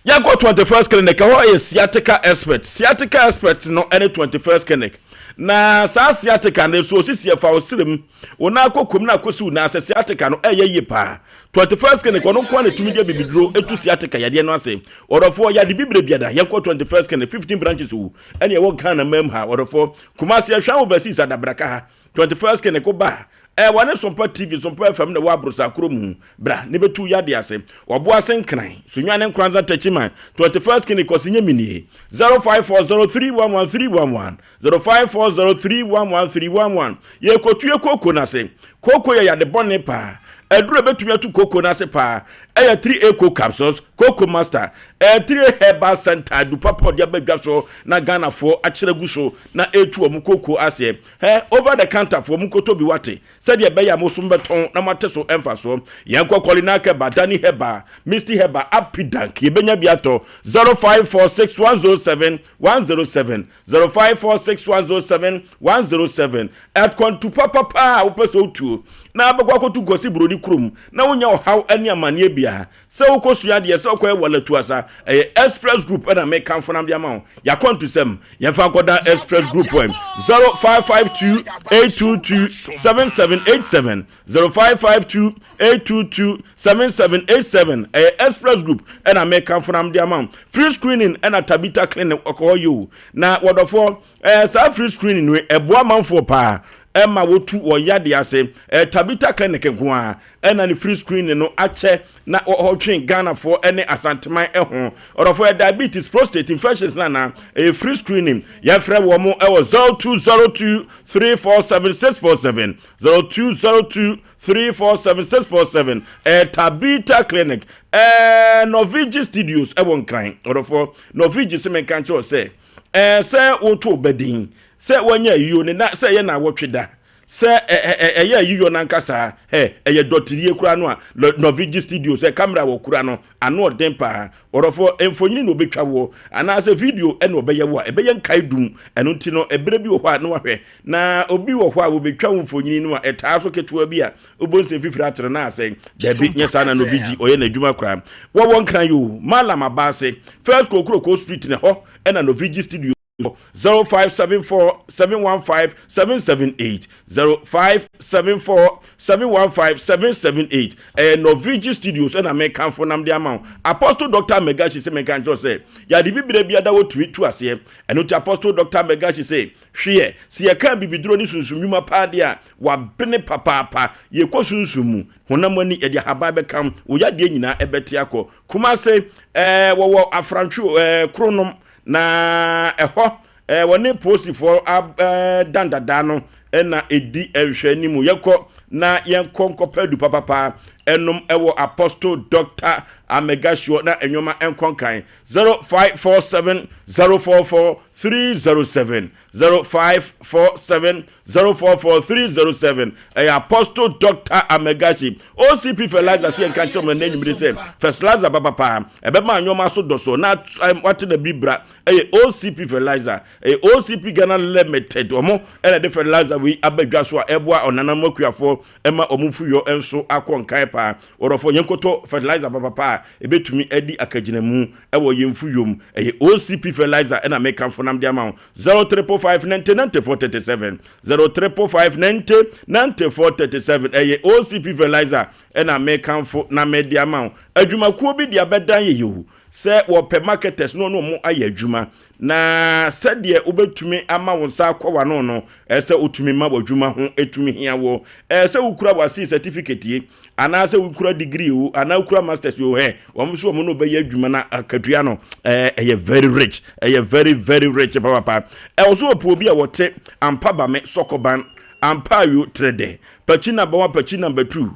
ya go 21st clinic ho is sciatica expert no any 21st clinic na sa sciatica na so sisi fa osirem wona akokom na akosi na sciatica no ye pa 21st clinic wono kwa na tumi dia bibidro etu sciatica yade no ase orofo yade bibre biada yenko 21st clinic 15 branches wu ene ye wo Ghana mem ha orofo kumasi ahwa overseas adabraka ha 21st clinic ko ba wane Sompa TV Sompa FM na wabrosa kromu bra ne betu yade ase obo ase nkran sunwane nkranza tachiman 21st clinic osinye minie 0540311311 0540311311 ye kotue koko na se koko ye yade bonne pa eduro betumi atu koko na se pa 3 eco capsules koko master 3 herbal center du papa dia badwaso na Ghana fo akyeregu so na etu omu koko ase over the counter fo mu koto bi wate said ye beya mo so beton na mateso emfaso yenko kolina ke badani heba misty heba apidank ye benya biato 0546107107 0546107107 at kontu papa upeso tu na abagwa kotu gosi brodi krum na wonya ohaw ani amane bia se ukosua de se okoye walatu asa express group na make kan fonam dia ma ya kontu sem yemfa koda express group 0552822787 0552822787 express group na make kan fonam dia ma free screening na tabita clinic okoyo na wodofo sa free screening we eboa manfo pa Emma wotu wo yade ase Tabita clinic nkoa ena ni free screen no ache na otwen Ghana for ene asanteman ho orofo diabetes prostate infections na free screening ya frɛ wo mo 0202 347647 0202 347647 Tabita clinic Novigi studios won kan orofo Novigi se men kan cho se se woto bedin se wanya yiyo ne na se ye na wotweda se eye yiyo na nkasa eye dotirie kura no a Novigi studio se camera wo kura no ano odempa orofo emfonyini no betwa wo ana se video ene obeye wo a ebeye nkai dum eno nti no ebere bi wo ho a no wahwe na obi wo ho a wo betwa wo mfonyini no a etaa so ketua bi a obonse fifiri atere na ase dabi nyesa na Novigi oye na adwuma kura wo won kan yo malam abase first kokro street ne ho ena Novigi studio 0574 715 778 0574 715 778 Novigi Studios and American for nam dia ma Apostle Dr. Megachi say mekan jo say ya di bibire bia da wotumi tu ase eno ti Apostle Dr. Megachi say hwe se ye kan bibiduro ni sunsumuma pa dia wa bene papa ye ko sunsumu honam ani e dia haba be kam wo ya de nyina ebete akọ kuma say wo afranchu kronom na eho woni post for dandada no na edi ehwani mu yekọ na yenko nkopadu papa enum ewo Apostle Dr. Amegasho na enyoma enkonkan 0547 044 307 0547 044 307 Apostle Dr. Amegashi OCP Fertilizer si enkan choma na enyimire se Fertilizer papa ebema anyoma so doso na wate na bibra OCP Fertilizer OCP Ghana Limited omo ena de fertilizer we abadwa so eboa onanam akuafo ema omufuyo enso akonkan pa orofo yenkoto fertilizer papa ebetumi edi akaginamu ewo yemfuyom OCP Fertilizer ena make for nam dia 0345909437 0345909437 OCP Fertilizer ena make for na media ma adwumakuo bi dia bedan yehu se wo pe marketers no mo aye adwuma na sɛdeɛ wobɛtumi ama wo nsa akɔwa no sɛ wotumi ma wadwuma ho etumi hia wo sɛ wukura wasi certificate yi ana sɛ wukura degree wo ana wukura masters wo wɔn so wɔn no bɛyɛ adwuma na akatua no very rich very very rich papa also opo bi a wɔte ampa ba me sokoban ampa yo trade pachi number 1 pachi number 2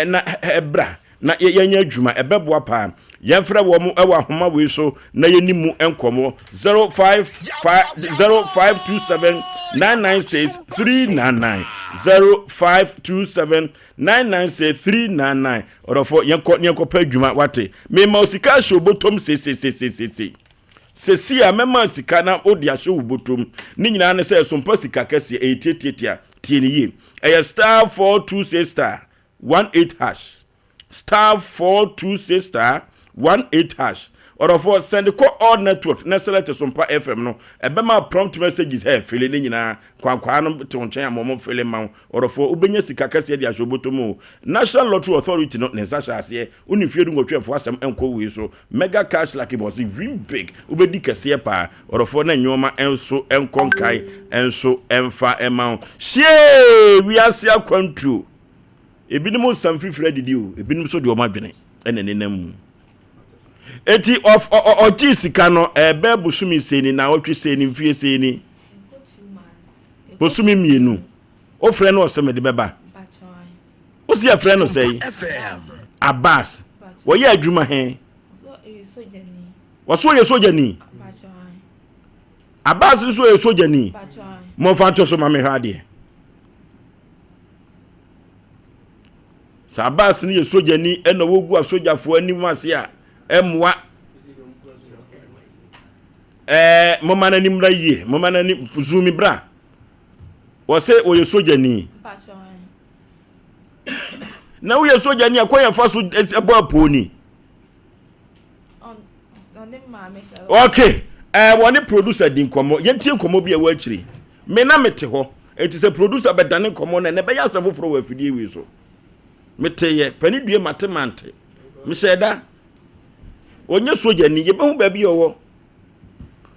na ebra na yenya adwuma ebɛboa pa yɛmfrɛ wɔ mu ɛwɔ ahoma wei so na yɛnimu enkomo 0527 996 399 0527 996 399 orofo yenko pa adwuma wate me ma osika hye obotom se a mema sika na odi ahye obotom ni nyina ne sɛ sompa sika kɛse etietia tie ne yi star 426 star 18 hash star 426 star 18 hash or for send call all network na select Sompa FM no ebema prompt messages fele ni nyina kwankwa no tonchen amom fele ma or for ubenya sika kase dia shobotomo National Lottery Authority no nsa hyase unifiedu ngotwefo asem enko wi so mega cash like boss win big ubedi kase pa or for na nyoma enso enkonkai enso emfa ema she we asia kwantu ebinim sam fifre didi o ebinim so de o madwene enenenam eti of sika no ebe busumi seni na otwe seni mfie seni busumi mienu o frɛ no oseme de beba o si frɛ no sei Abbas wo ye adwuma he wo so ye ni Abbas so ye sojani mo fanto so ma me hade Abbas ni sojani ena wogu asojafo anim ase a emwa momana ni mra yie momana ni zumi bra wo se o ye sojani na wo ye sojani akoya fa so ebo aponi okay woni producer din komo yentie komo bi e wa akiri me na mete ho enti se producer bedane komo na be ya asafoforo wa afidie wi so meteye pani due matemante miseda onye sojani yebehu baabi owo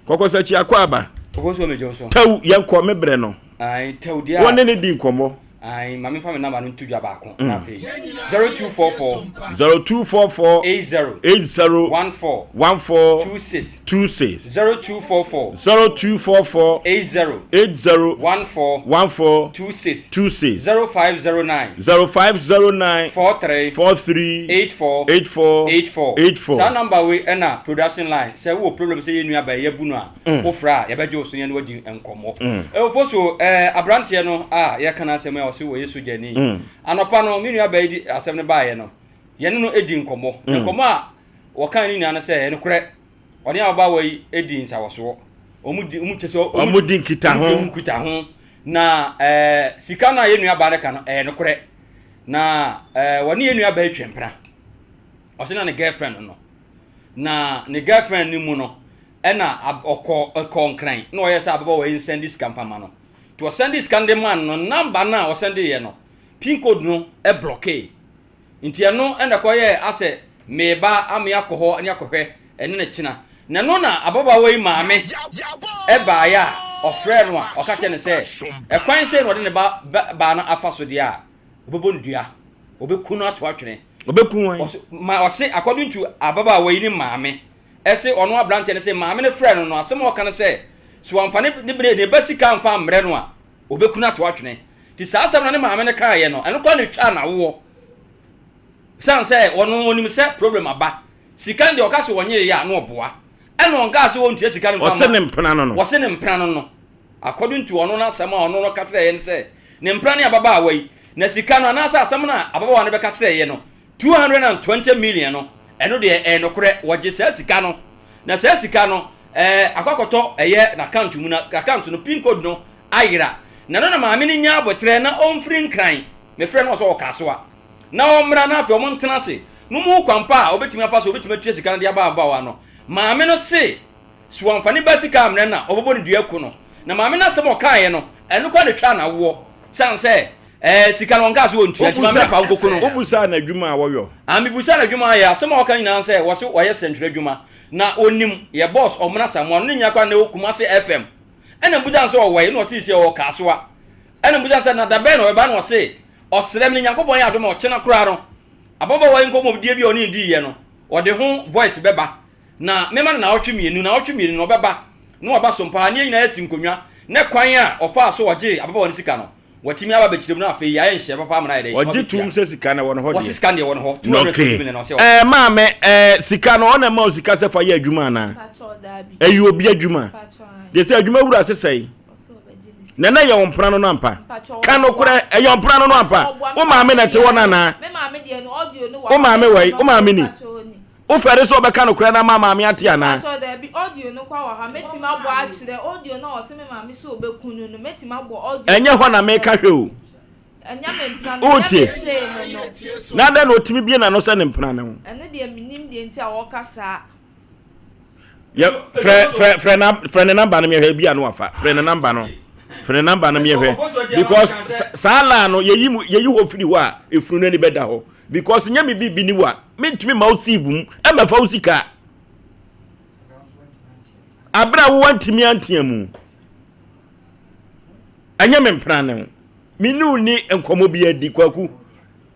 kokosachi akwaba kokoso mejoso taw yanko mebre no ai tewdia won ne di nkomo ai mami fa me number no tudwa ba ko na fe 0244 80 26 0244 80 26 0509 43 84 sa number we na production line say wo problem say yenu aba ye bunu a wo fra ye beje osunya no wadi enkomo foso abrante no ye kana asem ya so wo yesu jani anopa no minu aba di asem ne ba ye no ye no edi enkomo a wo kan ni na say ye no kure oni aba we edi nsawoso omu teso omu di nkita ho na sika na yenu aba ne ka no no kure na woni yenu aba etwempra osina ne girlfriend no na ne girlfriend ni mu no na okọ nkran na oyesa ababa we send this campaign no to send this man no number na o send ye no pin code no blockade nti eno na koye ase meba ame akoho ani akohwe ene na china na no na ababa we maame ba ya ofre no a okake ne se ekwan se no de ne ba na afaso dia obebo ndua obeku no ato atwene obekun ma ose according to ababa we ni maame ese ono abrante ne se maame ne frɛ no asem o kan se so amfane ne bre ne basika amfa amre no a obeku no ato atwene ti saa asem na ne maame ne kan ye no eno kwa ne twa na wo san se ono onim se problem aba sika ndi okase wonye ya na oboa eno onka se won tie sika ne ose ne mpena no according to ono na asem a ono no katre ye ne se ne mpena ne ababa we na sika no na asem na ababa wa ne be katre ye no 220 million no eno de enokure woje sika no na sika no akwakoto eye na account mu na account no pin code no ayira na no na maame ni nya abotre na omfri nkran me frɛ no so okasoa na omra na afi omontena se no mu kwampa obetimi afa so obetimi atue sika no de aba wa no maame no se so amfani ba sika amre na obobo ne dua ku no na maame na se mo kae no eno kwa ne twa na wo san se sika no nka so wontu maame pa nkoko no obusa na adwuma a woyo ami busa na adwuma ya se mo kan nyina se wo se wo ye sentre adwuma na onim ye boss omna samwa no nya kwa na okumase fm ena buja se wo we no se se wo kasoa ena buja se na da be no we ba no se osrem ni nyankopon ya adoma o chena kura no ababa wa nkomo die bi oni di ye no o de ho voice beba na mema na otwemienu no beba no aba sompa ne nyina esi nkonwa ne kwan a ofa so oje ababa woni sika no watimi aba bekirem na afi ya enhye papa amna ide oje tum se sika na wono ho de wo sika de wono ho 200 million no se maame sika no ona ma sika se fa ya adwuma na eyi obi adwuma de se adwuma wura sesai nana ya wompra no ampa kano kura ya wompra no ampa o maame na te wona na me maame de no audio no o maame wai o maame ni o fere so be kano kura na maame ate ana so there be audio no kwa wa ha metima abo a kire audio no o se me maame so obekunu no metima abo audio enye ho na me ka hwe o enya me mpna no na da no otimi bie na no se ne mpna ne ho ene de minim de nti a wo kasa ya fre na number na me hwe bia no afa fre na number no fre number na me hwe because sala no yeyi ho firi ho a efunu no ni beda ho because nyame bibi ni wa mentumi ma osivu e ma fa usika abra wo wantimi antiamu anya me mpra ne minu ni enkomo bi adi kwaku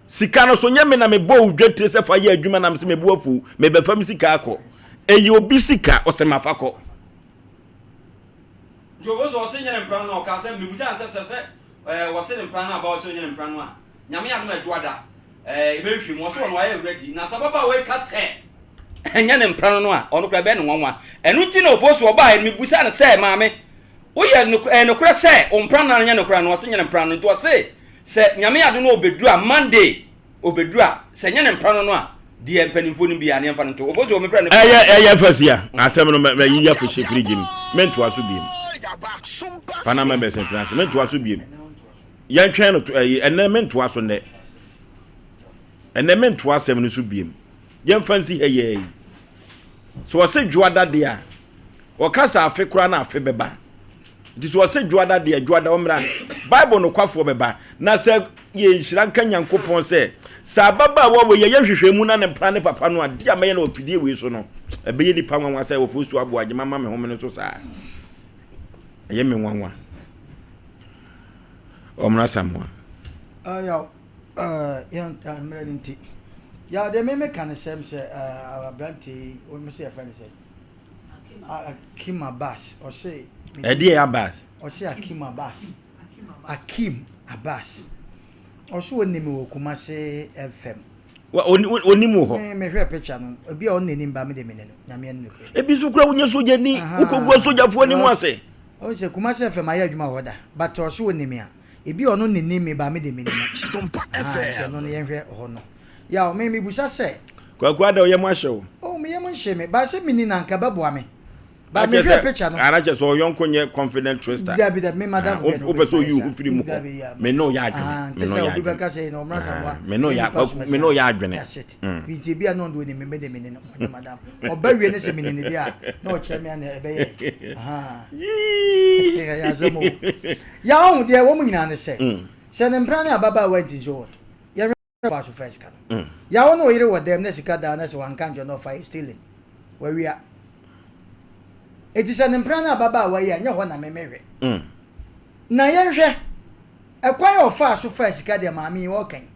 sika no so nyame na me bo udwete se fa ye adwuma na me se me bo afu me be fa mi sika akọ eyi obi sika o se mafa kọ jogo so se nyane mpra no ka se me busa se wo se mpra no aba wo se nyane mpra no a nyame ya no aduada ebehwi mo so no aye ready na sababa we ka se enya ne mpra no a ono kra be ne nwanwa enu ti na ofosu oba aye me busa ne se maame wo ye no kra se o mpra na nya no kra no so nya ne mpra no to se nyame ya do no obedu a monday obedu a se nya ne mpra no a die mpanimfo no bia ne mfa no to ofosu o me fra ne eye fasia asem no me yi ya fo shefri gim mentu aso biem panama be sentrance mentu aso biem yan twen no ene mentu aso ne ene mentu asem no so biem yan fancy heye so wose djuada de a o kasa afe kura na afe beba ndi so wose djuada de djuada omra bible no kwafo beba na se ye nhira kan yankopon se sa baba wo ye hwehwemu na ne mpra ne papa no ade amaye na ofidie we so no ebe ye nipa nwanwa se wo fosu abo agye mama me home no so sa ye me nwanwa omra samwa ya I'm ready to. Yeah, they may make an same say Branty, what must say a friend say? Akim Abbas, or say, Eddie Abbas, or say Akim Abbas, Akim Abbas, or so a name will come say FM. Well, only more. May hear a picture, be on the name by me. Yamian. A piece of ground, you're so jenny, who could go so for anyone say. Oh, say, Kumasa FM, I had my order, but or so name here. It be on only name me by me. Sompa FM. On the end or no. Ya maybe busa say kwakwada ye masho me yam sheme ba se mini na nka baboa ba me hwe picture no ara che so yonko nye confident twister da bi da me madam forget o be so you who free mu me no ya adwene me no ya adwene ka say no mra samwa me no ya adwene bi je bia no ndo ni me de mini no madam o ba wie ne se mini ne dia na o chere me na ebe ye ya zamo ya on de wo mu nyina ne se se ne mpra na baba went is old pass first can. Ya ono ire with them nesika da na se wan kan jo no fire stealing. Where we are. It is an imprana baba wa ya nya ho na memehwe. Na ye hwe. Ekwan of fast first ka de maami wo kan.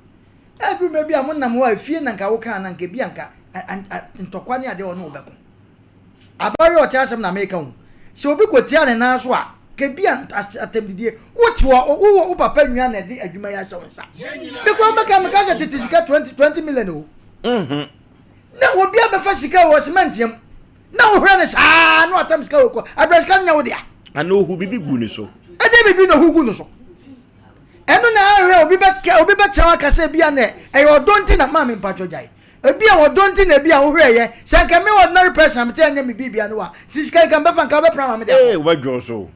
Egu me bia mo na mo afie na nka wo kan na nka bia nka ntokwa ne ade ono obeko. Abari o tiasem na make hu. Se obi kotia ne na so a kebian atemdidie wo papa nua na de adwuma ya shonsa because meka se titisika 20 million o na obi abefa sika wo cement yam na wo hwe ne saa no atam sika wo ko abraska nya wo dia ana ohu bibi gu ni so ade bibi no hu gu no so eno na hwe obi be chawa kase bia na e odonti na ma me mpacho jai ebi a odonti na bia wo hwe ye se nka me ordinary person me tanya me bibia no wa tisika kan befa nka be prama me dia wadwo so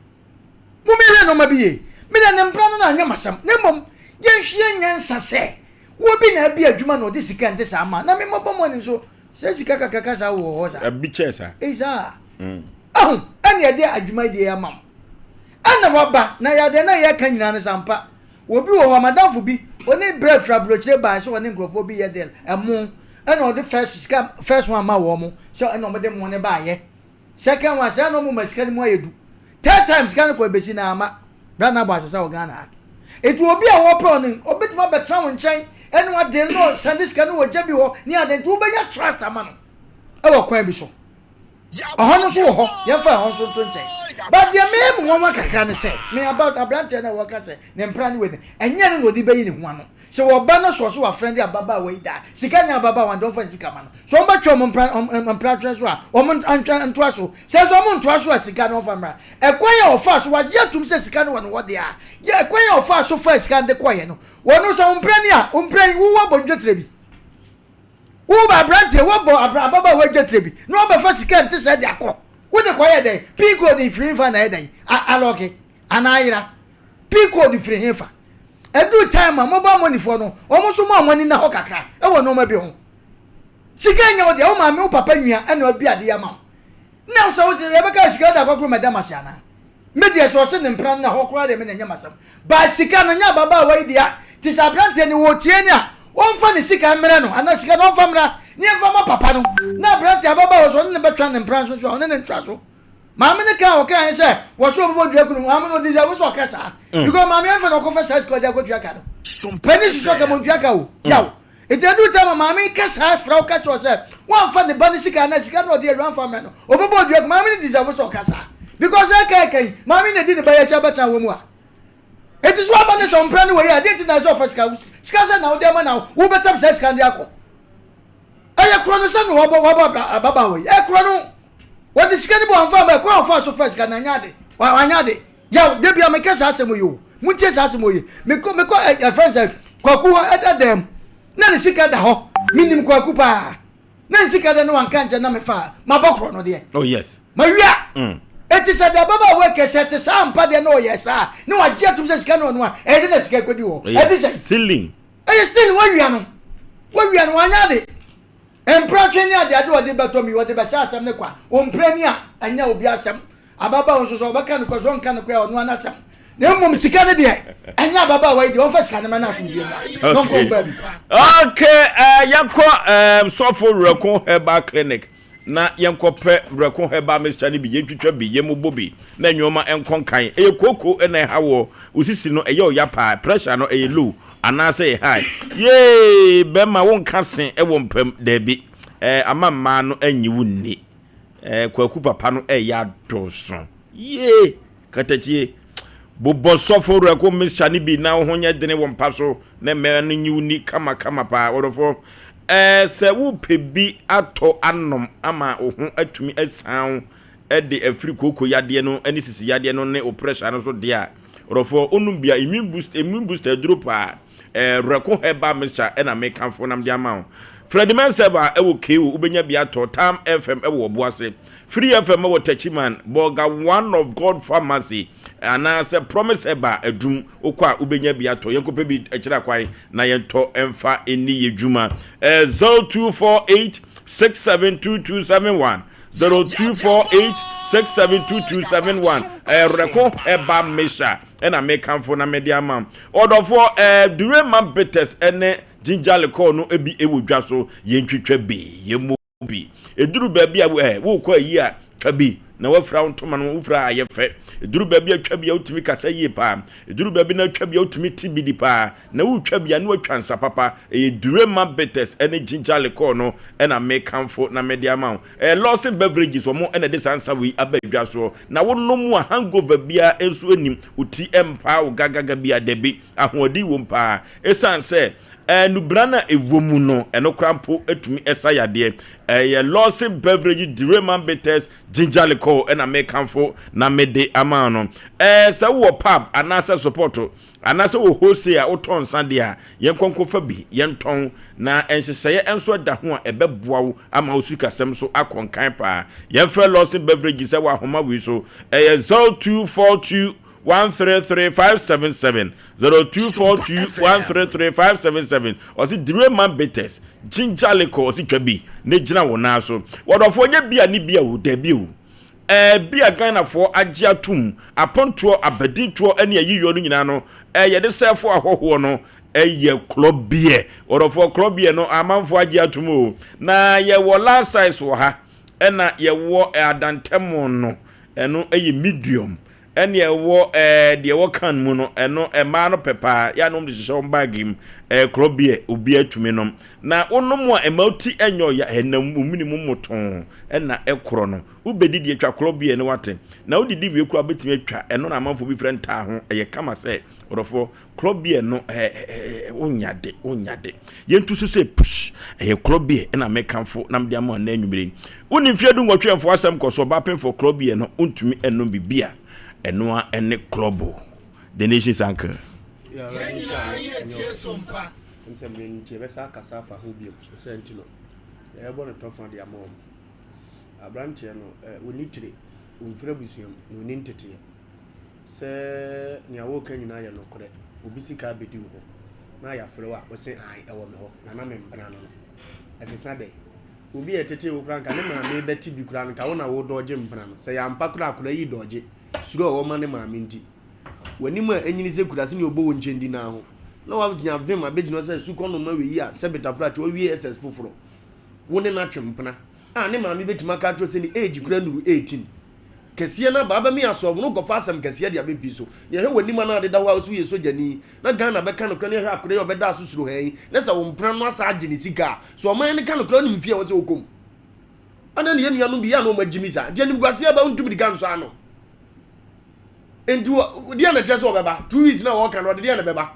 mumire no mabiye me na ne mpra no na anya masam ne mom yenhwie nyansa se wo bi na bi adwuma no de sika nte sa ma na me mobom ani so se sika kakaka sa wo ho sa bi chesa isa ani ade adwuma de ya mam ana waba na ya de na ya kan nyina ne sampa wo bi wo madafo bi oni bread fra brochire ba so oni ngrofo bi ye del emu ana o de first one ma wo mo so ana o de mo ne ba ye second one say no mo masika ni mo ayedu 10 times kan ko besi na ama brana ba sasa ogana etu obi a wo pro ni obetuma betra won chen enu ade no sandiska no woja bi ho ni ade tu be ya trust ama no e wo kwan bi so oho no so ho ye fa ho so to chen but dia me mo ma kakra ne say me about abrante na wo ka say ne mpra ni we enye ne ngodi be yi ne ho ano se wo ba no so wa friend ababa we da sika nya ababa wan don fa sika ma no so mba twa mo mpra twa so a o mo ntwa so se so mo ntwa so a sika no fa mra ekwan ya ofa so wa je tum se sika no wo de a ye ekwan ya ofa so fa sika de kwaye no wo no so mpra ni a mpra wo wa bonje trebi wo ba brante wo bo ababa we je trebi no ba fa sika nte se de akọ wo de kwaye de piko de free fa na de aloke anayira piko de free fa every time mobile money for no almost more money na hokaka e wo no ma bi ho sika nya wo de o ma me o papa nwia e na obi ade ya ma na so wo e beka sika da kokro madam asiana me de so se ne mpran na hokro de me na nya masam ba sika na nya baba wa dia ti sa brante ni wo tie ni a won fa ne sika mre no ana sika no fa mra ni fa ma papa no na brante baba wo so ne betwa ne mpran so so ne ntwa so mama ne ka o kan se wo so bo dua kunu mama no dija wo so kasa because mama en fa no ko fa size ko dia ko dua ka no pani so ka mo dua ka o yaw e de du ta mama kasa fra o ka cho se wo fa ne bani sika na sika no de ran fa me no o bo dua ko mama ne dija wo so kasa because e kai mama ne di ne ba ya cha ba cha wo mu a it is what bani so mpra ne we ya de ti na so fa sika sa na o de ma na wo betam size ka ndi akọ aya kro no sa no wo baba we e kro no what is going to be on kwa fa so first kana nyade wa nyade ya de bia me kesa asemo yo muntie sa asemo ye me ko friends kwaku eda dem na ne sika da ho minim kwaku pa na sika da no anka nje na me fa mabokro no de oh yes ma wia eti sa da baba we kesa te sa ampa de no yes ah no agye tum se sika no no a e de na sika kodi wo e de se stealing e stealing wa wia no anyade empratweni ade ade ode beto mi ode be sa asem ne kwa omprani a anya obi asem ababa won so obaka ne kwazo nka ne kwa ono anasem na mmom sika ne de anya ababa wa de on fa sika ne na aso bi na don ko baby okay yakọ sofo reko herbal clinic na yenkope breko heba mixture ni bi yentwitwa bi yemubo bi na nyoma enkon kan koko na hawo usisi no eye oyapa pressure no low anase high ye bema won kasen wo mpam da bi amamma no anyi wunni kwaku papa no ya doso ye katachie bobo sofo reko mixture ni bi na ho nya dene wo mpaso na me no nyi wunni kama pa orofo se wo pebi ato anom ama ohun atumi asan de afri koko yade no ani sisi yade no ne operation no so de a orofo onum bia immune booster drop a reko heba mixture na make am for nam de ama Freddy Manseba ewo kewu ubenya bia to Tam FM ewo boase Free FM ewo Tachiman Boga one of God Pharmacy anase Promise eba edum okwa ubenya bia to yenkope bi ekira kwai na yento emfa eni yedwuma 0248 672271 0248672271 reko eba mesha na make am for na media mam order for dure man betes ene ginger lecor no ebi ewodwa so yentwitwa be yemu bi eduru ba bia wo kwa yi a twabi na wafra ntoma no wufra ayefe eduru ba bia twabi a utimi kasa yi pa eduru ba bi na twabi a utimi tibidi pa na wo twabi a no atwansa papa edure ma betes ene ginger lecor no na make am for na media man Lawson beverages omo ene de sansa wi abadwa so na wo nomu a hangover bia enso anim uti empa wo gagaga bia debi ahodi wo mpa esanse nubrana ewomu no eno krampo etumi esayade Lawson beverage Direman Betes ginger licor na make amfo na mede amano se wo pub anasa support anasa wo wholesale oton sande a yenkonko fa bi yenton na enhyehyeye enso da ho a ebeboa wo ama osuka sem so akonkan pa yenfre Lawson beverage se wa homa wi so 0242 133577 0242133577 osi Direman Betes ginger licor osi twabi ne gina wona so wodofo nya bia ni bia wo da bi wo bia Ghana for agya tum aponto abadinto ene ayiyo no nyina no yede sefo ahoho no ye club beer wodofo club beer no amanfo agya tum o na ye wo last size wo ha ena ye wo adantemo no eno medium ene ewo de wo kan mu no eno ema no pepa ya no de hyehyɛ bagim club beer obi atumi nom na onom a emauti enyo ya enam minimum moton ena ekoro no ubedidi atwa club beer ne wate na udidi wie kura betimi atwa eno na amanfo bi frɛ nta ho kama sɛ orofo club beer no onyade yentu so sɛ push club beer ena mekanfo nam de ama na anwumire uni fiadu nwotwemfo asɛm kɔso ba pemfo club beer no untumi enom bibia Enoa ene club the nation's anchor. Suro wo mane ma minti wani ma enyini se kurase ne obo wonchendi na ho na wa nya vem abegino se su kono ma we yi a se betafra o wi ss foforo woni na twempena ne ma me betima ka tro se ni age kura nuru 18 kesiye na baba mi asovo no go fasam kesiye dia bebi so ne he wani ma na de da wa so ye sojani na Ghana be kan kura ne he akure yo be da so suro he na se wo mpena no asa agye ni sika so o man ne kan kura ni mfie wo se okom ana ne yenu bi ya no ma jimisa dia ni gwase ba untumi di ganso ano into dia na cheso obeba 2 weeks na work and dia na beba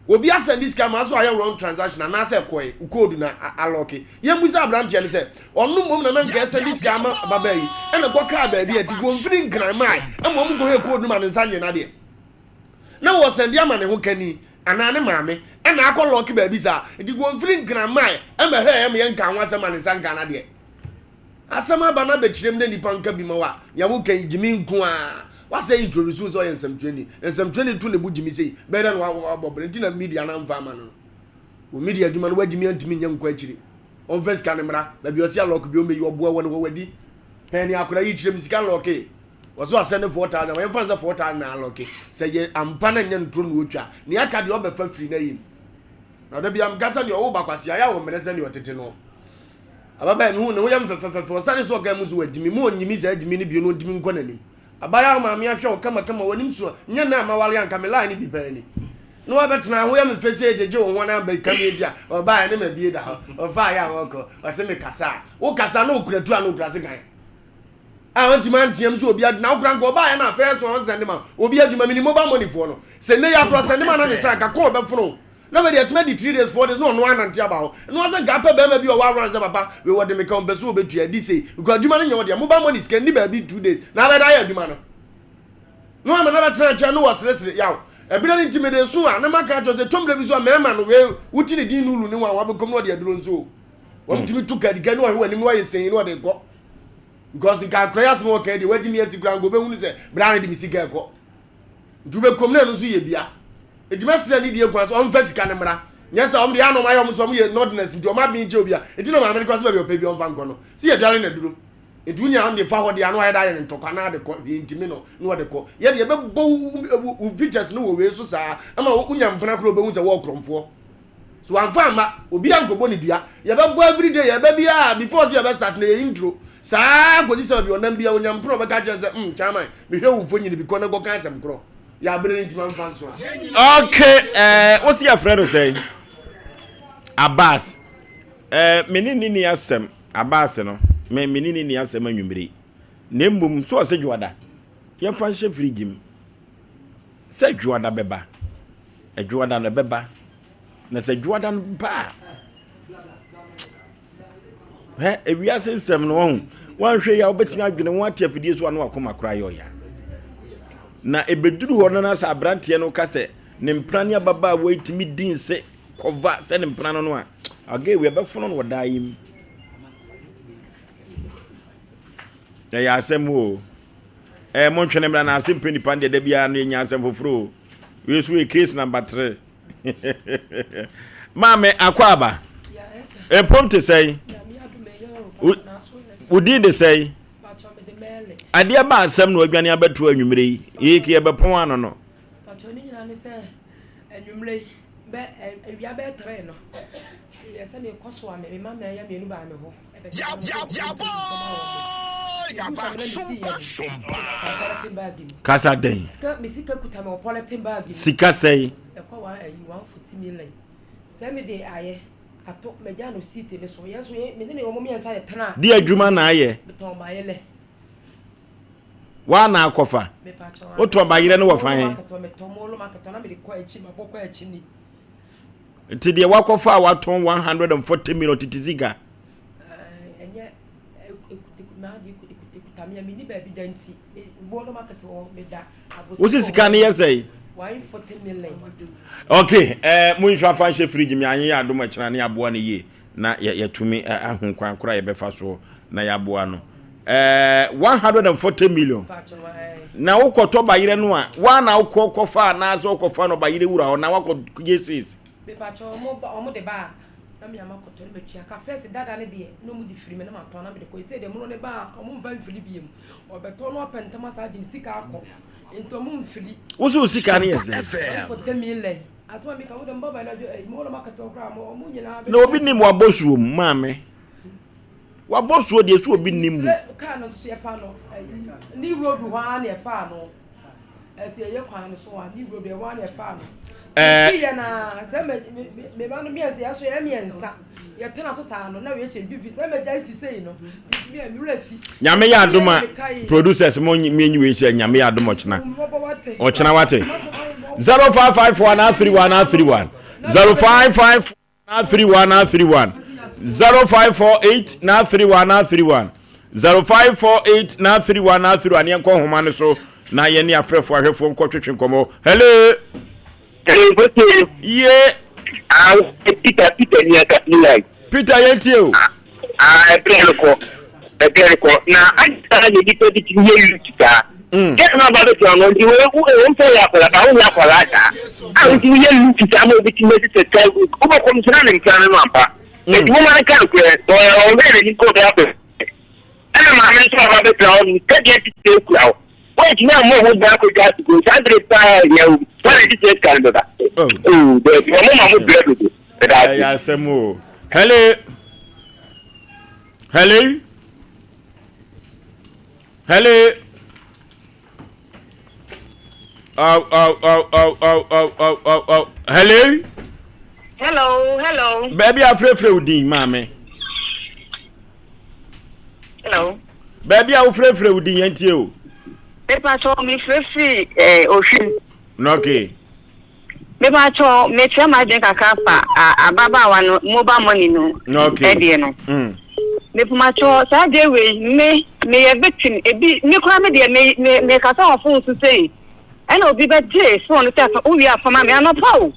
obi asend this scam aso aya wrong transaction na say koi code na aloke yemusa brand ya ni say onu mom na nka send this scam baba yi e na gwoka ba bi ati go mfiri nkran mai e mom go he code ma nsa nye na de na wo send ya ma ne ho kani anane maame e na akoloke ba bi sa ati go mfiri nkran mai e ma he ye nka anwasa ma nsa nka na de asama ba na be kirem de nipa nka bi ma wa ya wo kan jimi nko a what say introduce so yen some training and some training to the bujimi say better than what na media na mfa ma no wo media duma no wagimi antimi nyam kwa akiri on first camera na bi osia lock bi o meyi oboa wo no wadi pen ya akura yi kirem sika lock waso asend 4000 when fans 4000 na lock say ye ampa na nya ntro no otwa ne aka de obefa free na yim na da bi am gasa ne o ba kwase ya wo merese ne otete no ababa me hu ne wo yam fefefefe osane so ga mu so wadimi mo onyimi za adimi ne bi no dimi nkɔ nanim abaya ma me ahwɛ wo kama wanim so nya na ma wale anka me line bi bani no wa betena ho yam fese ejeje wo hona ba kam edia oba ne ma bie da ho ofa ya woko ose me kasa wo kasa na okuratu a na okurase kan a wanti man tiam so obi adna okura nko oba ya na first one send ma obi aduma mini mobile money for no se ne ya pro send ma na me sa ka ko be funu na be dey 3 days 4 days no ananti aba ho no asa ga pa be ma bi o wa run say papa we wo de me kan be so obetua di say because aduma no nya wo de mobile money scan ni ba bi 2 days na be da ya aduma no ama na be try no was yaw ebira ni timede so a na maka cho se tombre bi so a mema no we wuti ni din nulu ni wa be kom no de aduro nso wa mtimi tuka di kan no wa ni wa yesen no de go because in ka prayers mo ka de wadi mi asikura go be hunu se bra de mi sika go dube kom na no so ye bia edima sira ni de ekwa so on fa sika ne mra nyesa om de anom ayom so mo ye nordness nti o ma bi nje obia enti no ma america so be opa bi on fa nko no si ye dware na duro edunya on de fa ho de anu ayeda ye ntokwa na de ko intimi no no de ko ye de be bo pictures no we so sa ama unya mpana kro be hu se wo kromfo so anfa ma obi ankobo ni dua ye be bo every day ye be bia before ye be start na intro sa gozi se bi onam bia unya mpro be ka je se chairman me hwe wo mfonyini bi ko na go kan sem kro ya bre ni tima mfa so okay what's your friend say Abbas menini ni asem Abbas no me menini ni asem anwumire na mbum so se dwada ye fa hye frigim se dwada beba dwada na beba na se dwada no ba ewiase nsem no won hwe ya obetimi adwene won ate afidie so anu akoma kra yo ya na ebeduru ho na sa abrante no ka se ne mprane ababa waitimi din se kova se ne mprane no a aga we be fono no daim ya asem o mon twene mra na asem peni pande de bia no nya asem foforo we so e case number 3 mame akwaba prompte say udi de say adia ba asem no adwane abeto anwumre yi ke be pon ano no pacho ni nyina ne se anwumre be ewia be 3 no yesa me koso a me mama ya me nu ba me ho Kasa den. Sika kuta me politin bag. Sika say. E kwa 140 million. Say me dey aye. Ato me ja no seat ne so. Yeso me ne omo me nsa ye tana. Di adwuma na aye. Beton ba ye le. Wa na akofa. Oto ba yire no wo fan he. Me tomolo makato na me de kwa echi ma bokwa echi ni. Ti de wakofa wa ton 140 million titiziga. Enye tamia mini baby danti bono market o meda wosi sika ne yesai 140 million. Okay mu nfa fa hye fridge mi anye ya adom akira ne aboa ne ye na ya tumi ahonkwan kora ye befa so na ya aboa no 140 million na wokoto bayire no a wa na wokofa na so wokofa no bayire wura ho na wako yesis be pacho omo de ba na mi amakoto ne betua ka first dada ne de no mu di free me na ma ton na me de ko say de mu no ne ba omo mva mfiri biem obeto no apentama sa agin sika akọ into mu mfiri woso sika ne yese 40 million asoma mi ka wo de mbaba na mo lo makato kra mo mu nyina na obi nim wabosuo maame wabosuo de so obi nim ka no so ye fa no ni road ho an ye fa no esi ye kwan no so an ni road ye wan ye fa no ya na se me ba no mi ase aso ya mi ensa ya tena so sa no na we che bibi se me jai sisei no mi mi rafi nyame ya adoma producers mo mi enyi we che nyame ya adoma ochina wate 0554 na 31 0554 na 31 0548 na 31 0548 na 31 yenko homa ne so na ye ne afrefo ahwefo nko twetwe nkomo hello yeah Peter ni like Peter yentio Ebreko na anta ni dito di tinye yuta get na ba do no di we mpo ya kola ba wo ya kola ta a di ye yuta mo bi tinye se ta ko ba ko mtana ni kan no ampa e di mo man kan ko o mere ni ko da be ana ma me so ba be tra ni ka di ti te ku aw wait now mo wo da ko ga ko sandre pa ya u para di te kan do da de mo ma mo be do ya semo hello Hello. Hello. Oh. Hello. Hello. Baby, I'm free with mommy. Hello. Baby, I'm free with the NTO. Paper told me free ocean. Okay. Paper told me tell my drink a kappa, a baba one mobile money no. Okay. Me cho Saturday way me a victim a bit me crammy make us all fools to say. I know be bad day phone to oh yeah for mammy I'm not pow.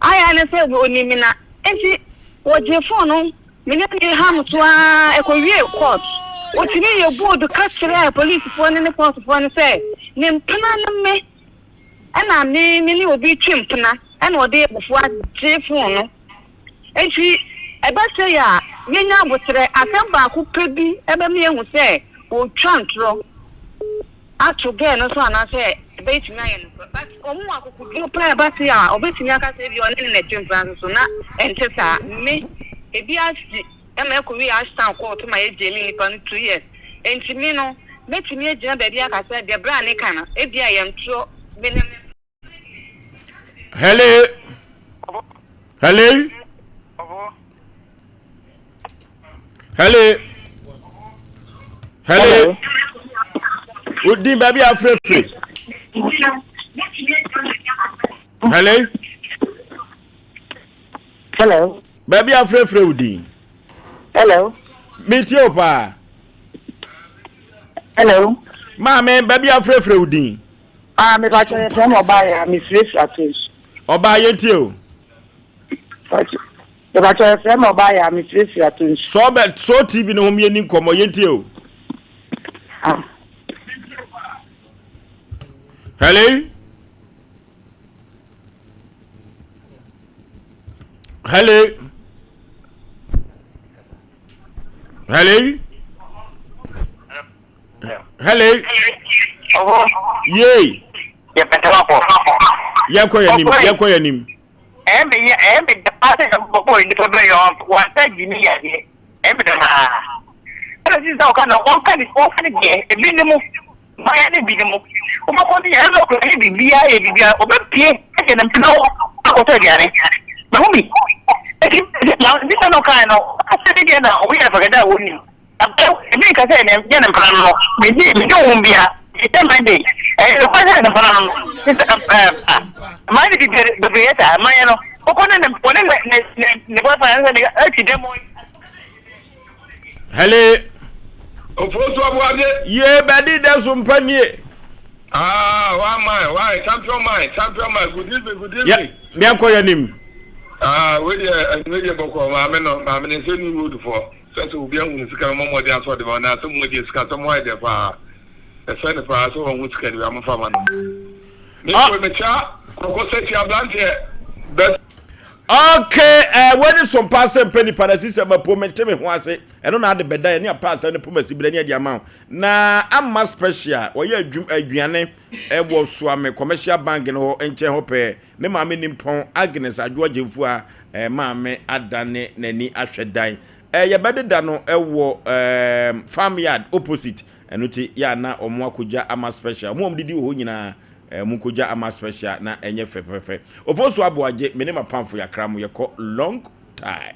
I understand what you mean and she what your phone me ham to a career court. What you mean your board to catch the police phone in the court of one say name Pana me and I mean will be chimpana and what day before J phone and she I say ya Yenya wotere asamba ku pebi ebe me hu se o twantro atoge no so ana se betimi aye no but omu akukudu plan ba se ya obetimi aka se bi oni na twimfran so na entesa me ebi asi e ma ko wi astan court ma ye jeli ni pan 2 years entimi no betimi agina ba bi aka se de bra ne kana ebi ayem tro benem. Hello. Udi baby afraid. Hello. Baby afraid Udi. Hello. Meet you pa. Hello. Mama baby afraid Udi. Me ba che from Obaya, Miss Race Atis. Obaya tio. Me ba che from Obaya, Miss Race Atis. So TV no hom ye ni nkomo ye tio. Hello. Yay. Ya petapa. Yako yanim. Embe the party of boy in the family of one time you need here. Embe the this is all kind of one kind of game. A minimum. My minimum. What the hell of a BBI over P. I can know. I'll tell you. Mommy. Now, this is no kind of. I said again now. We have forget that, wouldn't you? I think I said, General, we don't be it's my day. The president of my the my Hello. Yeah, buddy, that's some penny. Why? Champion, good evening. Yeah, me I call your name. With your book, I'm in a new for. So to be able to come more than what the one has some with some white there for a friend for us on which can be a farmer. Okay, when is some pass and penny parasis and my poor me once I don't have the bed any pass and the pumas the amount. Now I'm more special or you're Adriane was swam commercial bank and ho and hope me mammy nimpon Agnes a George for mammy Adane Neni Ashedai. Ya better than no farmyard opposite and uti ya na omwa kuja ama special. Mom did you ho nyina mukuja ama special na enye fefe. Ofoso aboaje me ne mapamfo ya kram ye ko long time.